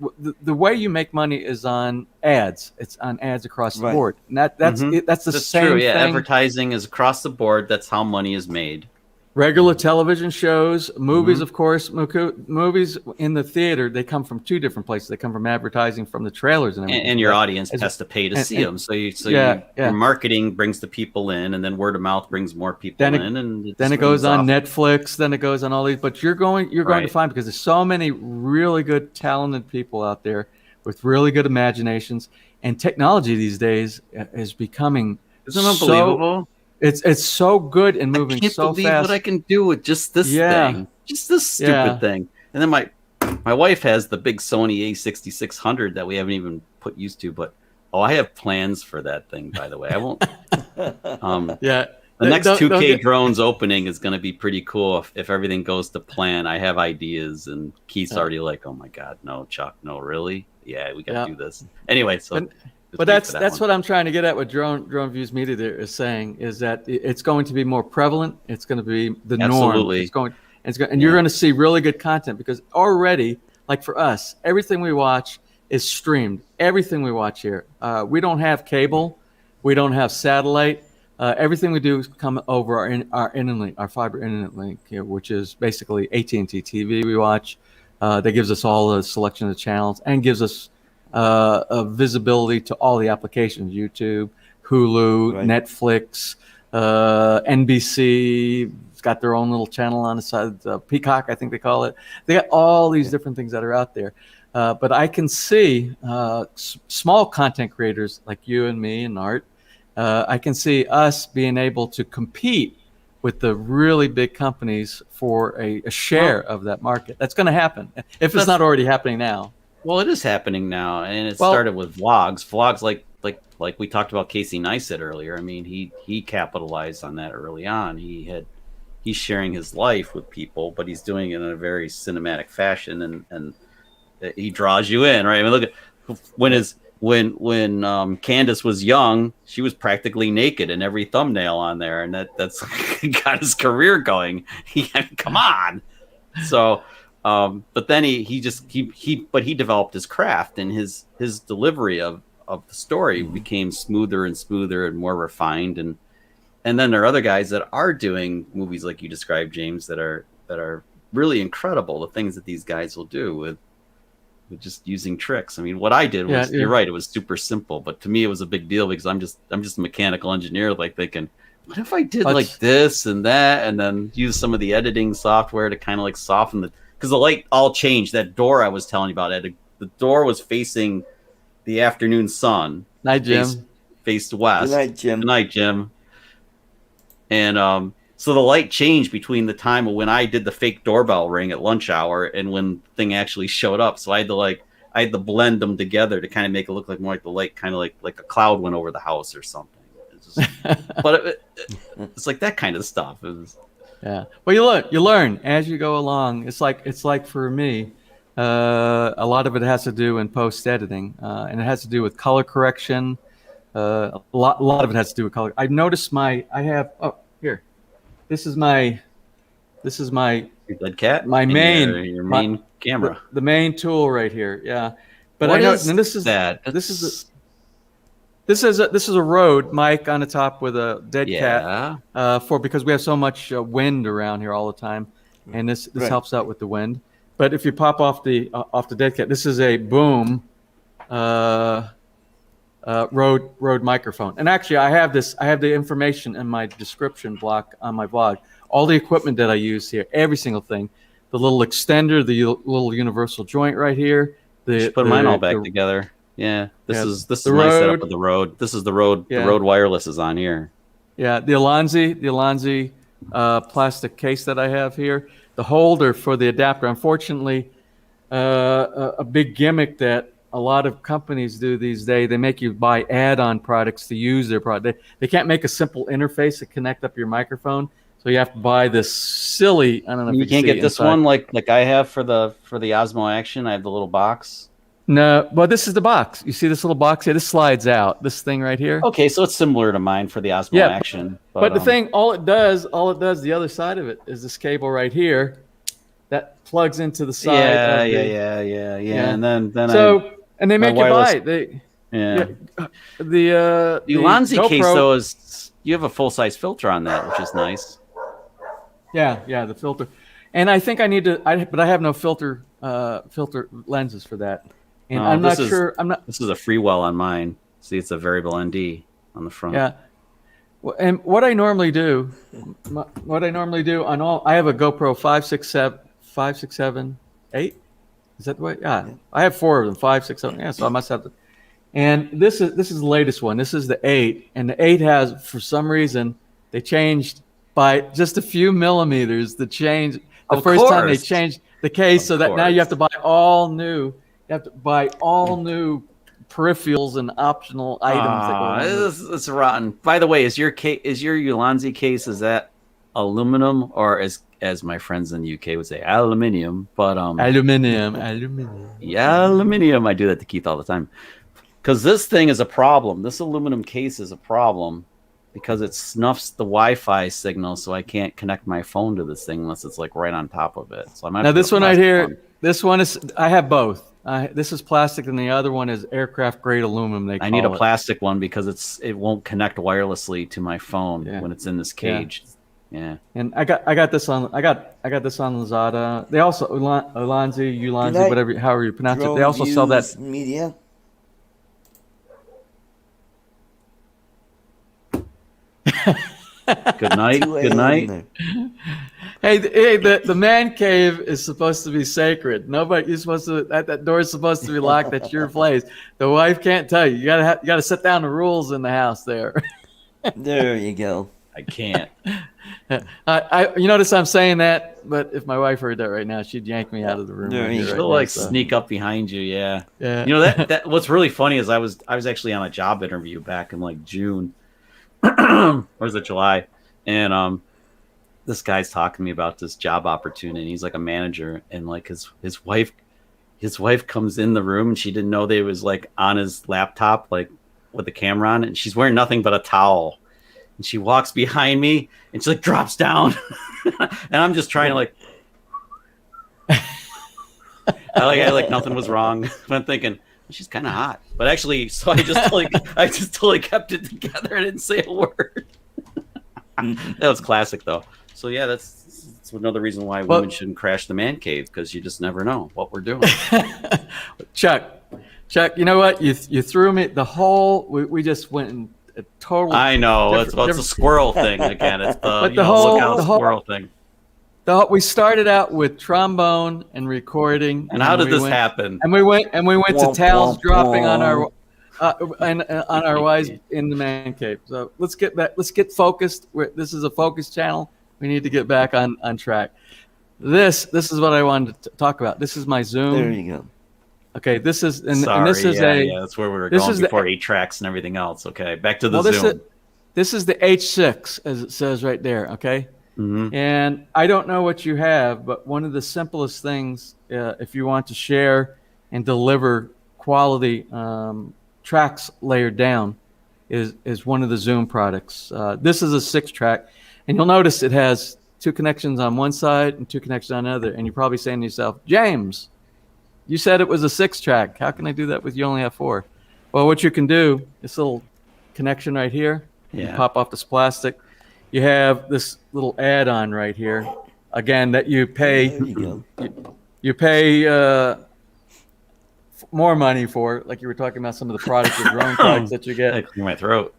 the way you make money is on ads. It's on ads across the board. And that's the same true. Yeah, thing. Advertising is across the board. That's how money is made. Regular television shows, movies, of course, movies in the theater, they come from 2 different places. They come from advertising, from the trailers and everything. And your audience has to pay to see them. So your marketing brings the people in, and then word of mouth brings more people in. And then it goes on Netflix, then it goes on all these. But you're going to find, because there's so many really good, talented people out there with really good imaginations. And technology these days is becoming unbelievable. It's so good and moving so fast. I can't believe what I can do with just this thing, just this stupid thing. And then my wife has the big Sony A6600 that we haven't even put used to, but I have plans for that thing. By the way, I won't. The next 2K drones opening is going to be pretty cool if everything goes to plan. I have ideas, and Keith's already like, "Oh my God, no, Chuck, no, really? Yeah, we got to do this anyway." So. But that's what I'm trying to get at. What Drone Views Media there is saying is that it's going to be more prevalent. It's going to be the norm. And you're going to see really good content, because already, like for us, everything we watch is streamed. Everything we watch here. We don't have cable. We don't have satellite. Everything we do is come over our internet link, our fiber internet link here, which is basically AT&T TV we watch. That gives us all the selection of channels and gives us a visibility to all the applications, YouTube, Hulu, Right. Netflix, NBC. It's got their own little channel on the side, Peacock, I think they call it. They got all these different things that are out there. But I can see small content creators like you and me and Art, I can see us being able to compete with the really big companies for a share of that market. That's going to happen, if it's not already happening now. Well, it is happening now, and it started with vlogs. Vlogs like we talked about Casey Neistat earlier. I mean, he capitalized on that early on. He's sharing his life with people, but he's doing it in a very cinematic fashion, and he draws you in, right? I mean, look at when Candace was young, she was practically naked in every thumbnail on there, and that's got his career going. Come on. So, but then he developed his craft, and his delivery of the story became smoother and smoother and more refined, and then there are other guys that are doing movies like you described, James, that are really incredible. The things that these guys will do with just using tricks. I mean, what I did was, you're right, it was super simple, but to me it was a big deal because I'm just a mechanical engineer, like thinking, what if I did like this and that, and then use some of the editing software to kind of like soften because the light all changed. That door I was telling you about, the door was facing the afternoon sun. Night, Jim. Faced west. Good night, Jim. Good night, Jim. And so the light changed between the time of when I did the fake doorbell ring at lunch hour and when the thing actually showed up. So I had to blend them together to kind of make it look like more like the light, kind of like a cloud went over the house or something. But it's like that kind of stuff. Yeah. Well, you learn as you go along. It's like for me, a lot of it has to do in post editing, and it has to do with color correction. A lot of it has to do with color. I've noticed here. This is my Your dead cat. My main your main camera. The main tool right here. Yeah. But what I know is and this is that. This is a Rode mic on the top with a dead cat. Because we have so much wind around here all the time, and this helps out with the wind. But if you pop off the dead cat, this is a Boom Rode microphone. And actually, I have the information in my description block on my blog. All the equipment that I use here, every single thing, the little extender, the little universal joint right here. Put mine all back together. Yeah, this is my setup of the Rode. This is the Rode. The Rode wireless is on here. Yeah, the Alonzi plastic case that I have here. The holder for the adapter. Unfortunately, a big gimmick that a lot of companies do these days, they make you buy add-on products to use their product. They can't make a simple interface to connect up your microphone, so you have to buy this silly. I don't know. You can't get this one like I have for the Osmo Action. I have the little box. No, well, this is the box. You see this little box here? This slides out. This thing right here. Okay, so it's similar to mine for the Osmo Action. But the thing, all it does, the other side of it is this cable right here that plugs into the side. Yeah. And then and they make you buy it. The Ulanzi case though is you have a full size filter on that, which is nice. Yeah, the filter, and I think I need to. But I have no filter lenses for that, and I'm not sure. This is a Freewell on mine. See, it's a variable ND on the front. Yeah, and what I normally do on all, I have a GoPro 5, 6, 7, 8. Is that the way? Yeah. I have 4 of them, 5, 6, 7. Yeah, so I must have the. And this is the latest one. This is the 8, and the 8 has, for some reason, they changed by just a few millimeters. The first time they changed the case, so that now you have to buy all new. You have to buy all new peripherals and optional items. It's rotten. By the way, is your Ulanzi case, is that aluminum or as my friends in the UK would say, aluminium? But aluminium. Yeah, aluminium. I do that to Keith all the time because this thing is a problem. This aluminum case is a problem because it snuffs the Wi-Fi signal, so I can't connect my phone to this thing unless it's like right on top of it. So I might. Now this one right here. This one is. I have both. This is plastic, and the other one is aircraft grade aluminum. I need a plastic one because it won't connect wirelessly to my phone when it's in this cage. Yeah. And I got this on this on Lazada. They also Ulanzi, whatever, however you pronounce it. They also sell that media. Good night. Good night. Hey, the man cave is supposed to be sacred. You're supposed to, that door is supposed to be locked. That's your place. The wife can't tell you. You gotta set down the rules in the house there. There you go. I can't. You notice I'm saying that, but if my wife heard that right now, she'd yank me out of the room. She'll sneak up behind you. Yeah. You know that what's really funny is I was actually on a job interview back in like June, or was it July, and this guy's talking to me about this job opportunity. He's like a manager, and like his wife comes in the room, and she didn't know they was like on his laptop, like with the camera on, and she's wearing nothing but a towel. And she walks behind me, and she like drops down, and I'm just trying to like, I like nothing was wrong. I'm thinking she's kind of hot, but actually, so I just totally kept it together. I didn't say a word. That was classic though. So yeah, that's another reason why women shouldn't crash the man cave, because you just never know what we're doing. Chuck, you know what? You threw me the whole. We just went in. Totally. I know it's a squirrel thing again. It's the whole squirrel thing. We started out with trombone and recording. And how did this happen? And we went to towels dropping on our on our wives in the man cave. So let's get back. Let's get focused. This is a focus channel. We need to get back on track. This is what I wanted to talk about. This is my Zoom. There you go. Okay, this is and this is that's where we were going before 8 tracks and everything else. Okay, back to the Zoom. This is the H6, as it says right there. Okay, and I don't know what you have, but one of the simplest things, if you want to share and deliver quality tracks layered down, is one of the Zoom products. This is a 6-track, and you'll notice it has 2 connections on one side and 2 connections on the other, and you're probably saying to yourself, James, you said it was a 6-track. How can I do that with you only have 4? Well, what you can do, this little connection right here, you pop off this plastic. You have this little add-on right here, again, that you pay. There you go. You pay more money for, like you were talking about some of the products, the drone products that you get. I clear my throat.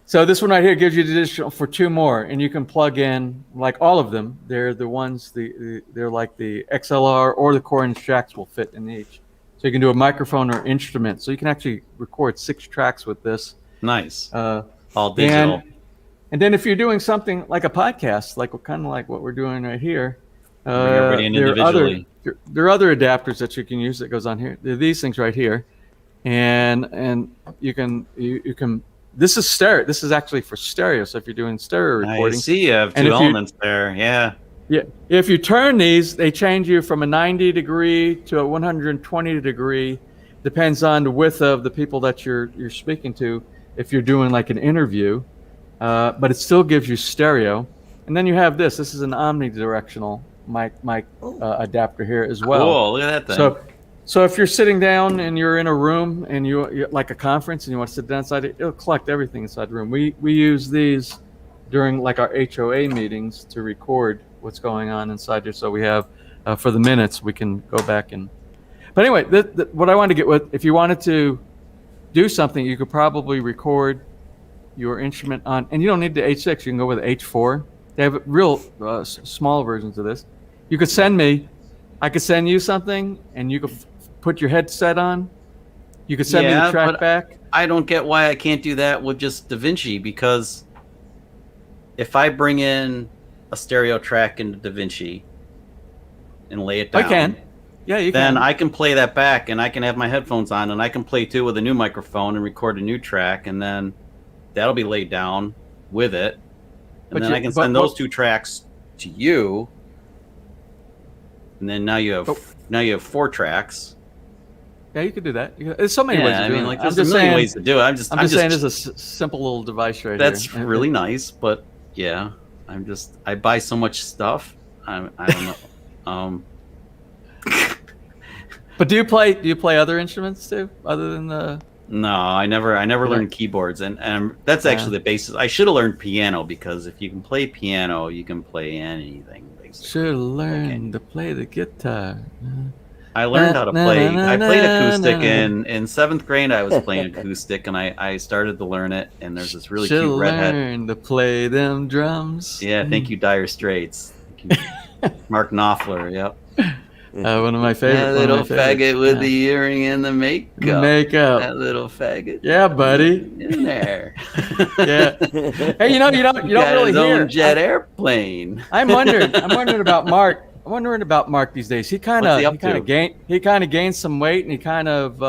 So this one right here gives you the additional for 2 more, and you can plug in like all of them. They're the ones they're like the XLR or the core tracks will fit in each. So you can do a microphone or instrument. So you can actually record 6 tracks with this. Nice. All digital. And then if you're doing something like a podcast, like kind of like what we're doing right here, there are other adapters that you can use that goes on here. There are these things right here, and you can. This is stereo. This is actually for stereo. So if you're doing stereo recording, I see you have 2 elements there. Yeah. Yeah. If you turn these, they change you from a 90 degree to a 120 degree. Depends on the width of the people that you're speaking to. If you're doing like an interview, but it still gives you stereo. And then you have this. This is an omnidirectional mic adapter here as well. Cool. Look at that thing. So if you're sitting down and you're in a room and you're like a conference and you want to sit down inside it, it'll collect everything inside the room. We use these during like our HOA meetings to record what's going on inside here. So we have for the minutes we can go back and. But anyway, what I wanted to get with, if you wanted to do something, you could probably record your instrument on, and you don't need the H6. You can go with the H4. They have real small versions of this. You could send me. I could send you something, and you could put your headset on. You could send me the track back. I don't get why I can't do that with just Davinci, because if I bring in a stereo track into Davinci and lay it down, I can. Yeah, you can. Then I can play that back, and I can have my headphones on, and I can play too with a new microphone and record a new track, and then that'll be laid down with it, and then I can send those 2 tracks to you, and then now you have 4 tracks. Yeah, you could do that. There's so many ways to do it. Like, there's a million ways to do it. I'm just saying it's a simple little device right that's here. That's really nice, but yeah, I buy so much stuff. I don't know. But do you play other instruments too, other than the? No, I never learned keyboards, and that's actually the basis. I should have learned piano, because if you can play piano, you can play anything. Basically, Should have learned to play the guitar. I learned how to play. I played acoustic in 7th grade. I was playing acoustic, and I started to learn it. And there's this really cute redhead. Learn to play them drums. Yeah, thank you, Dire Straits. Thank you. Mark Knopfler. Yep. One of my favorite. That little faggot with the earring and the makeup. That little faggot. Yeah, buddy. In there. Yeah. Hey, you don't really his hear own jet airplane. I'm wondering about Mark. I'm wondering about Mark these days. He kind of gained some weight, and he kind of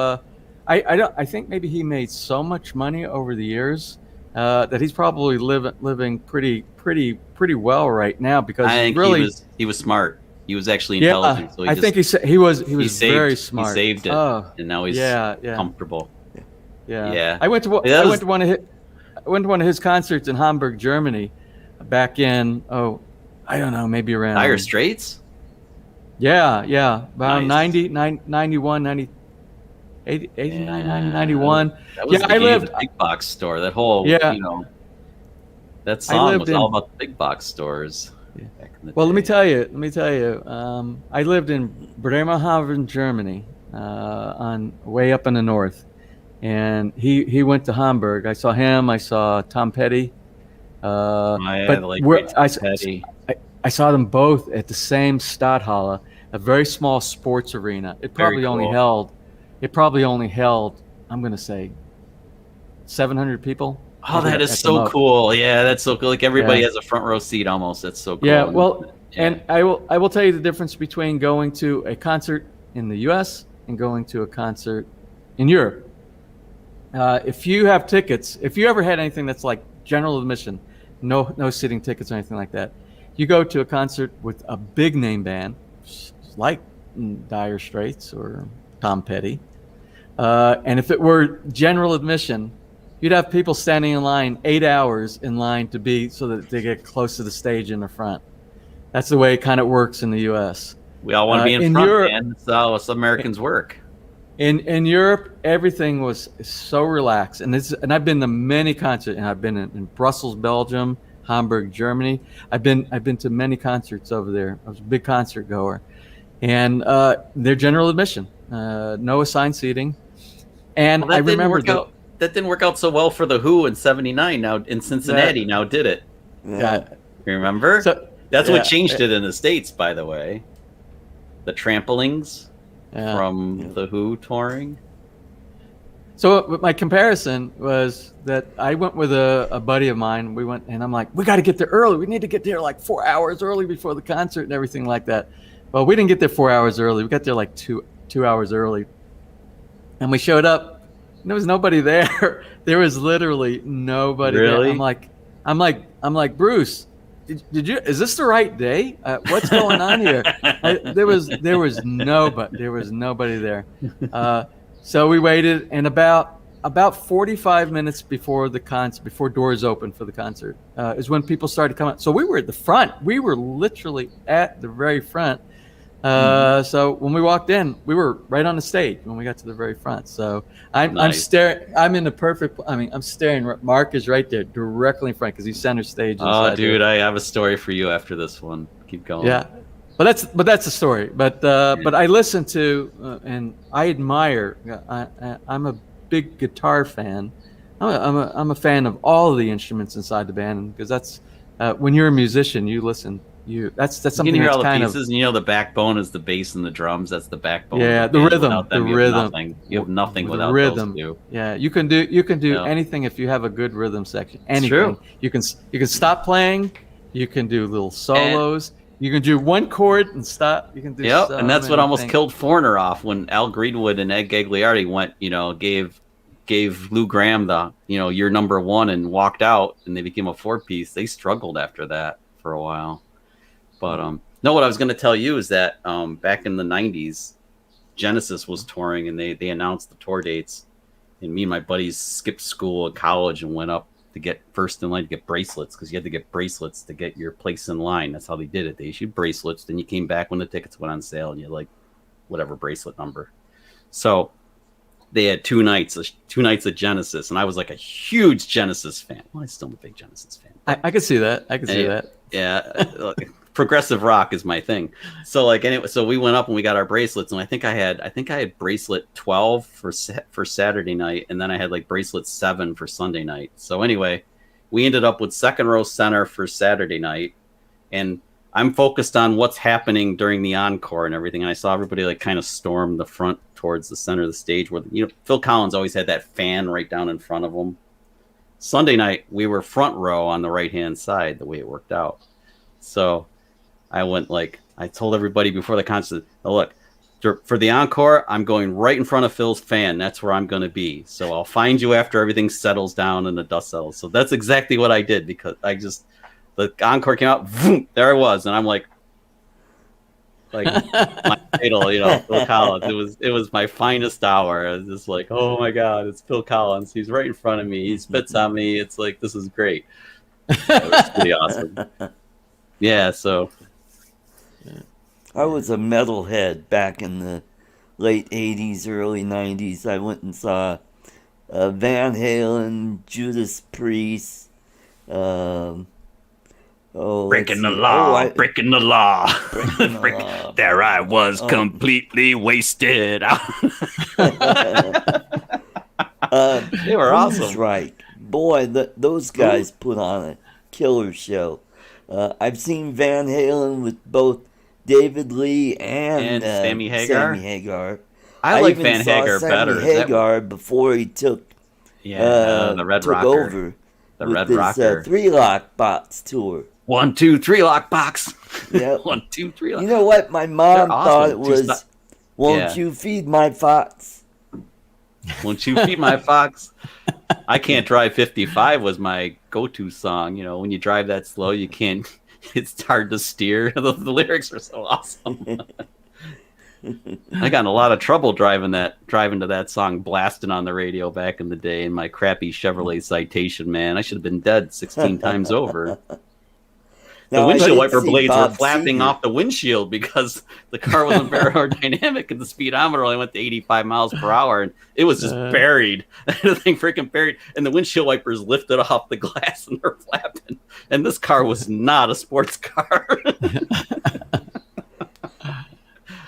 I think maybe he made so much money over the years that he's probably living pretty well right now, because I think he was smart. He was actually intelligent. So I think he was very smart. He saved it, and now he's comfortable. Yeah. I went to one of his concerts in Hamburg, Germany, back in I don't know, maybe around Dire Straits. Yeah, about 91, 90, 89, 91. That was I lived the big box store. That whole that song was all about the big box stores. Well, let me tell you. I lived in Bremerhaven, Germany, on way up in the north, and he went to Hamburg. I saw him. I saw Tom Petty. I saw them both at the same Stadthalle, a very small sports arena. It probably only held, I'm going to say, 700 people. Oh, that is so cool. Yeah, that's so cool. Like everybody has a front row seat almost. That's so cool. Yeah, well, and I will tell you the difference between going to a concert in the US and going to a concert in Europe. If you have tickets, if you ever had anything that's like general admission, no sitting tickets or anything like that, you go to a concert with a big name band like Dire Straits or Tom Petty, and if it were general admission, you'd have people standing in line 8 hours in line so that they get close to the stage in the front. That's the way it kind of works in the U.S. We all want to be in front, Europe, man. That's how us Americans work. In Europe, everything was so relaxed, and I've been to many concerts, and I've been in Brussels, Belgium, Hamburg, Germany. I've been to many concerts over there. I was a big concert goer, and they're general admission, no assigned seating. And I remember that didn't work out so well for the Who in '79. Now in Cincinnati, now did it? Yeah, remember? So, that's what changed it in the States, by the way. The trampolines from the Who touring. So my comparison was that I went with a buddy of mine. We went, and I'm like, we got to get there early. We need to get there like 4 hours early before the concert and everything like that. Well, we didn't get there 4 hours early. We got there like two hours early, and we showed up. And there was nobody there. There was literally nobody there. I'm like, Bruce, did you? Is this the right day? What's going on here? There was nobody there. So we waited, and about 45 minutes before the concert, before doors opened for the concert, is when people started coming. So we were at the front. We were literally at the very front. So when we walked in, we were right on the stage when we got to the very front. So I'm staring. I'm in the perfect. I'm staring. Mark is right there, directly in front, because he's center stage. Oh, dude, I have a story for you after this one. Keep going. Yeah, but that's a story. But I listen to and I admire. I'm a big guitar fan. I'm a fan of all of the instruments inside the band, because that's when you're a musician, you listen. That's something. You can hear that's all the kind pieces, and the backbone is the bass and the drums. That's the backbone. Yeah, the rhythm. You have nothing without rhythm. Those two. Yeah, you can do anything if you have a good rhythm section. Anything. You can stop playing. You can do little solos. You can do one chord and stop. You can do. Yep, and that's what almost killed Foreigner off when Al Greenwood and Ed Gagliardi went. Gave Lou Gramm the you're number one and walked out, and they became a 4-piece. They struggled after that for a while. But no, what I was going to tell you is that back in the 90s, Genesis was touring, and they announced the tour dates. And me and my buddies skipped school at college and went up to get first in line to get bracelets, because you had to get bracelets to get your place in line. That's how they did it. They issued bracelets. Then you came back when the tickets went on sale, and you had like whatever bracelet number. So they had two nights of Genesis, and I was like a huge Genesis fan. Well, I'm still a big Genesis fan. I could see that. I could see that. Yeah, progressive rock is my thing. So like, anyway, so we went up and we got our bracelets, and I think I had bracelet 12 for Saturday night, and then I had like bracelet 7 for Sunday night. So anyway, we ended up with second row center for Saturday night, and I'm focused on what's happening during the encore and everything. And I saw everybody like kind of storm the front towards the center of the stage where, you know, Phil Collins always had that fan right down in front of him. Sunday night, we were front row on the right-hand side, the way it worked out. So I told everybody before the concert, oh, look, for the encore, I'm going right in front of Phil's fan. That's where I'm going to be. So I'll find you after everything settles down and the dust settles. So that's exactly what I did, because the encore came out, boom, there I was. And I'm like my idol, you know, Phil Collins. It was my finest hour. I was just like, oh my God, it's Phil Collins. He's right in front of me. He spits on me. It's like, this is great. It was pretty awesome. Yeah, so I was a metalhead back in the late 80s, early 90s. I went and saw Van Halen, Judas Priest, Breaking the law. Breaking the law. There I was, completely wasted. they were awesome. Right. Boy, those guys put on a killer show. I've seen Van Halen with both David Lee and Sammy Hagar. I like even Van saw Hagar Sammy better. Hagar before he took the Red took Rocker. over The with Red his, Rocker. 3 Lock Box tour. 1, 2, 3 lock box. Yep. 1, 2, 3 lock. You know what? My mom They're thought it awesome. was, won't Yeah. you feed my fox? Won't you feed my fox? I Can't Drive 55 was my go-to song. You know, when you drive that slow, you can't. It's hard to steer. The lyrics are so awesome. I got in a lot of trouble driving to that song, blasting on the radio back in the day in my crappy Chevrolet Citation. Man, I should have been dead 16 times over. The Now, I windshield did wiper see blades Bob were flapping Seger. off the windshield because the car wasn't very aerodynamic and the speedometer only went to 85 miles per hour, and it was just buried. The thing freaking buried, and the windshield wipers lifted off the glass and they're flapping. And this car was not a sports car.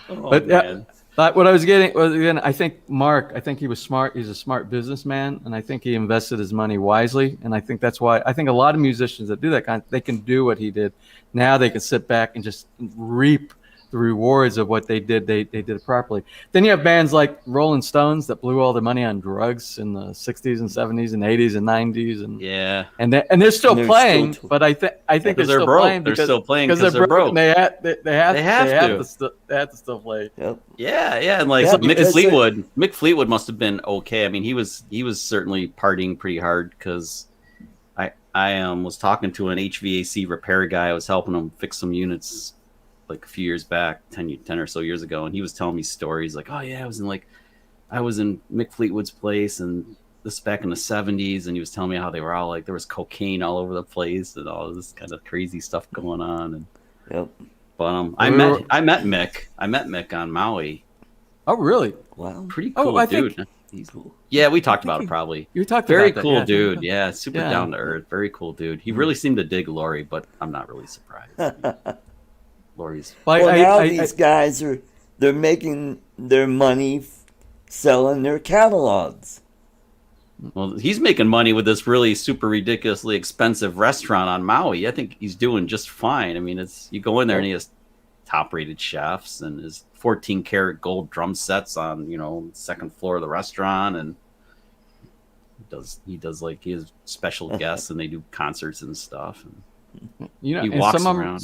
Man. But what I was getting was, again, I think he was smart. He's a smart businessman, and I think he invested his money wisely. And I think that's why I think a lot of musicians that do that they can do what he did. Now they can sit back and just reap the rewards of what they did. They did it properly. Then you have bands like Rolling Stones that blew all their money on drugs in the 60s and 70s and 80s and 90s, and they're still playing. But I think they're still broke. playing They're still playing because they're broke. And they have to still play. Yep. Yeah, and like Mick Fleetwood must have been okay. I mean, he was certainly partying pretty hard because I was talking to an HVAC repair guy. I was helping him fix some units like a few years back, 10 or so years ago, and he was telling me stories like, oh yeah, I was in Mick Fleetwood's place, and this back in the 70s, and he was telling me how they were all like, there was cocaine all over the place and all this kind of crazy stuff going on. And Yep. but I met Mick on Maui. Oh really? Wow. Pretty cool dude. He's cool. Yeah, we talked about it probably. You talked very about that, cool yeah. dude. Yeah, super down to earth. Very cool dude. He really seemed to dig Lori, but I'm not really surprised. Lori's. Now these guys they're making their money selling their catalogs. Well, he's making money with this really super ridiculously expensive restaurant on Maui. I think he's doing just fine. I mean, you go in there and he has top-rated chefs and his 14-karat gold drum sets on, second floor of the restaurant, and he does like he has special guests and they do concerts and stuff. And he walks around.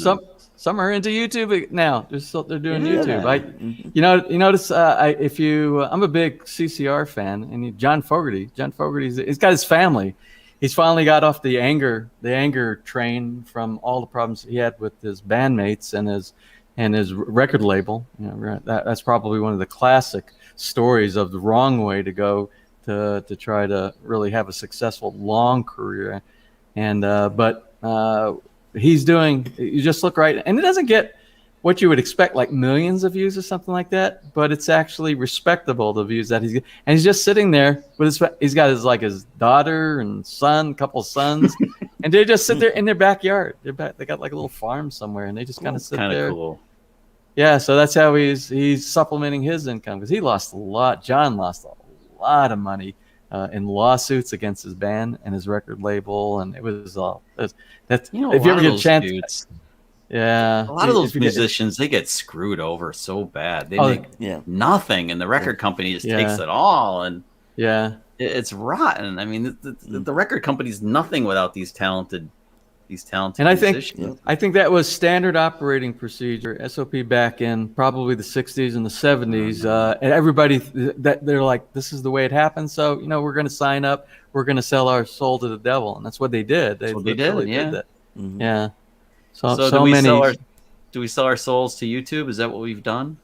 Some are into YouTube now. They're doing YouTube. You notice I'm a big CCR fan, and John Fogerty's got his family. He's finally got off the anger train from all the problems he had with his bandmates and his record label. That's probably one of the classic stories of the wrong way to go to try to really have a successful long career. And but you just look right, and it doesn't get what you would expect, like millions of views or something like that, but it's actually respectable, the views that and he's just sitting there with he's got his daughter and son, couple sons, and they just sit there in their backyard. They got like a little farm somewhere, and they just kind of sit there. Cool. Yeah, so that's how he's supplementing his income, because he lost a lot. John lost a lot of money in lawsuits against his band and his record label, and it was all that's if you ever get a chance. Dudes. Yeah, a lot of those musicians, they get screwed over so bad. They make nothing, and the record company just takes it all, and it's rotten. I mean, the record company's nothing without these talented and musicians. I think that was standard operating procedure, SOP, back in probably the 60s and the 70s. And everybody they're like, this is the way it happens. So we're going to sign up. We're going to sell our soul to the devil, and that's what they did. They did that. Mm-hmm. Yeah. So do we sell our souls to YouTube? Is that what we've done?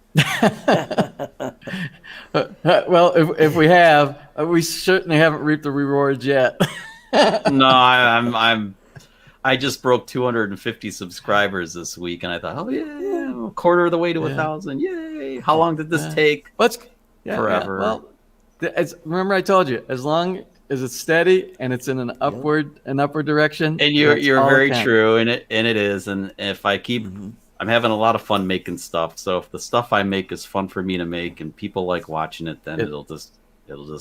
Well, if we have, we certainly haven't reaped the rewards yet. No, I just broke 250 subscribers this week, and I thought, oh yeah, a quarter of the way to 1,000. Yay! How long did this take? Forever. Well, remember I told you, as long as it's steady and it's in an upward direction. And you're very true, and it is. And if I keep, I'm having a lot of fun making stuff. So if the stuff I make is fun for me to make and people like watching it, then it'll just.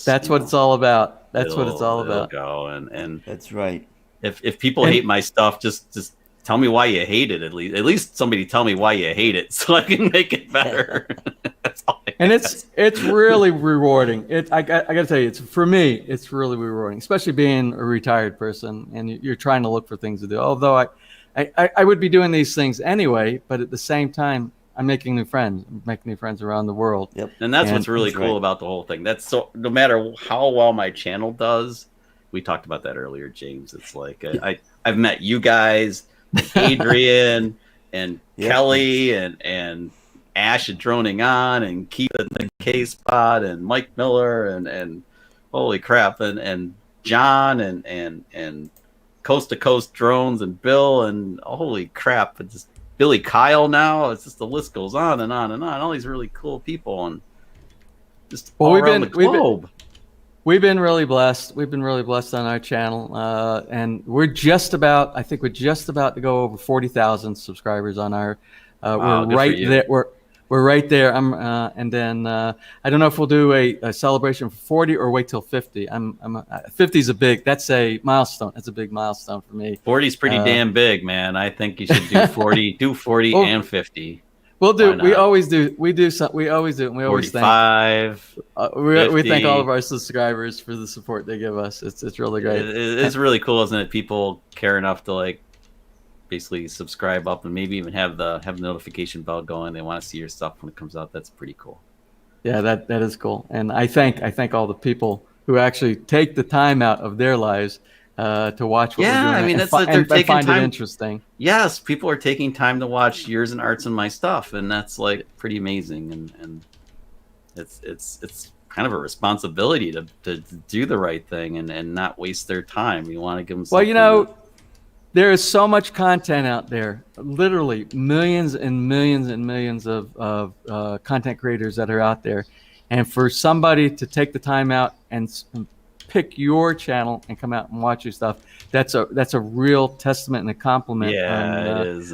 That's what it's all about. That's what it's all about. Go and that's right. If people hate my stuff, just tell me why you hate it. At least somebody tell me why you hate it, so I can make it better. That's all. It's really rewarding. I got to tell you, for me, it's really rewarding, especially being a retired person and you're trying to look for things to do. Although I would be doing these things anyway, but at the same time, I'm making new friends. I'm making new friends around the world. Yep. And that's what's really cool about the whole thing. That's so no matter how well my channel does. We talked about that earlier, James. It's like I've met you guys, Adrian and Kelly and Ash at Droning On and Keith at the K-Spot and Mike Miller and holy crap and John and Coast to Coast Drones and Bill and holy crap, it's just Billy Kyle now. It's just the list goes on and on and on. All these really cool people and just all around the globe. We've been really blessed. We've been really blessed on our channel, and we're just about to go over 40,000 subscribers on our. We're right there. We're right there. And then I don't know if we'll do a celebration for 40 or wait till 50. 50 is that's a milestone. That's a big milestone for me. 40 is pretty damn big, man. I think you should do 40, and 50. We'll do. We always do. We do. We always do. And we always 45. We thank all of our subscribers for the support they give us. It's really great. It's really cool, isn't it? People care enough to basically subscribe up and maybe even have the notification bell going. They want to see your stuff when it comes out. That's pretty cool. Yeah, that is cool. And I thank all the people who actually take the time out of their lives to watch what we're doing. I mean, they're taking time. It interesting. Yes, people are taking time to watch yours and Arts and my stuff, and that's pretty amazing. And it's kind of a responsibility to do the right thing and not waste their time. You want to give them something. There is so much content out there, literally millions and millions and millions of content creators that are out there, and for somebody to take the time out and pick your channel and come out and watch your stuff, that's a real testament and a compliment. Yeah, it is.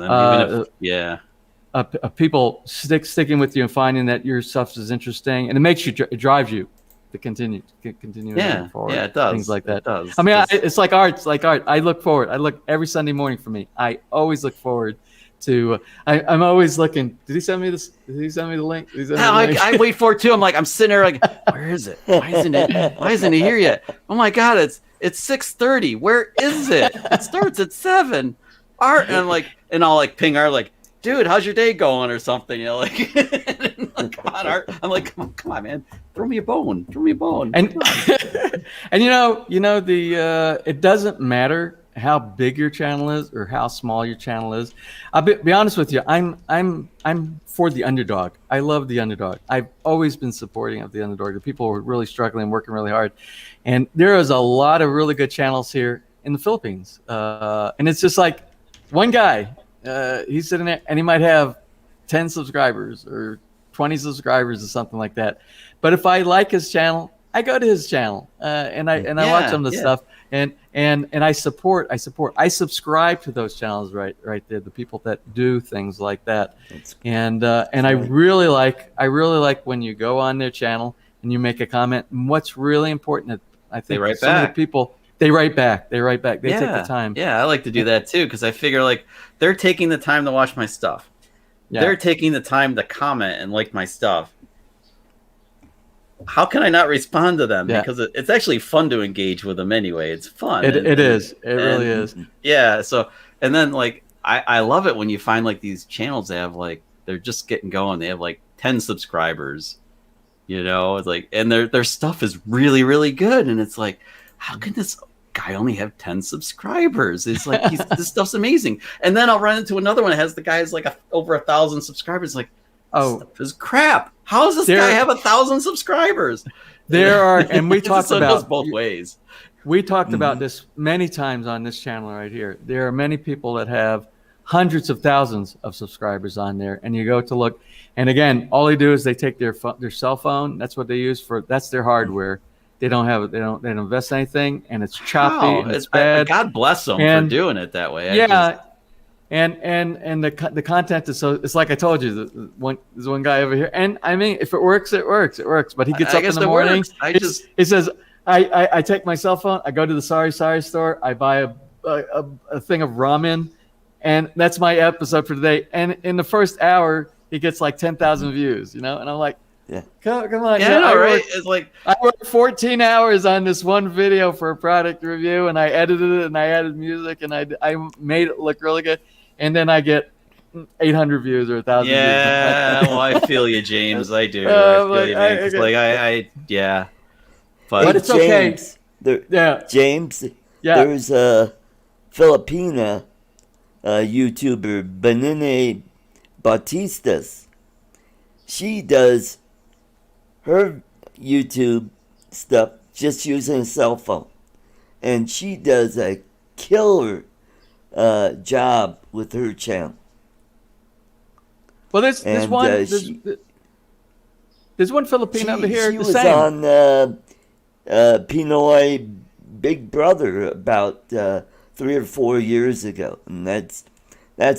People sticking with you and finding that your stuff is interesting, and it drives you to continue forward. Yeah, it does. Things like that. It does. I mean, it's like art. It's like art. I look forward. I look every Sunday morning for me. I always look forward to. I'm always looking. Did he send me this? Did he send me the link? I wait for it too. I'm sitting there where is it? Why isn't it here yet? Oh my God! It's 6:30. Where is it? It starts at 7. Art, and I'll ping Art dude, how's your day going or something? Come on, Art. I'm come on, man. Throw me a bone. And and it doesn't matter how big your channel is or how small your channel is. I'll be honest with you. I'm for the underdog. I love the underdog. I've always been supporting of the underdog. The people who are really struggling, working really hard, and there is a lot of really good channels here in the Philippines. And it's just like one guy. He's sitting there, and he might have 10 subscribers or 20 subscribers or something like that. But if I like his channel, I go to his channel and I watch some of the stuff and I subscribe to those channels right there, the people that do things like that. And I really like when you go on their channel and you make a comment. And what's really important, I think some of the people, they write back. They take the time. Yeah, I like to do that too, because I figure like they're taking the time to watch my stuff. Yeah. They're taking the time to comment and like my stuff. How can I not respond to them? Yeah. Because it's actually fun to engage with them anyway. It's fun. It is. It really is. Yeah. So, and then like, I love it when you find like these channels, they have like, they're just getting going. They have like 10 subscribers, you know, it's like, and their stuff is really, really good. And it's like, how can this guy only have 10 subscribers? It's like, this stuff's amazing. And then I'll run into another one that has the guy's like over 1,000 subscribers. Like, this is crap. How does this guy have 1,000 subscribers? There are, and we talked about it goes both ways. We talked about this many times on this channel right here. There are many people that have hundreds of thousands of subscribers on there, and you go to look, and again, all they do is they take their cell phone. That's what they use that's their hardware. They don't invest anything, and it's choppy. And it's bad. God bless them for doing it that way. And the content is so, it's like I told you, there's one guy over here, and I mean, if it works, it works. But he gets up in the morning. He says, I take my cell phone, I go to the Sorry store, I buy a thing of ramen, and that's my episode for today. And in the first hour, he gets like 10,000 views, you know, and I'm like, come on, right? It's like I worked 14 hours on this one video for a product review, and I edited it, and I added music, and I made it look really good. And then I get 800 views or 1,000 views. Yeah, well, I feel you, James. I do. I feel you, man. Yeah. But it's James, okay. James, there's a Filipina YouTuber, Benine Bautistas. She does her YouTube stuff just using a cell phone. And she does a killer job with her channel. Well, there's one Filipino over here. She was on Pinoy Big Brother about 3 or 4 years ago, and that's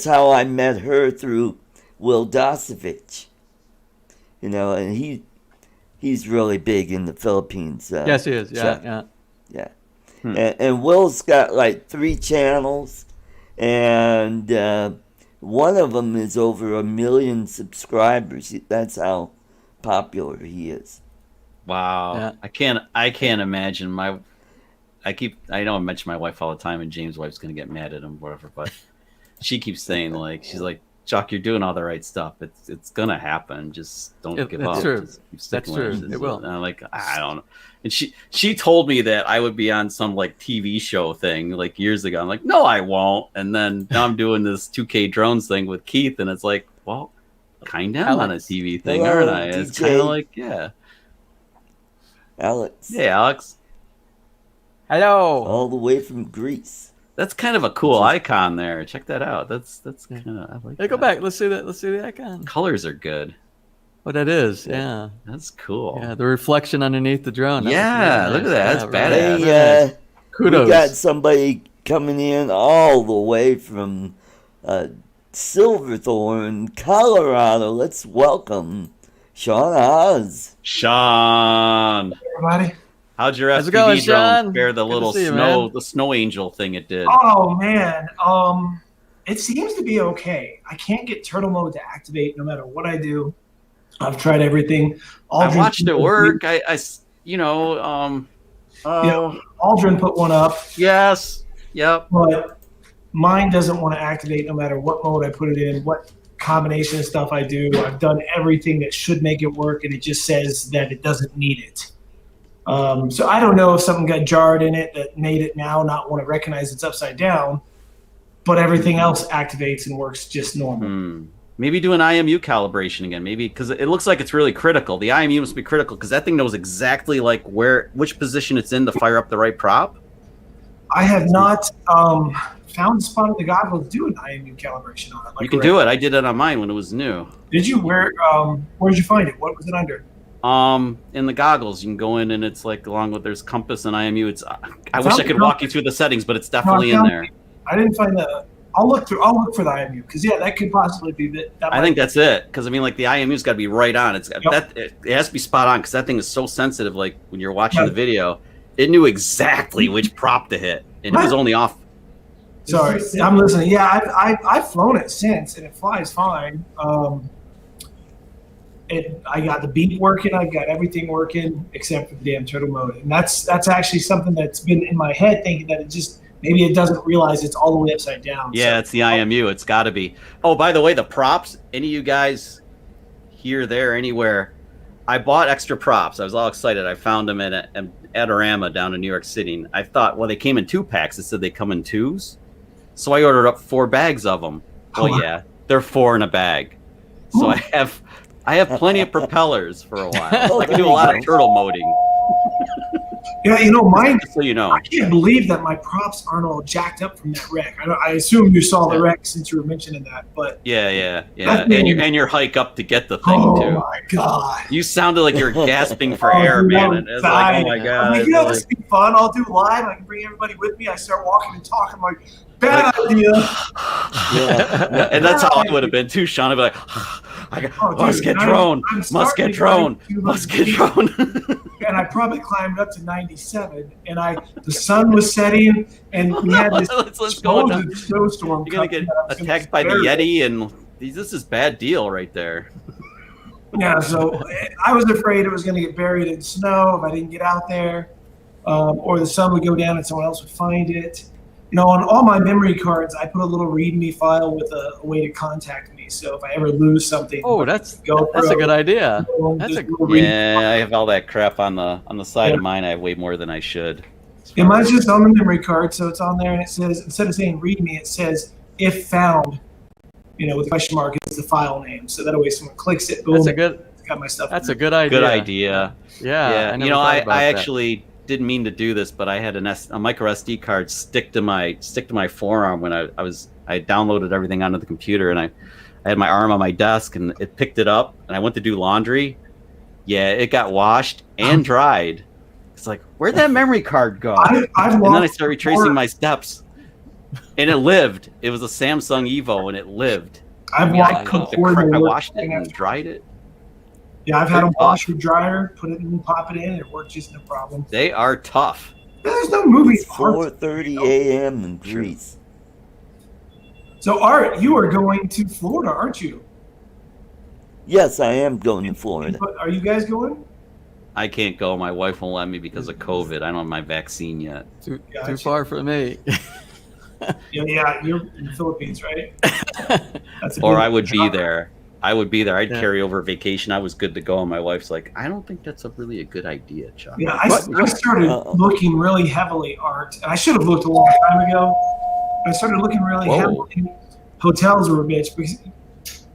how I met her, through Will Dosovich. You know, and he's really big in the Philippines. Yes, he is. Yeah. And Will's got like 3 channels. And one of them is over 1 million subscribers. That's how popular he is. Wow. Yeah. I can't imagine I know I mention my wife all the time, and James' wife's gonna get mad at him, whatever, but she keeps saying, like, she's like, Chuck, you're doing all the right stuff. It's gonna happen. Just don't give up. True. Just keep That's true. It will. And I'm like, I don't know. And she told me that I would be on some like TV show thing like years ago. I'm like, no, I won't. And then now I'm doing this 2K drones thing with Keith, and it's like, well, kind of on a TV thing, aren't I? It's kind of like, Alex. Hey, Alex. Hello. All the way from Greece. That's kind of a cool icon there. Check that out. That's kind of, I like. Hey, go back. Let's see that. Let's see the icon. Colors are good. What that is, yeah. That's cool. Yeah, the reflection underneath the drone. Look at that. That's badass. Hey, kudos. We got somebody coming in all the way from Silverthorne, Colorado. Let's welcome Sean Oz. Sean. Everybody. How'd your How's it going, FPV drone Sean? fare the little snow, the snow angel thing it did? Oh man, it seems to be okay. I can't get turtle mode to activate no matter what I do. I've tried everything. I watched it work. Aldrin put one up. Yes. Yep. But mine doesn't want to activate no matter what mode I put it in, what combination of stuff I do. I've done everything that should make it work, and it just says that it doesn't need it. So I don't know if something got jarred in it that made it now not want to recognize it's upside down, but everything else activates and works just normal. Maybe do an IMU calibration again. Maybe because it looks like it's really critical. The IMU must be critical because that thing knows exactly like which position it's in to fire up the right prop. I have not found a spot in the goggles to do an IMU calibration on it. You can do it. I did it on mine when it was new. Did you? Where did you find it? What was it under? In the goggles, you can go in and it's like along with there's compass and IMU. It's I wish I could walk you through the settings, but it's definitely in there. I didn't find the. I'll look for the IMU because that could possibly be that. I think that's it because I mean like the IMU's got to be right on. It has to be spot on because that thing is so sensitive. Like when you're watching the video, it knew exactly which prop to hit and it was only off. Sorry, I'm listening. Yeah, I've flown it since and it flies fine. I got the beep working. I've got everything working except for the damn turtle mode, and that's actually something that's been in my head, thinking that it just maybe it doesn't realize it's all the way upside down. Yeah, it's the IMU. It's got to be. Oh, by the way, the props. Any of you guys here, there, anywhere? I bought extra props. I was all excited. I found them at Adorama down in New York City. And I thought, well, they came in 2-packs. It said they come in 2s, so I ordered up 4 bags of them. Well, yeah, they're 4 in a bag. So I have plenty of propellers for a while. I can do a lot of turtle moding. Yeah, mine. So you know, I can't believe that my props aren't all jacked up from that wreck. I assume you saw the wreck since you were mentioning that, but yeah. And your hike up to get the thing too. Oh my god! You sounded like you're gasping for air, man. And it's like, oh my god! I'm like, this would be fun. I'll do live. I can bring everybody with me. I start walking and talking. I'm like, bad idea. Yeah. And that's how I would have been too, Sean. I'd be like, must get drone. And I probably climbed up to 97, and the sun was setting, and we had this snowstorm. You're gonna get attacked by the Yeti, and this is bad deal right there. Yeah, so I was afraid it was going to get buried in snow if I didn't get out there, or the sun would go down and someone else would find it. On all my memory cards, I put a little README file with a way to contact me. So if I ever lose something, that's a good idea. I have all that crap on the side of mine. I have way more than I should. Yeah, mine's just on the memory card, so it's on there, and it says, instead of saying README, it says if found. With a question mark is the file name. So that way, someone clicks it. Boom, got my stuff. That's a good idea. Good idea. Yeah. I actually didn't mean to do this, but I had a micro SD card stick to my forearm when I downloaded everything onto the computer, and I had my arm on my desk, and it picked it up, and I went to do laundry. Yeah, it got washed and dried. It's like, where'd that memory card go? And then I started retracing my steps, and it lived. It was a Samsung Evo, and it lived. I washed it and dried it. Yeah, I've had a washer dryer, put it in, pop it in, it works just no problem. They are tough. There's no movie. 4:30 a.m. in Greece. So, Art, you are going to Florida, aren't you? Yes, I am going to Florida. Are you guys going? I can't go. My wife won't let me because of COVID. I don't have my vaccine yet. Too far for me. Yeah, you're in the Philippines, right? Or I would be there. I'd carry over vacation. I was good to go, and my wife's like, I don't think that's really a good idea, Chuck. Yeah, I started looking really heavily, Art, and I should have looked a long time ago. I started looking really heavily. Hotels were a bitch because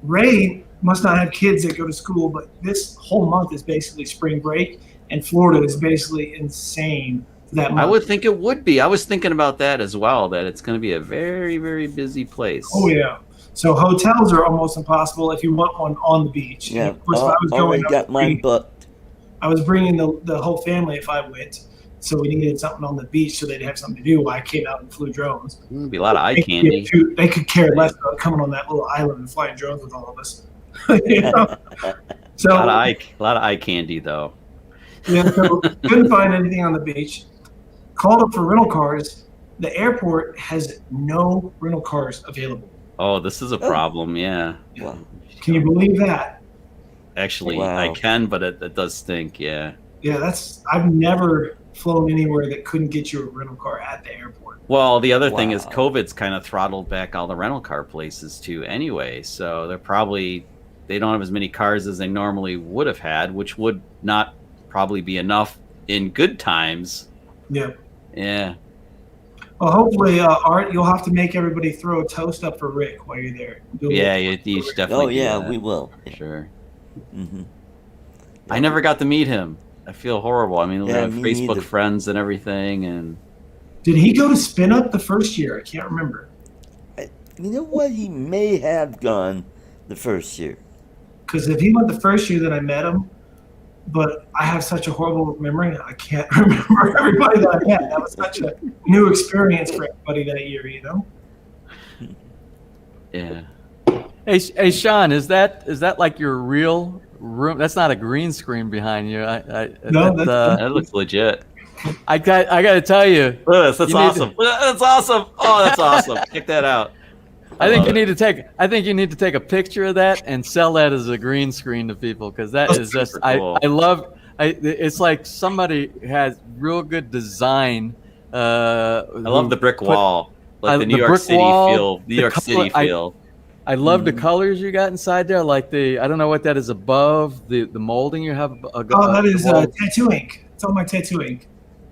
Ray must not have kids that go to school, but this whole month is basically spring break, and Florida is basically insane for that month. I would think it would be. I was thinking about that as well, that it's going to be a very, very busy place. Oh, yeah. So hotels are almost impossible if you want one on the beach. Yeah, of course, if I was going, got mine booked. I was bringing the whole family if I went, so we needed something on the beach so they'd have something to do while I came out and flew drones. It'd be a lot of eye candy. They could care less about coming on that little island and flying drones with all of us. So a lot of eye candy though. Yeah, so couldn't find anything on the beach. Called up for rental cars. The airport has no rental cars available. Oh, this is a problem, yeah. Wow. Can you believe that? Actually, Wow. I can, but it does stink, yeah. Yeah, I've never flown anywhere that couldn't get you a rental car at the airport. Well, the other thing is COVID's kind of throttled back all the rental car places too anyway, so they don't have as many cars as they normally would have had, which would not probably be enough in good times. Yeah. Yeah. Well, hopefully, Art, you'll have to make everybody throw a toast up for Rick while you're there. You should definitely do that. We will. For sure. Mm-hmm. I never got to meet him. I feel horrible. I mean, we have Facebook neither. friends and everything, and Did he go to Spin Up the first year? I can't remember. You know what? He may have gone the first year. Because if he went the first year that I met him, but I have such a horrible memory, I can't remember everybody that I met. That was such a new experience for everybody that year, you know? Yeah. Hey, Sean, is that like your real room? That's not a green screen behind you. No, That looks legit. I got to tell you. Look at this. That's You need awesome. That's awesome. Oh, that's awesome. Check that out. I think love you it. need to take a picture of that and sell that as a green screen to people, because that is just super cool. it's like somebody has real good design. I love the brick wall, like the New the York brick City wall, feel. New the York City color- feel. I love the colors you got inside there, like I don't know what that is above the molding you have. That is tattoo ink. It's all my tattoo ink.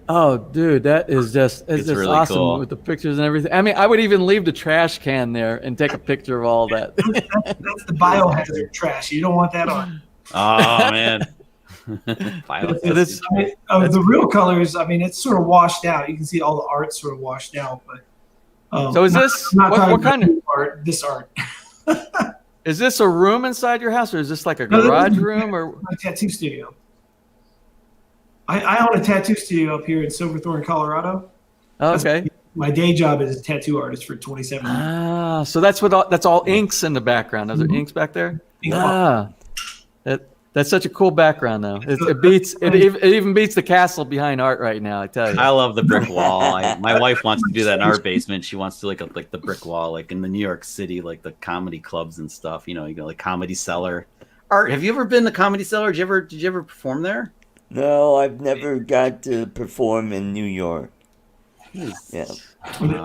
Oh, dude, that is just It's just really awesome cool. with the pictures and everything. I mean, I would even leave the trash can there and take a picture of all that. That's the biohazard trash. You don't want that on. Oh man. It's- The real colors, I mean, it's sort of washed out. You can see all the art sort of washed out. But So is this I'm not what talking kind of about art? This art. is this a room inside your house, or is this like a No, this garage is room, or my tattoo studio. I own a tattoo studio up here in Silverthorne, Colorado. okay? My day job is a tattoo artist for 27 years. Ah, so that's that's all inks in the background. Those are inks back there. Ink Ah, that's such a cool background, though. It even beats the castle behind art right now. I tell you. I love the brick wall. My wife wants to do that in our basement. She wants to like the brick wall, like in the New York City, like the comedy clubs and stuff. You go like Comedy Cellar. Art, have you ever been to Comedy Cellar? Did you ever perform there? No, I've never got to perform in New York. Yeah.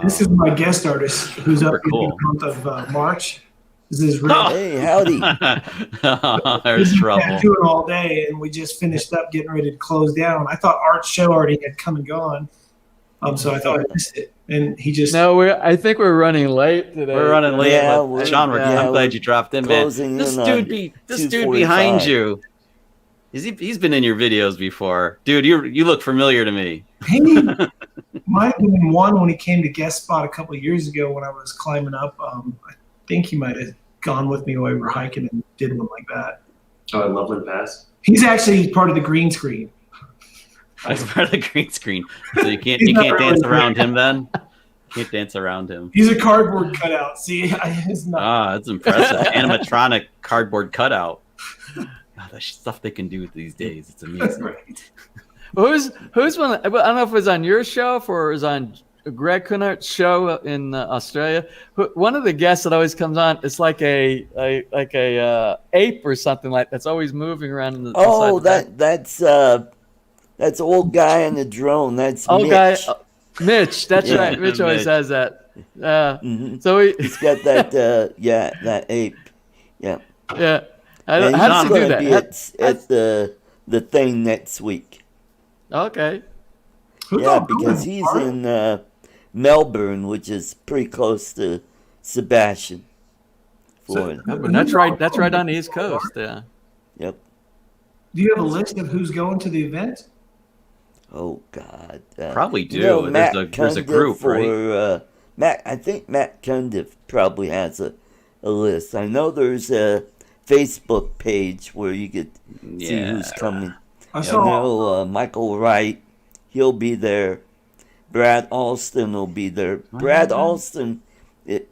This is my guest artist who's up Super cool. in the month of March. This is Rick. Hey, howdy. There's He's trouble. tattooing all day, and we just finished up getting ready to close down. I thought Art's show already had come and gone, so I thought I missed it. And he just No, I think we're running late today. We're running late. Yeah, but we're- Sean, yeah, I'm glad we're you dropped in, man. closing This in dude, on this dude behind 2:45. you. He's been in your videos before, dude. You look familiar to me. he might have been one when he came to guest spot a couple of years ago when I was climbing up. I think he might have gone with me while we were hiking and did one like that. Oh, at Loveland Pass. He's actually part of the green screen. That's part of the green screen, so you can't He's not dance really around him then. Can't dance around him. He's a cardboard cutout. See, it's not. Ah, that's impressive. Animatronic cardboard cutout. God, the stuff they can do these days. It's amazing. Right. Who's one? I don't know if it was on your show or it was on Greg Kunart's show in Australia. One of the guests that always comes on, it's like a ape or something like that's always moving around in the. Oh, inside the that's old guy on the drone. That's old Mitch. guy, Mitch. That's Yeah. right. Mitch always Mitch. says that. Mhm. So He's got that, that ape. Yeah. yeah. And How he's does he do going to that? be at the thing next week. Okay. Who's Yeah, all because going? he's Art? in Melbourne, which is pretty close to Sebastian, Florida. But that's right. That's right on the East Coast. Yeah. Yep. Do you have a list of who's going to the event? Oh God. Probably do. You know, There's Matt a Cundiff group, right? or, Matt. I think Matt Cundiff probably has a list. I know there's a Facebook page where you could see Yeah. who's coming. I I saw. know Michael Wright. He'll be there. Brad Alston will be there. Brad Alston,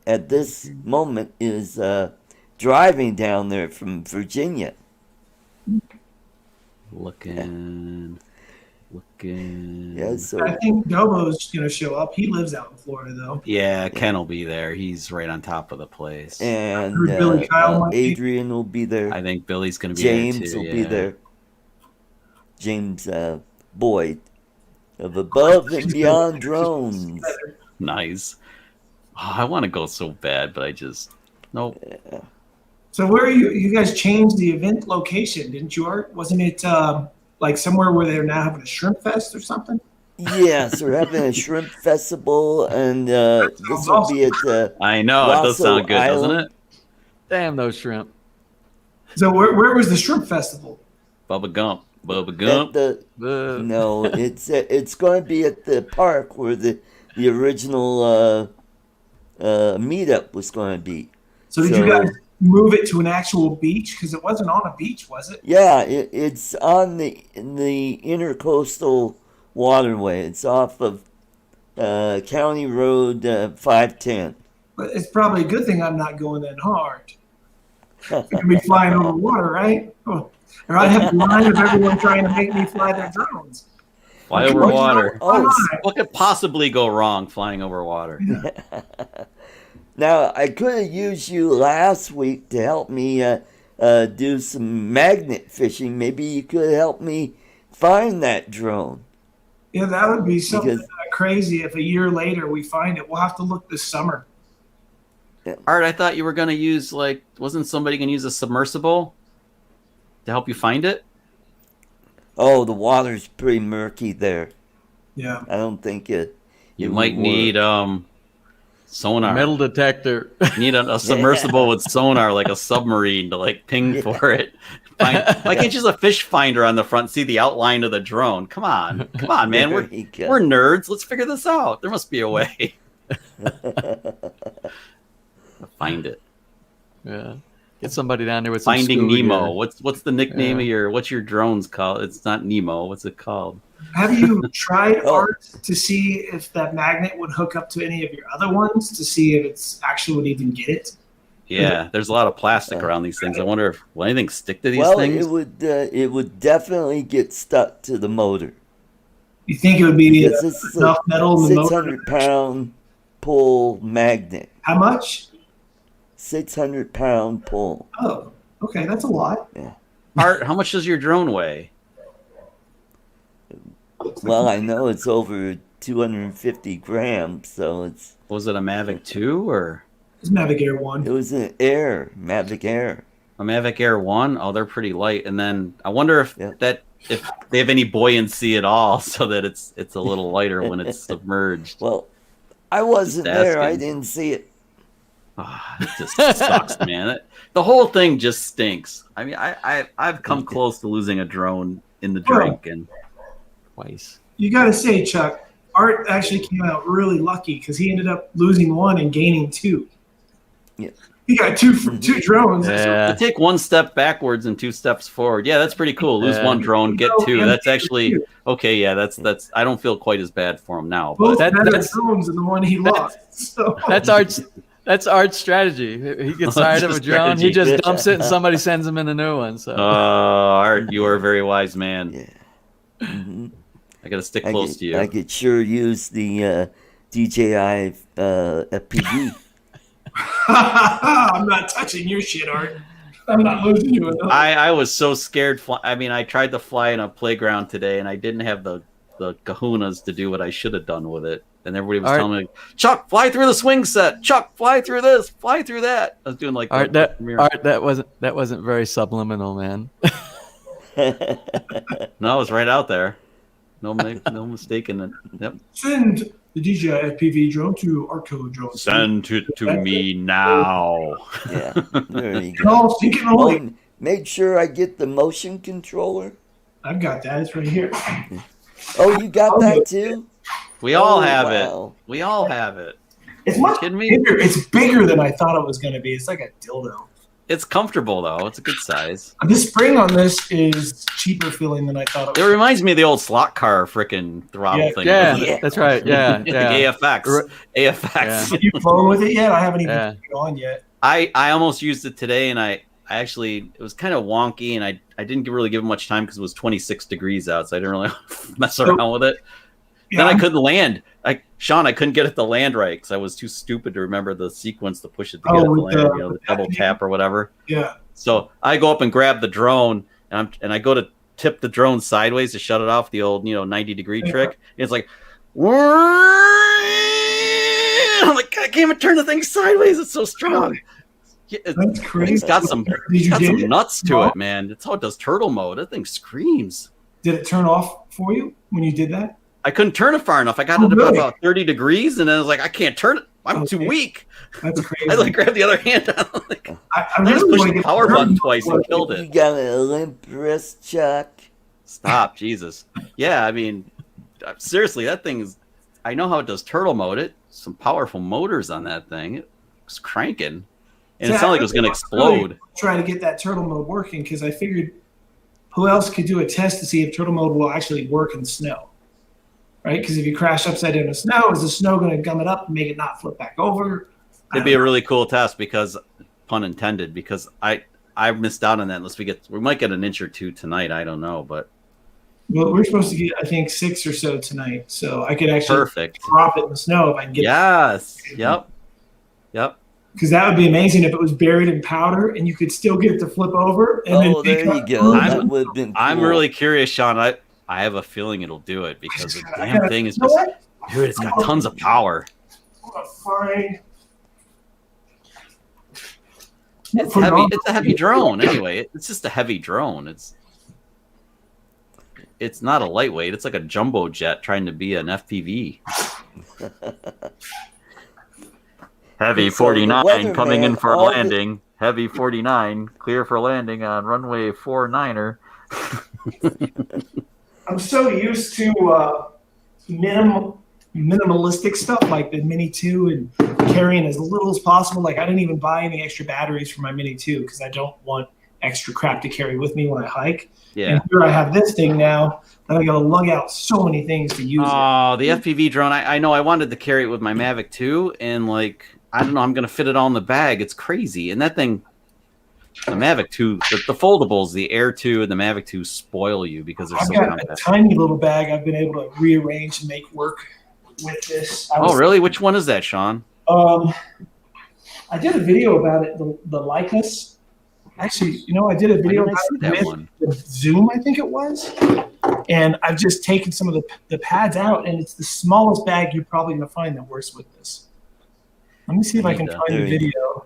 at this moment, is driving down there from Virginia. Looking. Yeah, so I think Dobo's going to show up. He lives out in Florida, though. Yeah, Ken will be there. He's right on top of the place. and Heard Billy Kyle might be. Adrian will be there. I think Billy's going to be James there too. will be yeah. there. James Boyd of Above and Beyond Drones. Nice. Oh, I want to go so bad, but I just nope. So where are you? You guys changed the event location, didn't you, Art? Wasn't it like somewhere where they're now having a shrimp fest or something? Yes, we're having a shrimp festival, and this will be at I know it does Rosso sound good, doesn't Island. it? Damn those shrimp. So where was the shrimp festival? Bubba Gump. Bubba at Gump. the The- no, it's going to be at the park where the the original meetup was going to be. So did you guys move it to an actual beach? Because it wasn't on a beach, was it? Yeah, it's on the intercoastal waterway. It's off of County Road 510. But it's probably a good thing I'm not going that hard. I could be flying over water, right? Oh. Or I'd have a line of everyone trying to make me fly their drones. Fly over water. Oh, What could possibly go wrong flying over water? now, I could have used you last week to help me do some magnet fishing. Maybe you could help me find that drone. Yeah, that would be something crazy if a year later we find it. We'll have to look this summer. Art, I thought you were going to use, wasn't somebody going to use a submersible to help you find it? Oh, the water's pretty murky there. Yeah. I don't think it might would need work. sonar. Metal detector. You need a submersible with sonar, like a submarine, to ping for it. Why can't you use a fish finder on the front, see the outline of the drone? Come on, man. We're nerds. Let's figure this out. There must be a way. Find it. Yeah. Get somebody down there with Finding some Nemo. gear. What's the nickname of what's your drones called? It's not Nemo. What's it called? Have you tried Art to see if that magnet would hook up to any of your other ones to see if it's actually would even get it? Yeah, there's a lot of plastic around these things. I wonder if will anything stick to these things? It would definitely get stuck to the motor. You think it would be enough metal in the motor? 600-pound pull magnet. How much? 600-pound pull. Oh, okay, that's a lot. Yeah. Art, how much does your drone weigh? Well, I know it's over 250 grams, so it's. Was it a Mavic 2 or? It's Mavic Air 1. It was an Mavic Air. A Mavic Air 1? Oh, they're pretty light. And then I wonder if if they have any buoyancy at all, so that it's a little lighter when it's submerged. Well, I wasn't there. I didn't see it. It just sucks, man. The whole thing just stinks. I mean, I've come close to losing a drone in the drink and twice. You got to say, Chuck, Art actually came out really lucky because he ended up losing one and gaining two. Yeah. He got two drones. Yeah. You take one step backwards and two steps forward. Yeah, that's pretty cool. Lose one drone, get two. That's actually okay. Yeah, that's. I don't feel quite as bad for him now. Both better drones than the one he lost. So. That's Art's strategy. He gets tired of a drone, he just dumps it, and somebody sends him in a new one. So, Art, you are a very wise man. Yeah. Mm-hmm. I got to stick close to you. I could sure use the DJI FPV. I'm not touching your shit, Art. I'm not losing you enough. I was so scared. I tried to fly in a playground today, and I didn't have the kahunas to do what I should have done with it. And everybody was telling me, Chuck, fly through the swing set. Chuck, fly through this, fly through that. I was doing like Art, that wasn't very subliminal, man. No, it was right out there. No mistake in it. Yep. Send the DJI FPV drone to ArtCo Drone. Send it to me now. Yeah, there you go. Oh, make sure I get the motion controller. I've got that. It's right here. Oh, you got that too? We all have it. We all have it. It's much bigger. It's bigger than I thought it was going to be. It's like a dildo. It's comfortable though. It's a good size. The spring on this is cheaper feeling than I thought it was. It reminds me of the old slot car freaking throttle thing. Yeah, that's right. Yeah, yeah. AFX. Yeah. Have you flown with it yet? I haven't even put it on yet. I almost used it today, and I actually, it was kind of wonky, and I didn't really give it much time because it was 26 degrees out, so I didn't really mess around with it. Yeah. Then I couldn't land. Sean, I couldn't get it to land right because I was too stupid to remember the sequence to push it to get it to land. The double tap or whatever. Yeah. So I go up and grab the drone, and I go to tip the drone sideways to shut it off. The old 90-degree trick. And it's like, I'm like, I can't even turn the thing sideways. It's so strong. That's crazy. It's got some nuts to it, man. That's how it does turtle mode. That thing screams. Did it turn off for you when you did that? I couldn't turn it far enough. I got it about 30 degrees, and then I was like, I can't turn it. I'm too weak. That's crazy. I grabbed the other hand. I really just pushed the power button twice and killed it. You got a limp wrist, Chuck. Stop, Jesus. Yeah, I mean, seriously, that thing is. I know how it does turtle mode. It some powerful motors on that thing. It was cranking, and it sounded like it was going to explode. Try to get that turtle mode working because I figured who else could do a test to see if turtle mode will actually work in snow, right? Because if you crash upside down in snow, is the snow going to gum it up and make it not flip back over? It'd be a really cool test because, pun intended, because I missed out on that. Unless we might get an inch or two tonight. I don't know, but. Well, we're supposed to get, I think, 6 or so tonight, so I could actually drop it in the snow if I can get it. Yep. Because that would be amazing if it was buried in powder and you could still get it to flip over. And there you go. That would have been cool. I'm really curious, Sean. I have a feeling it'll do it because the damn thing is just, dude, it's got tons of power. I'm gonna find. It's heavy. It's a heavy drone anyway. It's just a heavy drone. It's not a lightweight. It's like a jumbo jet trying to be an FPV. Heavy 49 coming in for a landing. Heavy 49 clear for landing on runway 49er. I'm so used to minimalistic stuff like the Mini 2 and carrying as little as possible. Like I didn't even buy any extra batteries for my Mini 2 because I don't want extra crap to carry with me when I hike. Yeah. And here I have this thing now that I got to lug out so many things to use. Oh, the FPV drone. I know I wanted to carry it with my Mavic 2 and like, I don't know, I'm going to fit it all in the bag. It's crazy. And that thing, the Mavic 2, the foldables, the Air 2 and the Mavic 2 spoil you because they're so compact. I've got a tiny little bag I've been able to rearrange and make work with this. Really? Which one is that, Sean? I did a video about it, the Lycos. Actually, I did a video about it with Zoom, I think it was. And I've just taken some of the pads out, and it's the smallest bag you're probably going to find that works with this. Let me see if I can find the video.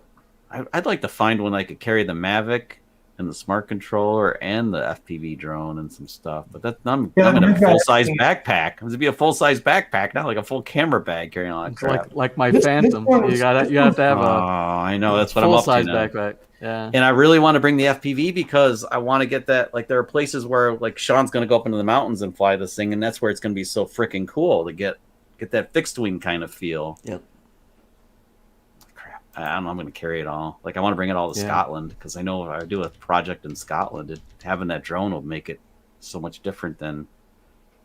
I'd like to find one I could carry the Mavic and the smart controller and the FPV drone and some stuff. But I'm in a full-size backpack. It's going to be a full-size backpack, not like a full camera bag carrying all that crap. Like my Phantom. You have to have I know. That's what I'm up to now. Full-size backpack. Yeah. And I really want to bring the FPV because I want to get that. Like, there are places where, like, Sean's going to go up into the mountains and fly this thing, and that's where it's going to be so freaking cool to get that fixed wing kind of feel. Yep. Crap. I don't know. I'm going to carry it all. Like, I want to bring it all to Scotland because I know if I do a project in Scotland, having that drone will make it so much different than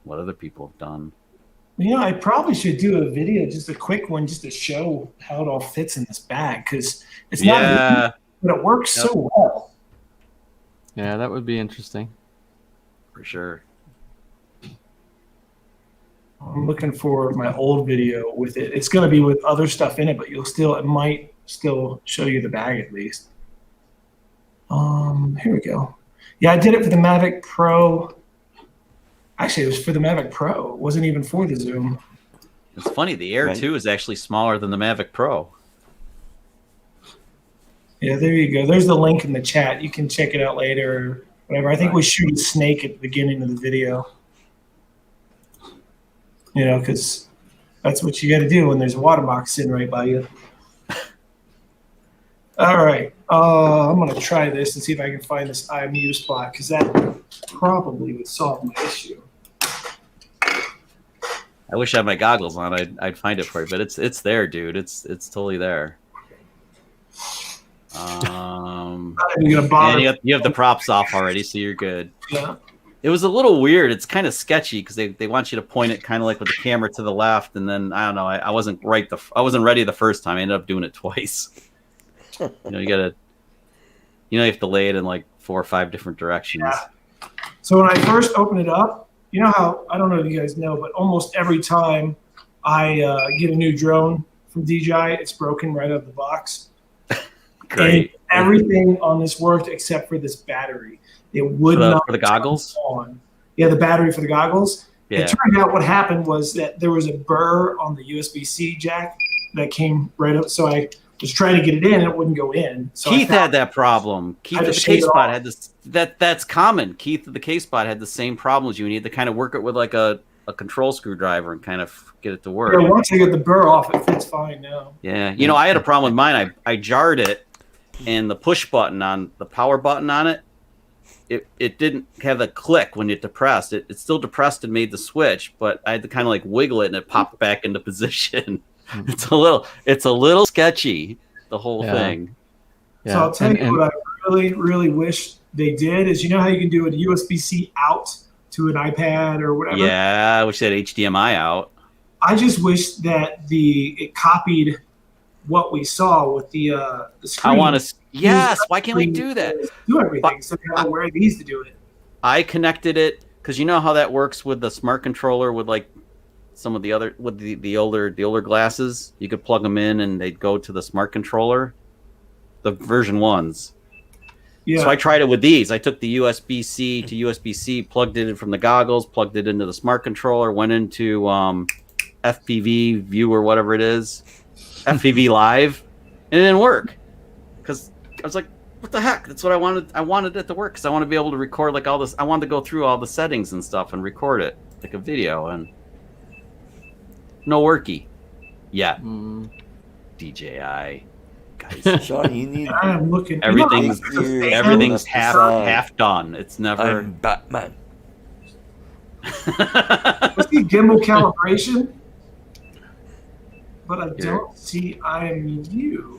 what other people have done. I probably should do a video, just a quick one, just to show how it all fits in this bag because it's not. Yeah. But it works so well. Yeah, that would be interesting. For sure. I'm looking for my old video with it. It's going to be with other stuff in it, but it might still show you the bag at least. Here we go. Yeah, I did it for the Mavic Pro. Actually, it was for the Mavic Pro. It wasn't even for the Zoom. It's funny. The Air 2 is actually smaller than the Mavic Pro. Yeah, there you go. There's the link in the chat. You can check it out later or whatever. I think we shoot a snake at the beginning of the video. Because that's what you got to do when there's a water box sitting right by you. All right. I'm going to try this and see if I can find this IMU spot because that probably would solve my issue. I wish I had my goggles on. I'd find it for you, but it's there, dude. It's totally there. And you have the props off already, so you're good. Yeah. It was a little weird. It's kind of sketchy because they want you to point it kind of like with the camera to the left, and then I don't know. I wasn't ready the first time. I ended up doing it twice. You have to lay it in like 4 or 5 different directions. Yeah. So when I first open it up, how I don't know if you guys know, but almost every time I get a new drone from DJI, it's broken right out of the box. Great. And everything on this worked except for this battery. It would not for the goggles on. Yeah, the battery for the goggles. Yeah. It turned out what happened was that there was a burr on the USB-C jack that came right up. So I was trying to get it in and it wouldn't go in. So Keith had that problem. Keith at the K-Spot had this. That's common. Keith at the K-Spot had the same problem as you. You need to kind of work it with like a control screwdriver and kind of get it to work. Yeah, once I get the burr off, it fits fine now. Yeah. I had a problem with mine. I jarred it, and the push button on the power button on it it didn't have a click when it depressed. It still depressed and made the switch, but I had to kind of like wiggle it and it popped back into position. It's a little sketchy, the whole thing. Yeah. So I'll tell you what I really, really wish they did is, you know how you can do a USB-C out to an iPad or whatever? Yeah, I wish they had HDMI out. I just wish that it copied what we saw with the screen. I want to. Yes. Why can't we do that? Do everything. So you gotta wear these to do it. I connected it because you know how that works with the smart controller with like some of the other with the older glasses. You could plug them in and they'd go to the smart controller, the version 1s. Yeah. So I tried it with these. I took the USB-C to USB-C, plugged it in from the goggles, plugged it into the smart controller, went into FPV View or whatever it is, FPV Live, and it didn't work because I was like, what the heck? That's what I wanted. I wanted it to work because I want to be able to record like all this. I wanted to go through all the settings and stuff and record it like a video, and no worky yet. DJI. Guys, Sean, you need. I'm looking. Everything's half done. It's never. I'm Batman. I see gimbal calibration, but I don't see IMU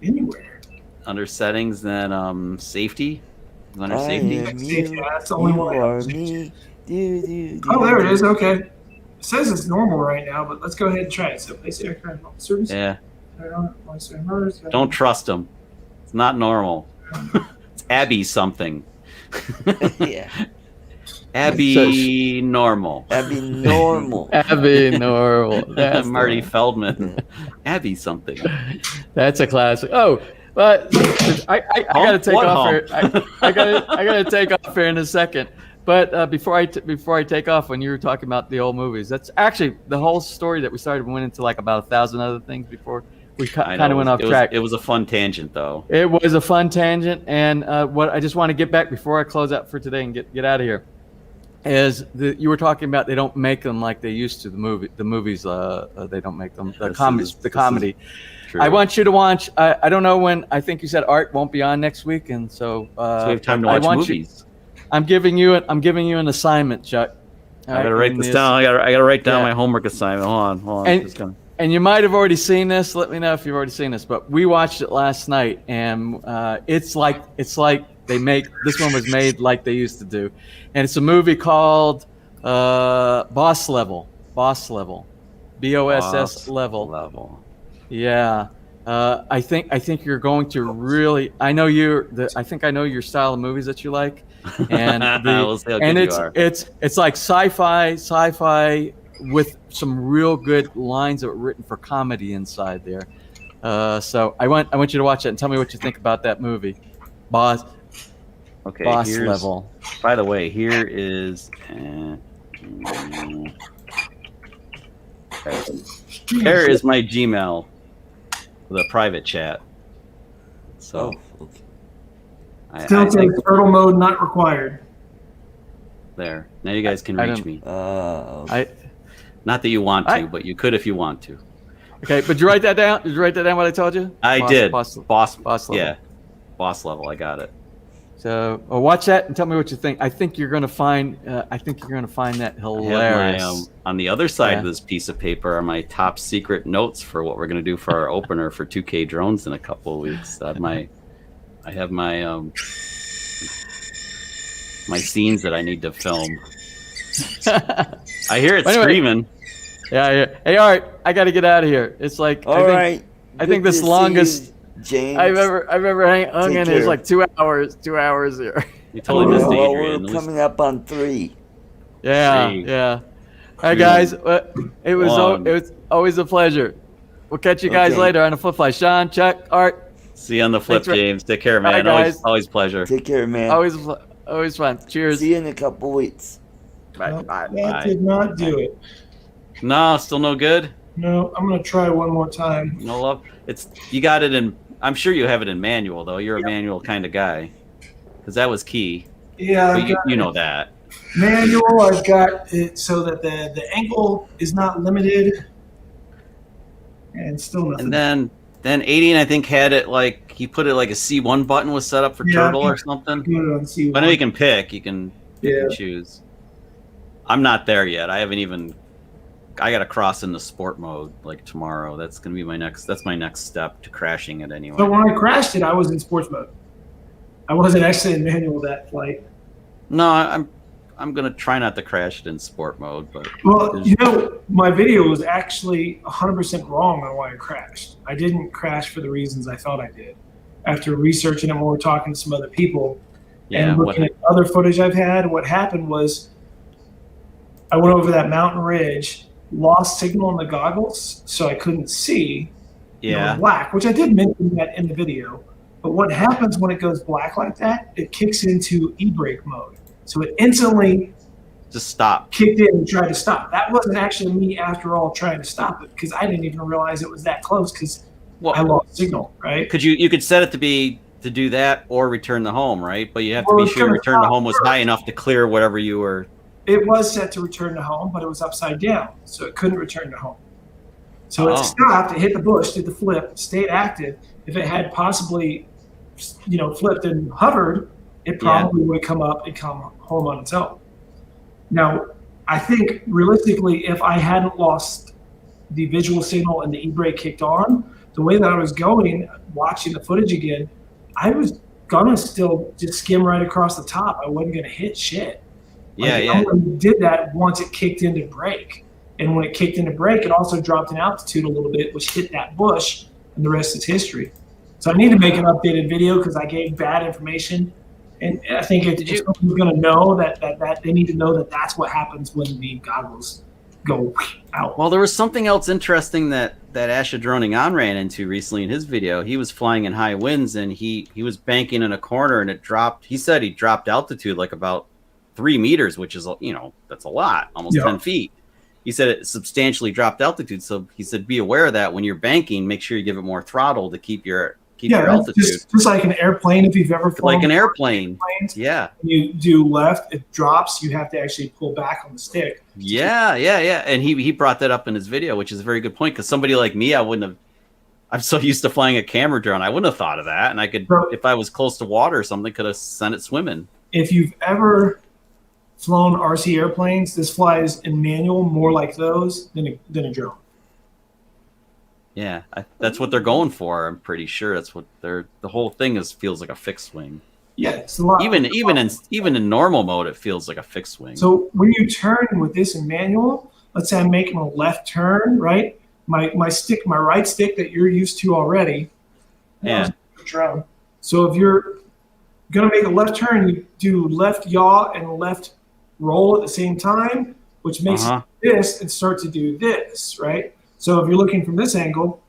anywhere. Under settings, then safety. Under safety. Yeah, that's the only one. Oh, there it is. Okay. It says it's normal right now, but let's go ahead and try it. So, place aircraft service. Yeah. Don't trust them. It's not normal. It's Abby something. Yeah. Abby normal. Abby normal. Abby normal. That's Marty Feldman. Abby something. That's a classic. Oh, but I gotta take off here. I gotta take off here in a second. But before I take off, when you were talking about the old movies, that's actually the whole story that we started went into like about 1,000 other things before we kind of went off track. It was a fun tangent, though. It was a fun tangent, and what I just want to get back before I close out for today and get out of here is you were talking about they don't make them like they used to. The movies they don't make them. The comedy. I want you to watch. I don't know when. I think you said Art won't be on next week, and so we have time to watch movies. I'm giving you an assignment, Chuck. I gotta write this down. I gotta write down my homework assignment. Hold on. And you might have already seen this. Let me know if you've already seen this. But we watched it last night, and it's like they make this one was made like they used to do, and it's a movie called Boss Level, BOSS Level. Yeah. I think you're going to really. I know I know your style of movies that you like, and it's like sci-fi with some real good lines that were written for comedy inside there. So I want you to watch it and tell me what you think about that movie, Boss. Okay, Boss Level. By the way, here is. There is my Gmail. The private chat. So still says turtle mode not required. There. Now you guys can reach me. Oh. Not that you want to, but you could if you want to. Okay, but did you write that down? Did you write that down what I told you? I did. Boss level. Yeah. Boss level. I got it. So watch that and tell me what you think. I think you're gonna find that hilarious. On the other side of this piece of paper are my top secret notes for what we're gonna do for our opener for 2K drones in a couple of weeks. I have my my scenes that I need to film. I hear it screaming. Yeah. Hey, Art, I got to get out of here. It's like I think this longest. James, I've ever hung in is like 2 hours. 2 hours here. You totally missed Adrian. We're coming up on 3. Yeah. All right, guys. It was always a pleasure. We'll catch you guys later on the flip fly. Sean, Chuck, Art. See you on the flip, James. Take care, man. Right, always pleasure. Take care, man. Always fun. Cheers. See you in a couple weeks. Bye. That did not do it. No, still no good. No, I'm gonna try one more time. No love. You got it in. I'm sure you have it in manual though. You're a manual kind of guy, because that was key. Yeah, you know that. Manual. I've got it so that the angle is not limited, and still nothing. And then Then 80, I think, had it like he put it like a C1 button was set up for turtle or something. Put it on C1. But I know you can pick. You can choose. I'm not there yet. I haven't even. I got to cross into sport mode like tomorrow. That's gonna be my next. That's my next step to crashing it anyway. So when I crashed it, I was in sports mode. I wasn't actually in manual that flight. No, I'm gonna try not to crash it in sport mode, but my video was actually 100% wrong on why I crashed. I didn't crash for the reasons I thought I did. After researching it more, talking to some other people, and looking at other footage I've had, what happened was I went over that mountain ridge, lost signal in the goggles, so I couldn't see. Black, which I did mention that in the video. But what happens when it goes black like that? It kicks into e-brake mode. So it instantly just stopped. Kicked in and tried to stop. That wasn't actually me after all trying to stop it because I didn't even realize it was that close because I lost signal, right? You could set it to do that or return to home, right? But you have to be sure return to home was high enough to clear whatever you were. It was set to return to home, but it was upside down, so it couldn't return to home. So it stopped, it hit the bush, did the flip, stayed active. If it had possibly, flipped and hovered, it probably would have come up and come home on its own. Now, I think realistically, if I hadn't lost the visual signal and the e-brake kicked on, the way that I was going, watching the footage again, I was gonna still just skim right across the top. I wasn't gonna hit shit. I only did that once it kicked into brake. And when it kicked into brake, it also dropped in altitude a little bit, which hit that bush, and the rest is history. So I need to make an updated video because I gave bad information. And I think if someone's going to know that they need to know that that's what happens when the goggles go out. Well, there was something else interesting that Asha Droning On ran into recently in his video. He was flying in high winds and he was banking in a corner and it dropped. He said he dropped altitude like about 3 meters, which is, that's a lot, almost 10 feet. He said it substantially dropped altitude. So he said, be aware of that when you're banking, make sure you give it more throttle to keep your altitude. Just like an airplane, if you've ever flown. Like an airplane. Yeah. You do left, it drops, you have to actually pull back on the stick. Yeah. And he brought that up in his video, which is a very good point because somebody like me, I'm so used to flying a camera drone, I wouldn't have thought of that. And I could, if I was close to water or something, could have sent it swimming. If you've ever flown RC airplanes, this flies in manual more like those than a drone. Yeah, that's what they're going for. I'm pretty sure that's what the whole thing feels like a fixed wing. Yeah, it's a lot. Even in normal mode, it feels like a fixed wing. So when you turn with this in manual, let's say I'm making a left turn, right? My right stick that you're used to already. Yeah. Drone. So if you're gonna make a left turn, you do left yaw and left roll at the same time, which makes it this and start to do this, right? So if you're looking from this angle,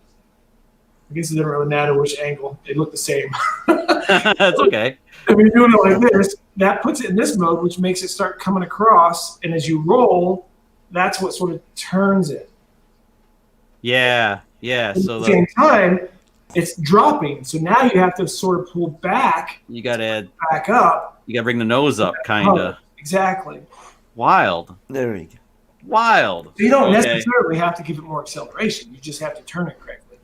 I guess it doesn't really matter which angle. They look the same. That's okay. If you're doing it like this, that puts it in this mode, which makes it start coming across. And as you roll, that's what sort of turns it. Yeah. So at the same time, it's dropping. So now you have to sort of pull back. You got to back up. You got to bring the nose up, kind of. Exactly. Wild. There we go. Wild. So you don't necessarily have to give it more acceleration. You just have to turn it correctly.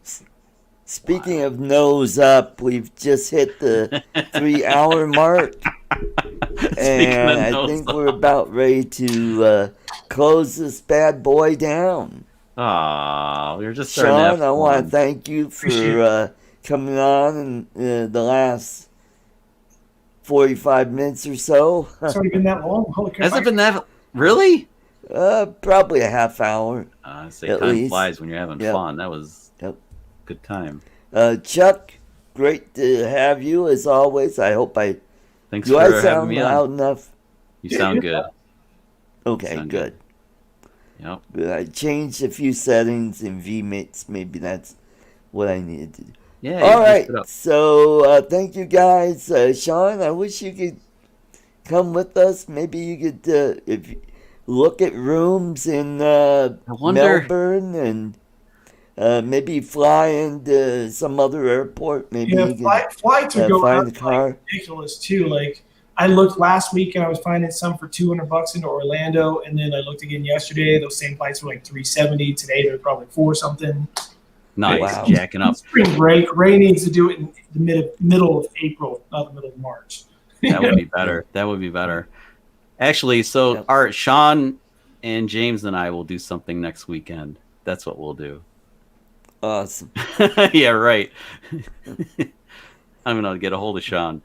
Speaking of nose up, we've just hit the 3-hour mark. And I think we're about ready to close this bad boy down. Oh, you're just Sean, I want to thank you for coming on in the last 45 minutes or so. It's already been that long? Holy crap. Has it been that? Really? Probably a half hour. I say time flies when you're having fun. That was good time. Chuck, great to have you as always. I hope Thanks for having sound me on. loud enough? You sound good. Okay, good. Yep. I changed a few settings in vMix. Maybe that's what I needed to do. Yeah. All right. So thank you guys. Sean, I wish you could come with us. Maybe you could if you look at rooms in Melbourne and maybe fly into some other airport. Maybe you flights are going find up the car. like ridiculous too. Like I looked last week and I was finding some for $200 into Orlando, and then I looked again yesterday. Those same flights were like $370. Today they're probably $4 something. Nice, Wow. jacking up. Spring break. Ray needs to do it in the middle of April, not the middle of March. That would be better. That would be better. Actually, so Yep. Art, Sean, and James and I will do something next weekend. That's what we'll do. Awesome. Yeah, right. I'm gonna get a hold of Sean.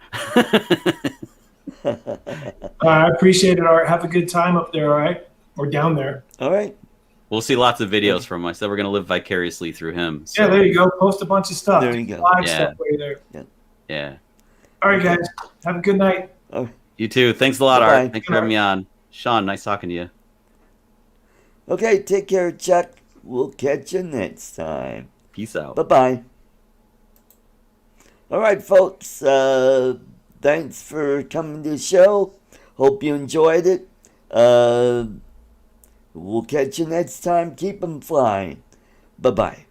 I appreciate it, Art. Have a good time up there, all right? Or down there. All right. We'll see lots of videos from him. I said we're gonna live vicariously through him. So, Yeah, there you go. Post a bunch of stuff. There you go. Live Yeah. stuff while you're there. yeah. All right, guys. Have a good night. You too. Thanks a lot, Bye-bye. Art. Thanks for having me on. Sean, nice talking to you. Okay, take care, Chuck. We'll catch you next time. Peace out. Bye-bye. All right, folks. Thanks for coming to the show. Hope you enjoyed it. We'll catch you next time. Keep 'em flying. Bye-bye.